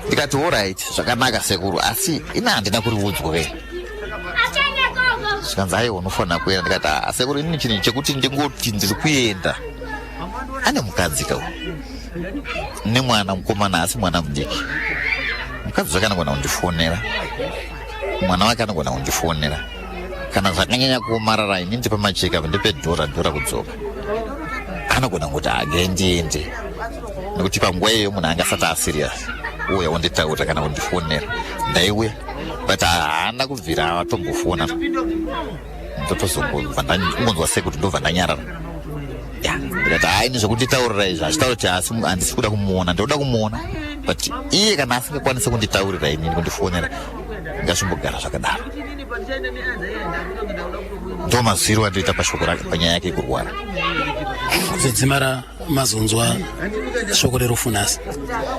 ndikati alright, zvakanaka sekuru, asi ina handina kuriudzwe. Zvikanzi aiwa unofanira kuenda. Ndikati sekuru inini chinhu chekuti ndingoti ndiri kuenda. Ane mukadzi nemwana mukomana asi mwana mudiki. Mukadzi wake anogona kundifonera, mwana wake anogona kundifonera. Kana zvakanyanya kuomarara ini ndipe macheka ndipe dhora kudzoka, anogona kuti ndiende, nekuti panguva iyoyo munhu angasati asiriasi uya wonditaura kana kundifonera ndaiuya, but haana kubvira atombofona. Ndotozongonzwa ndangonzwa sekuti ndobva ndanyarara. Ndikati ini zvekunditaurira izvi achitaura kuti asi handisi kuda kumuona, ndoda kumuona but iye kana asingakwanisa kunditaurira inini kundifonera ngazvimbogara zvakadaro. Ndo mazwiro andoita pashoko rake panyaya yake kurwara. kuzodzimara mazonzwa shoko rerufu nhasi.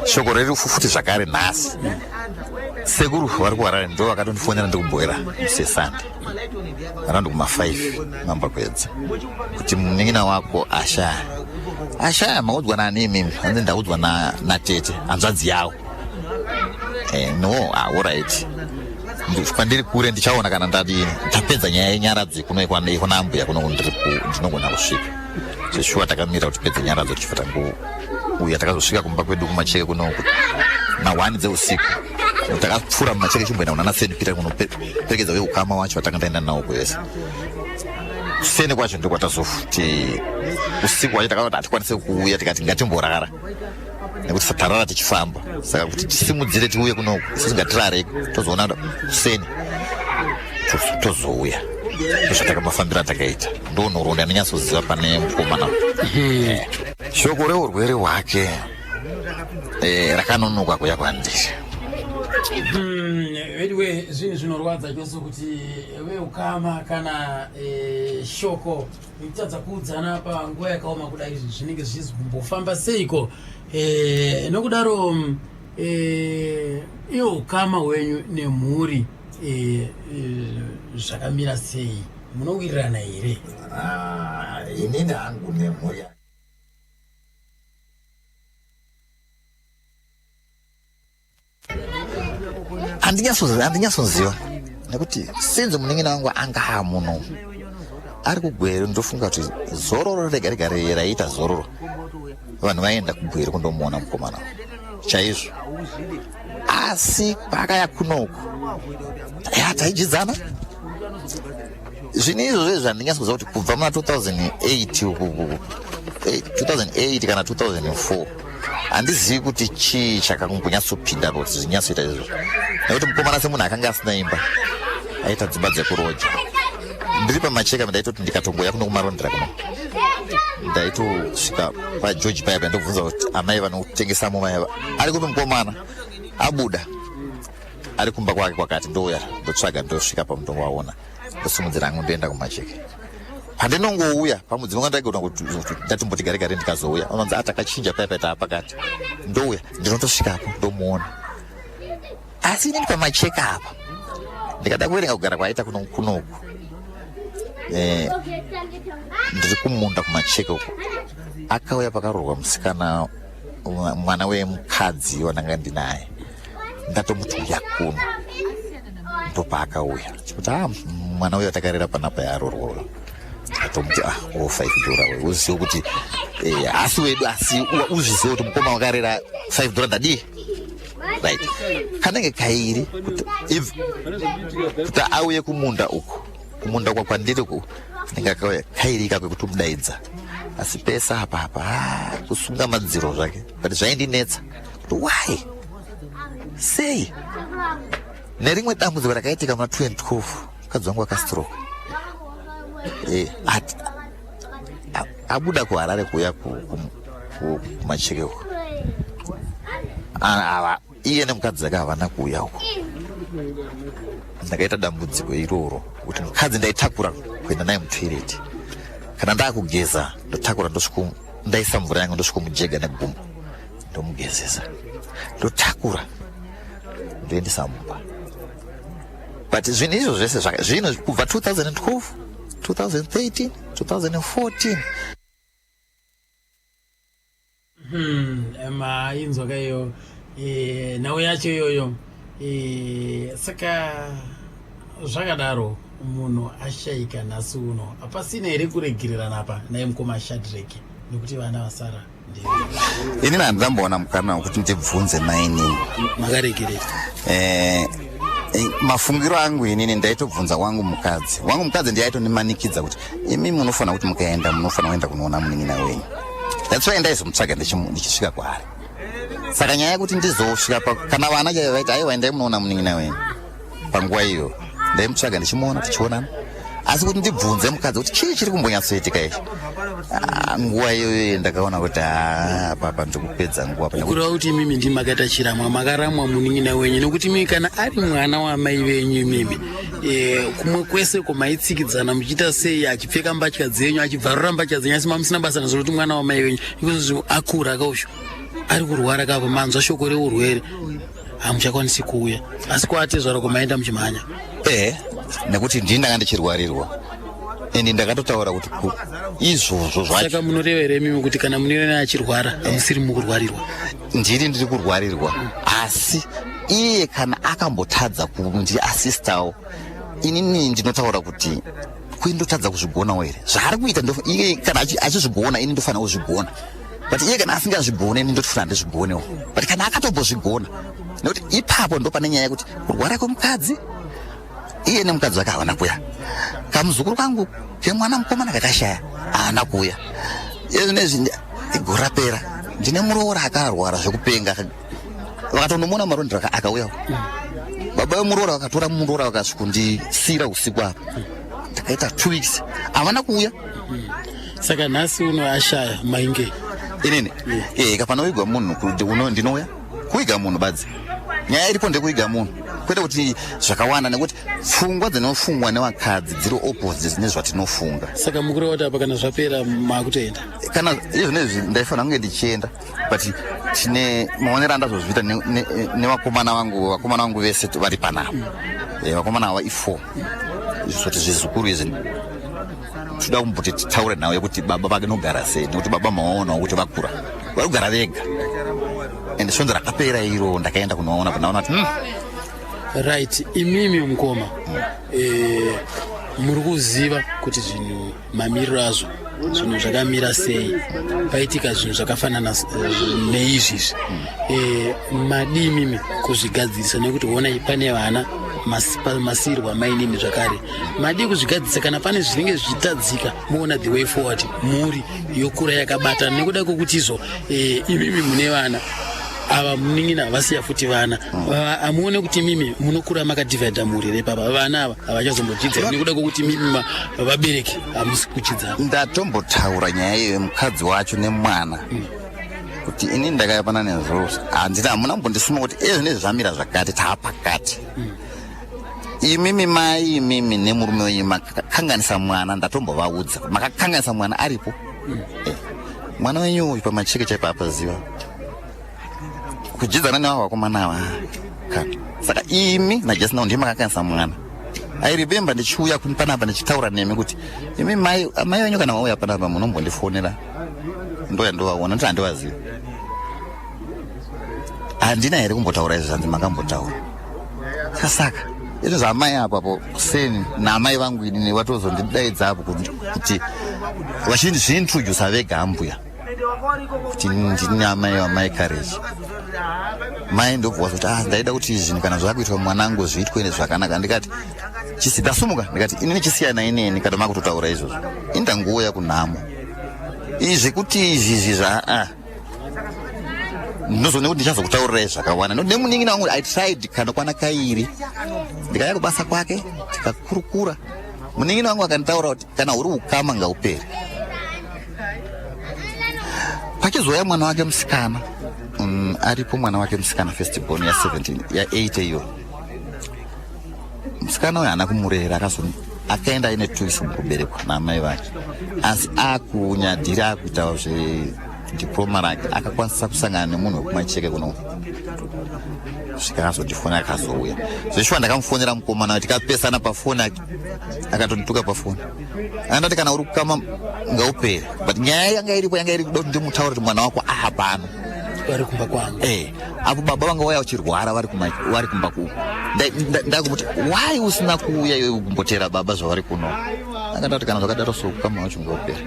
Shoko rerufu futi zvakare nhasi. Sekuru vari kuharare ndo vakatondifonera ndikumboera sesande araundi kuma5 mambakwedza kuti munin'ina wako ashaya maudzwa nani mimi hanzi ndaudzwa natete hanzvadzi yawo. No, alright. Pandiri kure ndichaona kana ndapedza nyaya yenyaradzi kunoikwana ambuya kuno ndinogona kusvika. Zveshuwa takamira kuti pedze nyaradzo tichifata uya takazosvika kumba kwedu kumacheke kuno na 1 dzeusiku. Takapfura mumacheke chimboenda kuna St. Peter kunoperekedza weukama wacho watakanga taenda nawo kwese. Kusene kwacho ndiko kwatazofuti usiku wacho takaona hatikwanise kuuya tikati ngatimborara nekuti satarara tichifamba. Saka kuti tisimudzire tiuye kuno tisingatirareko tozoona kuseni tozouya. Zvatakambafambira takaita ndonhoroni anonyatsoziva pane mukomana. Shoko reurwere hwake rakanonoka kuya kwandiri. Anyway, zvinhu zvinorwadza chose kuti veukama kana shoko itadza kuudzana panguva yakaoma kudai zvinenge zvizi kumbofamba seiko. Nokudaro iwo ukama hwenyu nemhuri zvakamira sei, munowirirana here? Inini hangu nemhuri handinyasoziva nekuti sinzi munin'ina wangu anga muno ari kugwere. Ndofunga kuti zororo rega rega raita zororo vanhu vaenda kugwere kundomuona mukomana chaizvo. Asi pakaya kunoko taijidzana zvinhu izvozvo zvandinyasoziva kuti kubva muna 2008 kana 2004 handizivi kuti chii chakambonyatsopinda kuti zvinyatsoita izvozvo. Nekuti mukomana semunhu akanga asina imba aita dzimba dzekuroja. Ndiri pamacheka ndaitoti ndikatongoya kuno kumarondera kuno ndaitosvika pageorge paya ndobvunza kuti amai vanotengesa mumai ari kupi mukomana abuda ari kumba kwake kwakati ndouya ndotsvaga ndosvika pamutongo waona ndosimudzira hangu ndoenda kumacheka. Pandinongouya pamudzi wanga ndaigona kuti ndatimboti gare gare ndikazouya unonzi atakachinja paya paya taapakati ndouya ndinotosvikapo ndomuona. Asi inini pamacheka apa ndikada kuverenga kugara kwaita kunoku ndiri kumunda kumacheka uko akauya pakarorwa musikana mwana wemukadzi wananga ndinaye ndatomuti uya kuno ndopaakauya chikuti mwana uyo takarera panapa yarorwa atomuti $5 uzive kuti asi wedu asi uzvizive kuti mukoma wakarera $5 ndadii right kanenge kairi kuti auye kumunda uko kumunda kwa kwandiri ku ndingakauya kairi kakwe kuti mudaidza asi pesa apa kusunga madziro zvake but zvaindinetsa kuti why sei nerimwe dambudziko rakaitika muna 2012 mukadzi wangu akastroke abuda kuharare kuya kumacheke uko iye nemukadzi ake havana kuuya uko. Ndakaita dambudziko iroro kuti mukadzi ndaitakura kuenda naye mutoireti kana ndaakugeza ndotakura ndaisa mvura yangu ndosvikomujega negumbo ndomugezesa ndotakura ndoendesa mumba. But zvinhu izvo zvese zvino kubva 2012 2013 2014 mainzwa kaiyo nawe yacho iyoyo. Saka zvakadaro munhu ashaika nhasi uno hapasina here kuregererana apa naye mukoma Shadrack nekuti vana vasara. Inini handamboona mukana wekuti ndibvunze nainini makaregerera. Mafungiro angu inini ndaitobvunza wangu mukadzi ndiaitonimanikidza kuti imi munofanira kuti mukaenda munofanira kuenda kunoona munin'ina wenyu. That's why ndaizomutsvaga ndichisvika kwaari. Saka nyaya yekuti ndizosvika kana vana chaivo vaiti aiwa endai munoona munin'ina wenyu panguva iyo ndaimutsvaga ndichimuona tichionana. Asi kuti ndibvunze mukadzi kuti chii chiri kumbonyatsoitika ichi nguva iyoyo ndakaona kuti papa ndikupedza nguva kureva kuti mimi ndimakaita chiramwa makaramwa munin'ina wenyu nekuti mimi kana ari mwana wamai venyu mimi kumwe kwese kwamaitsikidzana muchiita sei achipfeka mbatya dzenyu achibvarura mbatya dzenyu asi mamusina basa nazvo kuti mwana wamai venyu ikozvo akura akausho ari kurwara kapa manzwa shoko reurwere hamuchakwanisi kuuya asi kwatezvara kwamaenda muchimhanya nekuti ndini ndanga ndichirwarirwa ende ndakatotaura kuti izvozvo saka munoreva here mimi kuti kana munirena achirwara hamusiri mukurwarirwa? Ndiri kurwarirwa asi iye kana akambotadza kundiasistawo inini ndinotaura kuti kuindotadza kuzvigonawo here zvaari kuita iye kana achizvigona ini ndofanira kuzvigona but iye kana asingazvigone ini ndotofanira ndizvigonewo but kana akatombozvigona nekuti ipapo ndo pane nyaya yekuti kurwara kwemukadzi iye nemukadzi wake havana kuya kamuzukuru kangu kemwana mukomana kakashaya haana kuya izvinezvi gore rapera ndine muroora akarwara zvekupenga vakatondomona marondero akauyawo baba vemuroora vakatora muroora vakasvikundisira usiku apo ndakaita 2 weeks havana kuuya saka nhasi uno ashaya mainge inini kapana uigwa munhu kuti uno ndinouya kuiga munhu badzi nyaya iripo ndekuiga munhu kwete kuti zvakawanda nekuti pfungwa dzinofungwa nevakadzi dziri opposite dzine zvatinofunga saka mukureva kuti apa kana zvapera makutoenda kana izvonezvi ndaifanira kunge ndichienda but tine maonero andazozviita nevakomana vangu vese vari panapa vakomana ava i4 zvoti zvizukuru izvi toda kumboti titaure navo yekuti baba vakanogara sei nekuti baba mawaonawo kuti vakura vari kugara vega ende svondo rakapera iro ndakaenda kunoona panaona kuti right imimi mukoma muri kuziva kuti zvinhu mamiriro azvo zvinhu zvakamira sei paitika zvinhu zvakafanana neizvizvi madii mimi kuzvigadzirisa nekuti onai pane vana masirwa mainini zvakare madii kuzvigadzirisa kana pane zvinenge zvichitadzika muona the way forward muri yokura yakabatana nekuda kwokuti izvo imimi mune vana ava munin'ina havasiya futi vana amuone kuti mimi munokura makadhivhaidha muri repapa vana ava havachazombochinza nekuda kwokuti mimi vabereki hamusi kuchidzana ndatombotaura nyaya iyo yemukadzi wacho nemwana kuti inini ndakayapana nezvozvo handina hamuna mbondisuma kuti ezvinezvi zvamira zvakati taapakati imimi mai imimi nemurume wenyu makakanganisa mwana ndatombovaudza makakanganisa mwana aripo mwana wenyu uyu pamacheke chaipapa ziva kujidzana nevavo vakomana ava kana saka imi najasinawo ndiye makakanganisa mwana I remember ndichiuya panapa ndichitaura nemi kuti imi mai venyu kana vauya panapa munombondifonera ndoya ndovaona nditi handivazivi handina here kumbotaura izvi zvanzi makambotaura saka izvo zvamai apapo seni naamai vangu ini nevatozondidaidza apo kuti vachindizviintrodusa vega ambuya kuti ndini amai vamai courage mai ndobva kuti ndaida kuti zvinhu kana zvakuitwa mwanangu zviitwe nezvakanaka ndikati ndasumuka ndikati inini chisiyana ineni kana makutotaura izvozvo indanguuya kunhamo izvi kuti izvizvi ndinozoone kuti ndichazokutaurirai zvakawanda nemunin'ina wangu I tried kana kwana kairi ndikaya kubasa kwake tikakurukura munin'ina wangu akanditaura kuti kana uri ukama ngaupere pachizoya mwana wake musikana aripo mwana wake musikana firstborn ya8 iyo musikana uyu haana kumurera akaenda aine 2 weeks mukuberekwa naamai vake asi akunyadhiri akuita zvedhiploma rake akakwanisa kusangana nemunhu wekumacheke kuno svika akazondifona akazouya zveshuwa ndakamufonera mukomana tikapesana pafoni akatondituka pafoni andati kana uri kukama ngaupere but nyaya yanga iripo yanga iri kuda kuti ndimutaura kuti mwana wako pano vari kumba kwangu apo baba vanga vauya uchirwara vari kumba kuku ndakumuti why usina kuuya iwe kumbotera baba zvavari kuno akanda kuti kana zvakadaro so kukama wacho ngaupera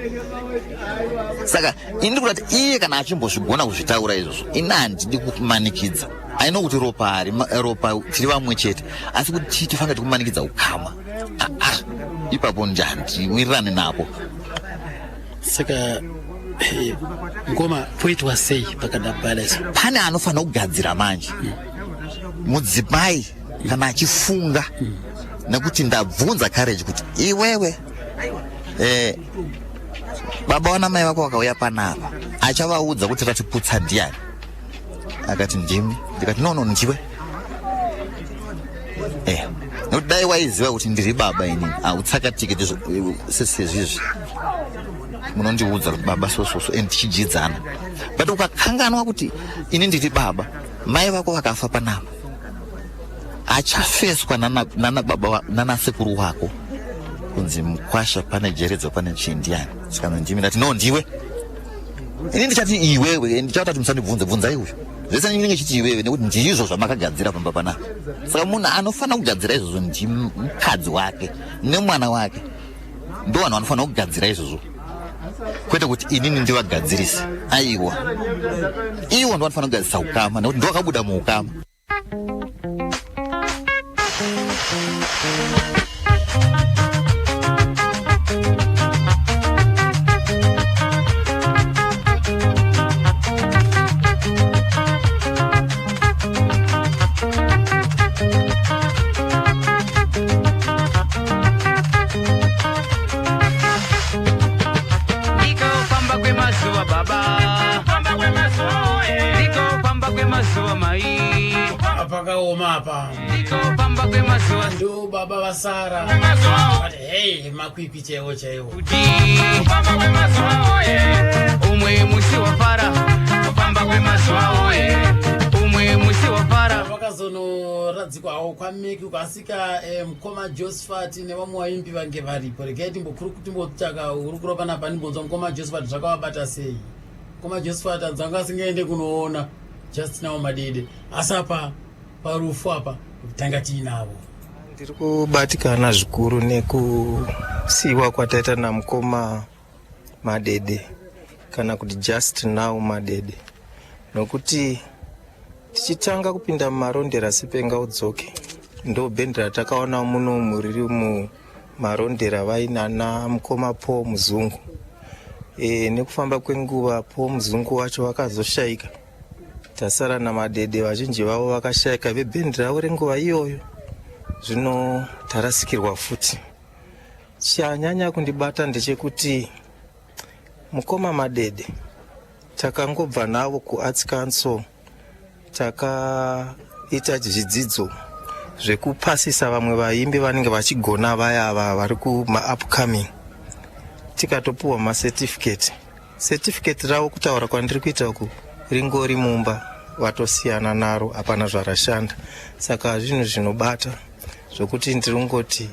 saka ini ndiri kuti iye kana achimbozvigona kuzvitaura izvozvo ini handidi kumanikidza aino kuti ropa tiri vamwe chete asi kuti tifanga tikumanikidza ukama ipapo njandiwirirane napo saka ngoma poitwa sei pakadabalesa pane anofanira kugadzira manje mudzimai kana achifunga nekuti ndabvunza courage kuti iwewe baba wana mai vako vakauya panapa achavaudza kuti ratiputsa ndiani, akati ndimi, ndikati no ndiwe. Nokuti dai waiziva kuti ndiri baba inini hautsakatiki sesezvizvi munondiudza kuti baba sososo and tichijidzana, but ukakanganwa kuti ini ndiri baba, mai vako vakafa panapa, achafeswa nana baba nana sekuru wako kunzi mukwasha pane jeredzo pane chindiani. Saka ndimi ndati no ndiwe. Ini ndichati iwewe, ndichati musandibvunze bvunza iwe. Zvese ndinenge chiti iwewe nekuti ndizvo zvamakagadzira pamba panapa. Saka munhu anofana kugadzira izvozvo ndimukadzi wake nemwana wake, ndo vanhu vanofana kugadzira izvozvo, kwete kuti inini ndivagadzirisi. Aiwa, iwo ndo vanofana kugadzirisa ukama nekuti ndo vakabuda muukama. Ndo baba vasara hey makwikwi chaiwo umwe musi wafara kupamba kwemazuva oye umwe musi wafara vakazonoradzikwawo kwameki ukasika mukoma Josephat nevamwe vaimbi vange varipo. Regai timbotsvaka uri kuropa napa ndimbonzwa mukoma Josephat zvakavabata sei. Mukoma Josephat anzanga asingaende kunoona Just Now Madede, asi apa parufu apa tanga tiinavo. Ndiri kubatikana zvikuru nekusiiwa kwataita namukoma Madede kana kuti Just Now Madede, nokuti tichitanga kupinda mumarondera sepenga udzoke ndo bhendi ratakaona muno riri mumarondera vainana mukoma Paul Muzungu. Nekufamba kwenguva Paul Muzungu wacho wakazoshaika, tasara naMadede vazhinji vavo vakashayika vebhendi ravo renguva iyoyo. Zvino tarasikirwa futi. Chanyanya kundibata ndechekuti mukoma Madede takangobva navo kuArts Council, takaita zvidzidzo zvekupasisa vamwe vaimbi vanenge vachigona vaya vari kuma-upcoming, tikatopuwa certificate ravo kutaura kwandiri kuita uku ringori mumba vatosiyana naro, hapana zvarashanda. Saka zvinhu zvinobata zvokuti ndirungoti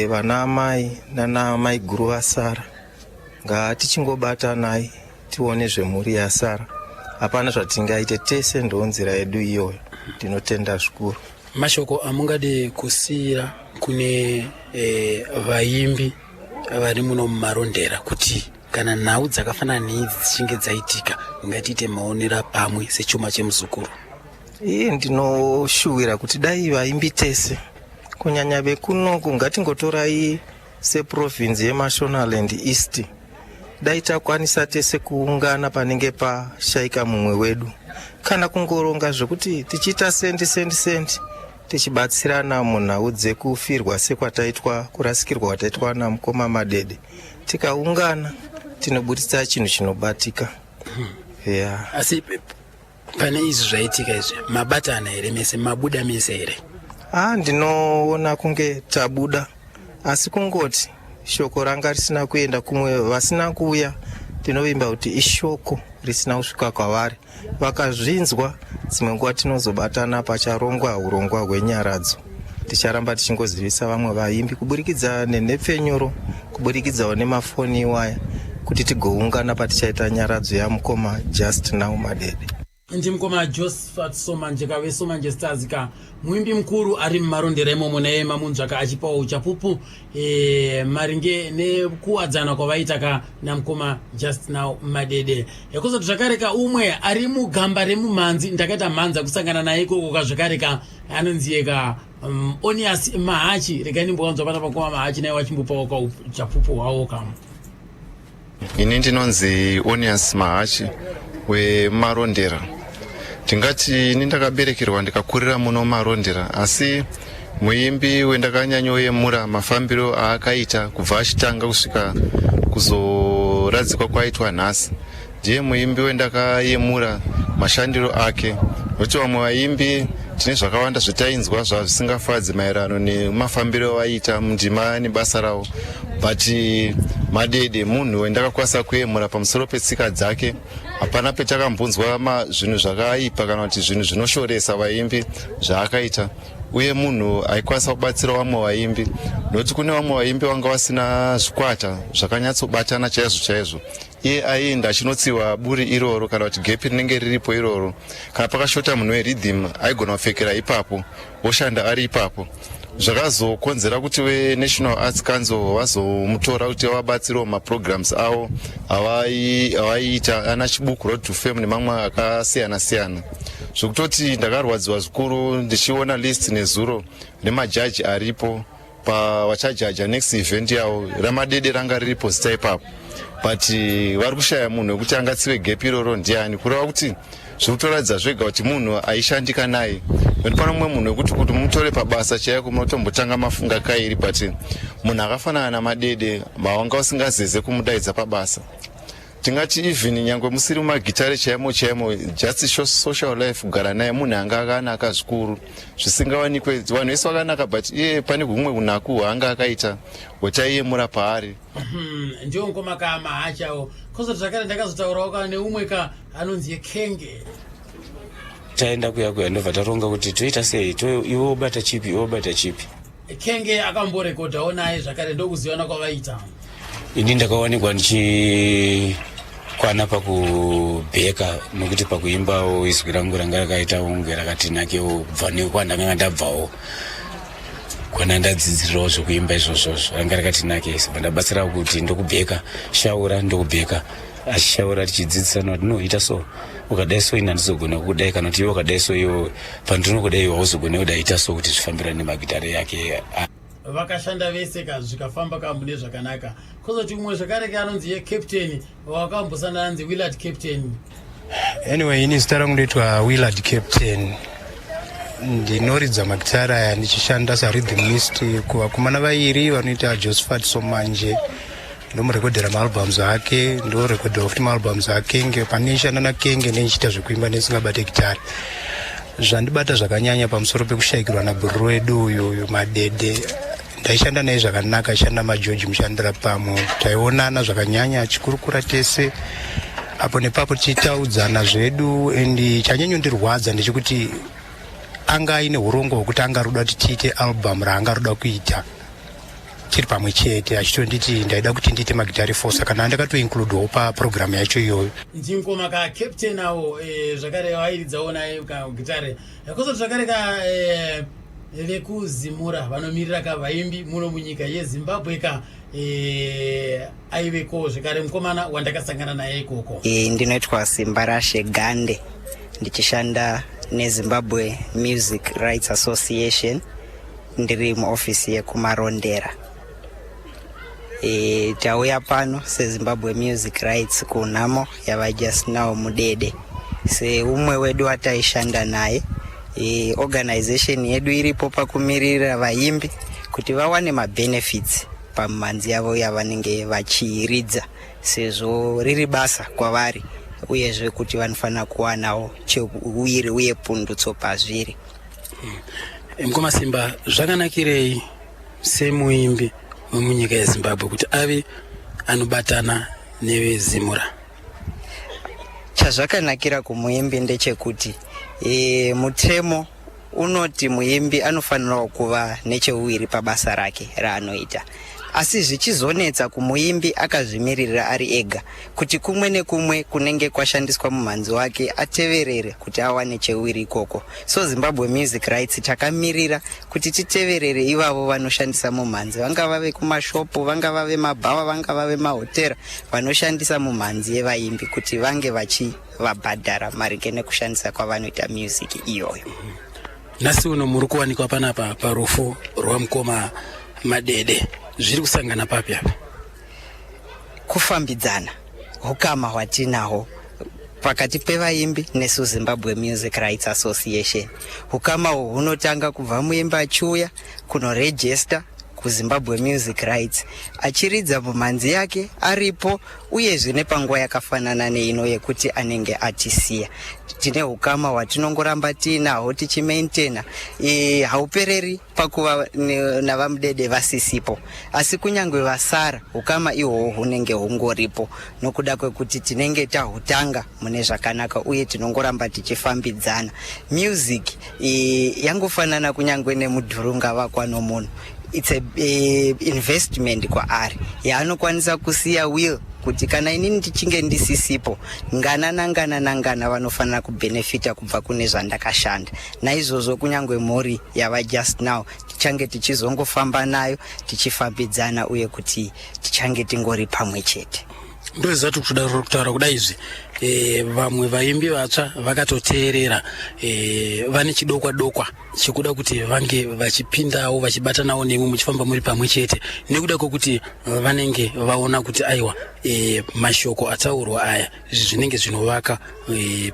vana mai nana mai guru vasara ngatichingobatanai tione zvemhuri yasara, hapana zvatingaite, tese ndo nzira yedu iyoyo. Ndinotenda zvikuru. Mashoko amungade kusiyira kune vaimbi vari muno mumarondera kuti kana nhau dzakafanana neidzi dzichinge dzaitika ngatiite maonera pamwe sechuma chemuzukuru? Ndinoshuwira kuti dai vaimbi tese kunyanya vekunoku ngatingotorai seprovinsi yeMashonaland East, dai takwanisa tese kuungana panenge pashayika mumwe wedu, kana kungoronga zvekuti tichiita sendi tichibatsirana munhau dzekufirwa sekwataitwa kurasikirwa kwataitwa namukoma Madede. Tikaungana tinobudisa chinhu chinobatika. Asi pane izvi zvaitika izvi mabatana here mese, mabuda mese here? Ndinoona kunge tabuda, asi kungoti shoko ranga risina kuenda kumwe, vasina kuuya tinovimba kuti ishoko risina kusvika kwavari, vakazvinzwa dzimwe nguva tinozobatana pacharongwa urongwa hwenyaradzo. Ticharamba tichingozivisa vamwe vaimbi kuburikidza nenhepfenyuro, kuburikidzawo nemafoni iwaya, kuti tigoungana patichaita nyaradzo yamukoma Just Now Madede. Ndimukoma Josephat Somanje kave Somanje Stars ka muimbi mukuru ari mumarondera imomo naye mamunzvaka achipawo uchapupu maringe nekuwadzana kwavaita ka namukoma Just Now Madede. Yakuzoti zvakareka umwe ari mugamba remumhanzi, ndakaita mhanza kusangana naye ikoko kazvakareka anonziyeka Onias Mahachi. Regai ndimbowanzwa pana pakoma Mahachi naye wachimbopawo ka uchapupu hwawo kam. Ini ndinonzi Onias Mahachi wemarondera. Tingati ini ndakaberekerwa ndikakurira muno marondera, asi muimbi wendakanyanyoyemura mafambiro aakaita kubva achitanga kusvika kugadzikwa kwaitwa nhasi. Ndiye muimbi wendakayemura mashandiro ake, nokuti vamwe vaimbi tine zvakawanda zvatainzwa zvisingafadzi maererano nemafambiro vaita mundima nebasa ravo, but Madede munhu wendakakwanisa kuyemura pamusoro petsika dzake. Hapana petakambunzwa zvinhu zvakaipa kana kuti zvinhu zvinoshoresa vaimbi zvaakaita, uye munhu aikwanisa kubatsira vamwe vaimbi, nokuti kune vamwe vaimbi vanga vasina zvikwata zvakanyatsobatana chaizvo. Iye aienda achinotsiwa buri iroro kana kuti gepi rinenge riripo iroro, kana pakashota munhu werhythm aigona kupfekera ipapo oshanda ari ipapo. Zvakazokonzera kuti weNational Arts Council vazomutora kuti vabatsirewo maprograms avo avaiita ana Chibuku Road to Fame nemamwe akasiyana-siyana. Zvokutoti ndakarwadziwa zvikuru ndichiona list nezuro remajaji aripo vachajaja next event yavo. Ramadede ranga riripo zita ipapo, but vari kushaya munhu wekuti angatsiwe gepi iroro ndiani, kureva kuti zvikutoratidza zvega kuti munhu aishandika naye. Pano mumwe munhu wekuti kuti mumutore pabasa chaiko munotombotanga mafunga kairi, but munhu akafanana naMadede mawanga usingazeze kumudaidza pabasa. Tingati even nyangwe musiri mumagitare chaimo just social life, kugara naye munhu anga akanaka zvikuru zvisingawanikwe. Vanhu vese vakanaka, but iye pane kumwe kunaku hwaanga akaita hutaiyemura paari. Ndiwo ngoma kamahachawo kozoti zvakare ndakazotaurawo kana neumwe anonzi Kenge. Taenda kuya ndobva taronga kuti toita sei, iwe obata chipi. Kenge akamborekodhawo naye zvakare ndokuziwana kwavaita. Ini ndakawanikwa ndichikwana pakubheka, nokuti pakuimbawo izwi rangu ranga rakaita unge rakatinakewo kubva nekwandanga ndabvawo kwanandadzidzirawo zvokuimba izvozvo ranga rakatinake. Saka ndabatsira kuti ndokubheka shaura ndokubheka achishaura tichidzidzisana kuti noita so ukadai so ina ndizogona kudai, kana kuti iwe ukadai so iwo pandinokudai wauzogona kudai ita so, kuti zvifambirane nemagitare yake. Vakashanda vese zvikafamba kamune zvakanaka. Kozoti umwe zvakare anonzi Captain wakambosana nanzi Willard Captain. Anyway, ini zita rangu ndoitwa Willard Captain. Ndinoridza magitara aya ndichishanda sarhythmist kuvakomana vairi vanoita Josephat Somanje. Ndomurekodhera maalbums ake, ndorekodhera futi maalbums akenge. Panishanda naKenge ndichiita zvekuimba ndisingabate gitara. Zvandibata zvakanyanya pamusoro pekushayikirwa nabhuru wedu uyu Madede, ndaishanda naye zvakanaka, aishanda maJoji mushandira pamwe, taionana zvakanyanya achikurukura tese apo nepapo tichitaudzana zvedu. And chanyanyondirwadza ndechekuti anga aine urongo hwekuti angaruda kuti tiite album raangaruda kuita tiri pamwe chete, achitonditi ndaida kuti ndiite magitari force, kana ndakatoincludewo paprogramu yacho iyoyo. Ndingoma Captain awo zvakare wairidzawo naye kagitare. Kozoti zvakare vekuzimura vanomirira vaimbi muno munyika yeZimbabwe aiveko zvakare mukomana wandakasangana naye ikoko. Ndinoitwa Simbarashe Gande, ndichishanda neZimbabwe Music Rights Association, ndiri muofisi yekumarondera. Tauya pano seZimbabwe Music Rights kunhamo yavaJust Now Mudede. Umwe wedu ataishanda naye, organization yedu iripo pakumirira vaimbi kuti vawane mabenefits pamhanzi yavo yavanenge vachiridza, sezvo riri basa kwavari, uyezve kuti vanofanira kuwanawo cheuwiri uye pundutso pazviri. Mukoma Simba, zvakanakirei semuimbi munyika yeZimbabwe kuti ave anobatana nevezimura? Chazvakanakira kumuimbi ndechekuti mutemo unoti muimbi anofanira kuva necheuwiri pabasa rake raanoita, asi zvichizonetsa kumuimbi akazvimirira ari ega, kuti kumwe nekumwe kunenge kwashandiswa mumhanzi wake ateverere kuti awane cheuwiri ikoko. So Zimbabwe Music Rights takamirira kuti titeverere ivavo vanoshandisa mumhanzi, vanga vave kumashopu, vanga vave mabhawa, vanga vave mahotera, vanoshandisa mumhanzi yevaimbi, kuti vange vachivabhadhara maringe nekushandisa kwavanoita music iyoyo. Nhasi uno muri kuwanikwa panapa parufu rwamukoma Madede, zviri kusangana papi apa? Kufambidzana hukama hwatinahwo pakati pevaimbi nesu Zimbabwe Music Rights Association. Hukama hwo hunotanga kubva muimbi achiuya kunoregister kuZimbabwe Music Rights achiridza mumhanzi yake aripo, uyezve nepanguva yakafanana neino yekuti anenge atisiya. Tine ukama hwatinongoramba tinahwo tichimaintaina, haupereri pakuva navamudede vasisipo, asi kunyangwe vasara ukama ihwohwo hunenge hungoripo, nokuda kwekuti tinenge tahutanga mune zvakanaka uye tinongoramba tichifambidzana. Music yangofanana kunyangwe nemudhurunga vakwa nomunhu. It's a investment kwaari yaanokwanisa kusiya will kuti kana inini tichinge ndisisipo ngana nangana vanofanira kubenefita kubva kune zvandakashanda. Naizvozvo kunyangwe mhuri yava just now tichange tichizongofamba nayo tichifambidzana uye kuti tichange tingori pamwe chete. Ndoizati kutaura kudai izvi vamwe vaimbi vatsva vakatoteerera vane chidokwa chekuda kuti vange vachipindawo vachibatanawo nemi muchifamba muri pamwe chete, nekuda kwokuti vanenge vaona kuti aiwa mashoko ataurwa aya zvinenge zvinovaka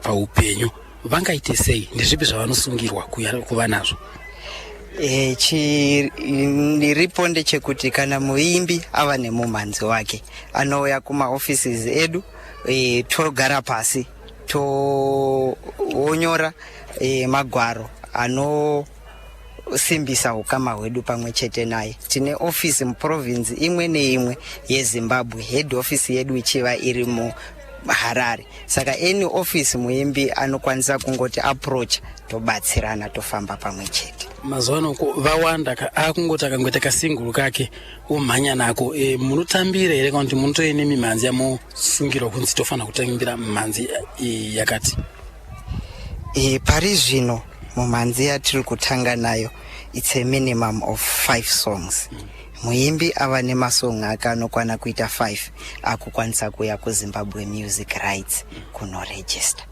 paupenyu. Vangaite sei? Ndezvipi zvavanosungirwa kuva nazvo? Ndiripo ndechekuti kana muimbi ava nemumhanzi wake anouya kumaoffices edu, togara pasi tonyora magwaro anosimbisa ukama hwedu pamwe chete naye. Tine office muprovince imwe neimwe yeZimbabwe, head office yedu ichiva iri muHarare. Saka any office muimbi anokwanisa kungoti approach, tobatsirana tofamba pamwe chete. Mazuvano vawanda akungoti akangoita kasinguru kake umhanya nako, munotambira here kana kuti munotoine mimhanzi yamusungirwa kunzi tofanira kutambira mimhanzi yakati? Pari zvino mumhanzi yatiri kutanga nayo it's a minimum of 5 songs. Muimbi ava nemasong ake anokwana kuita 5 akukwanisa kuya kuZimbabwe Music Rights kunoregister.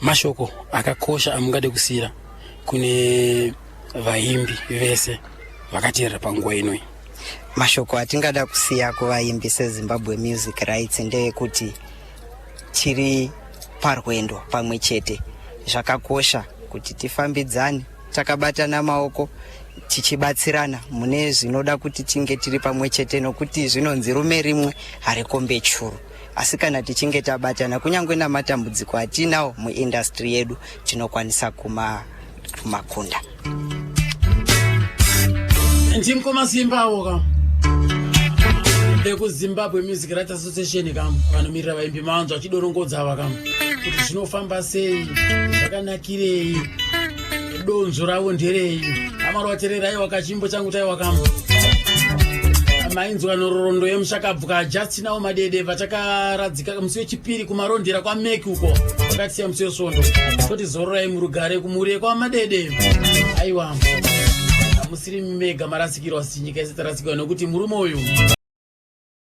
Mashoko akakosha amungade kusira kune vaimbi vese vakateerera panguva inoi? Mashoko atingada kusiya kuvaimbi seZimbabwe Music Rights ndeyekuti tiri parwendo pamwe chete. Zvakakosha kuti tifambidzane takabatana maoko tichibatsirana mune zvinoda kuti tinge tiri pamwe chete, nokuti zvinonzi rume rimwe harikombe churu. Asi kana tichinge tabatana kunyangwe namatambudziko atinawo muindustry yedu tinokwanisa kumakunda. Ndimkoma Simbawo kam ekuZimbabwe Music Rights Association kam vanomirira vaimbi manzo achidorongodza ava kam kuti zvinofamba sei, zvakanakirei, donzo ravo nderei. Amaro watererai wakachimbo changu taiwa kam mainzwa nororondo yemushakabvuka Justinawo Madede vachakaradzika musi wechipiri kumarondera kwaMeki uko vakatiya musi weSvondo toti zororai murugare kumuriye kwaMadede. Aiwa musiri mega marasikirwa sinyika yese tarasikirwa nokuti murume uyu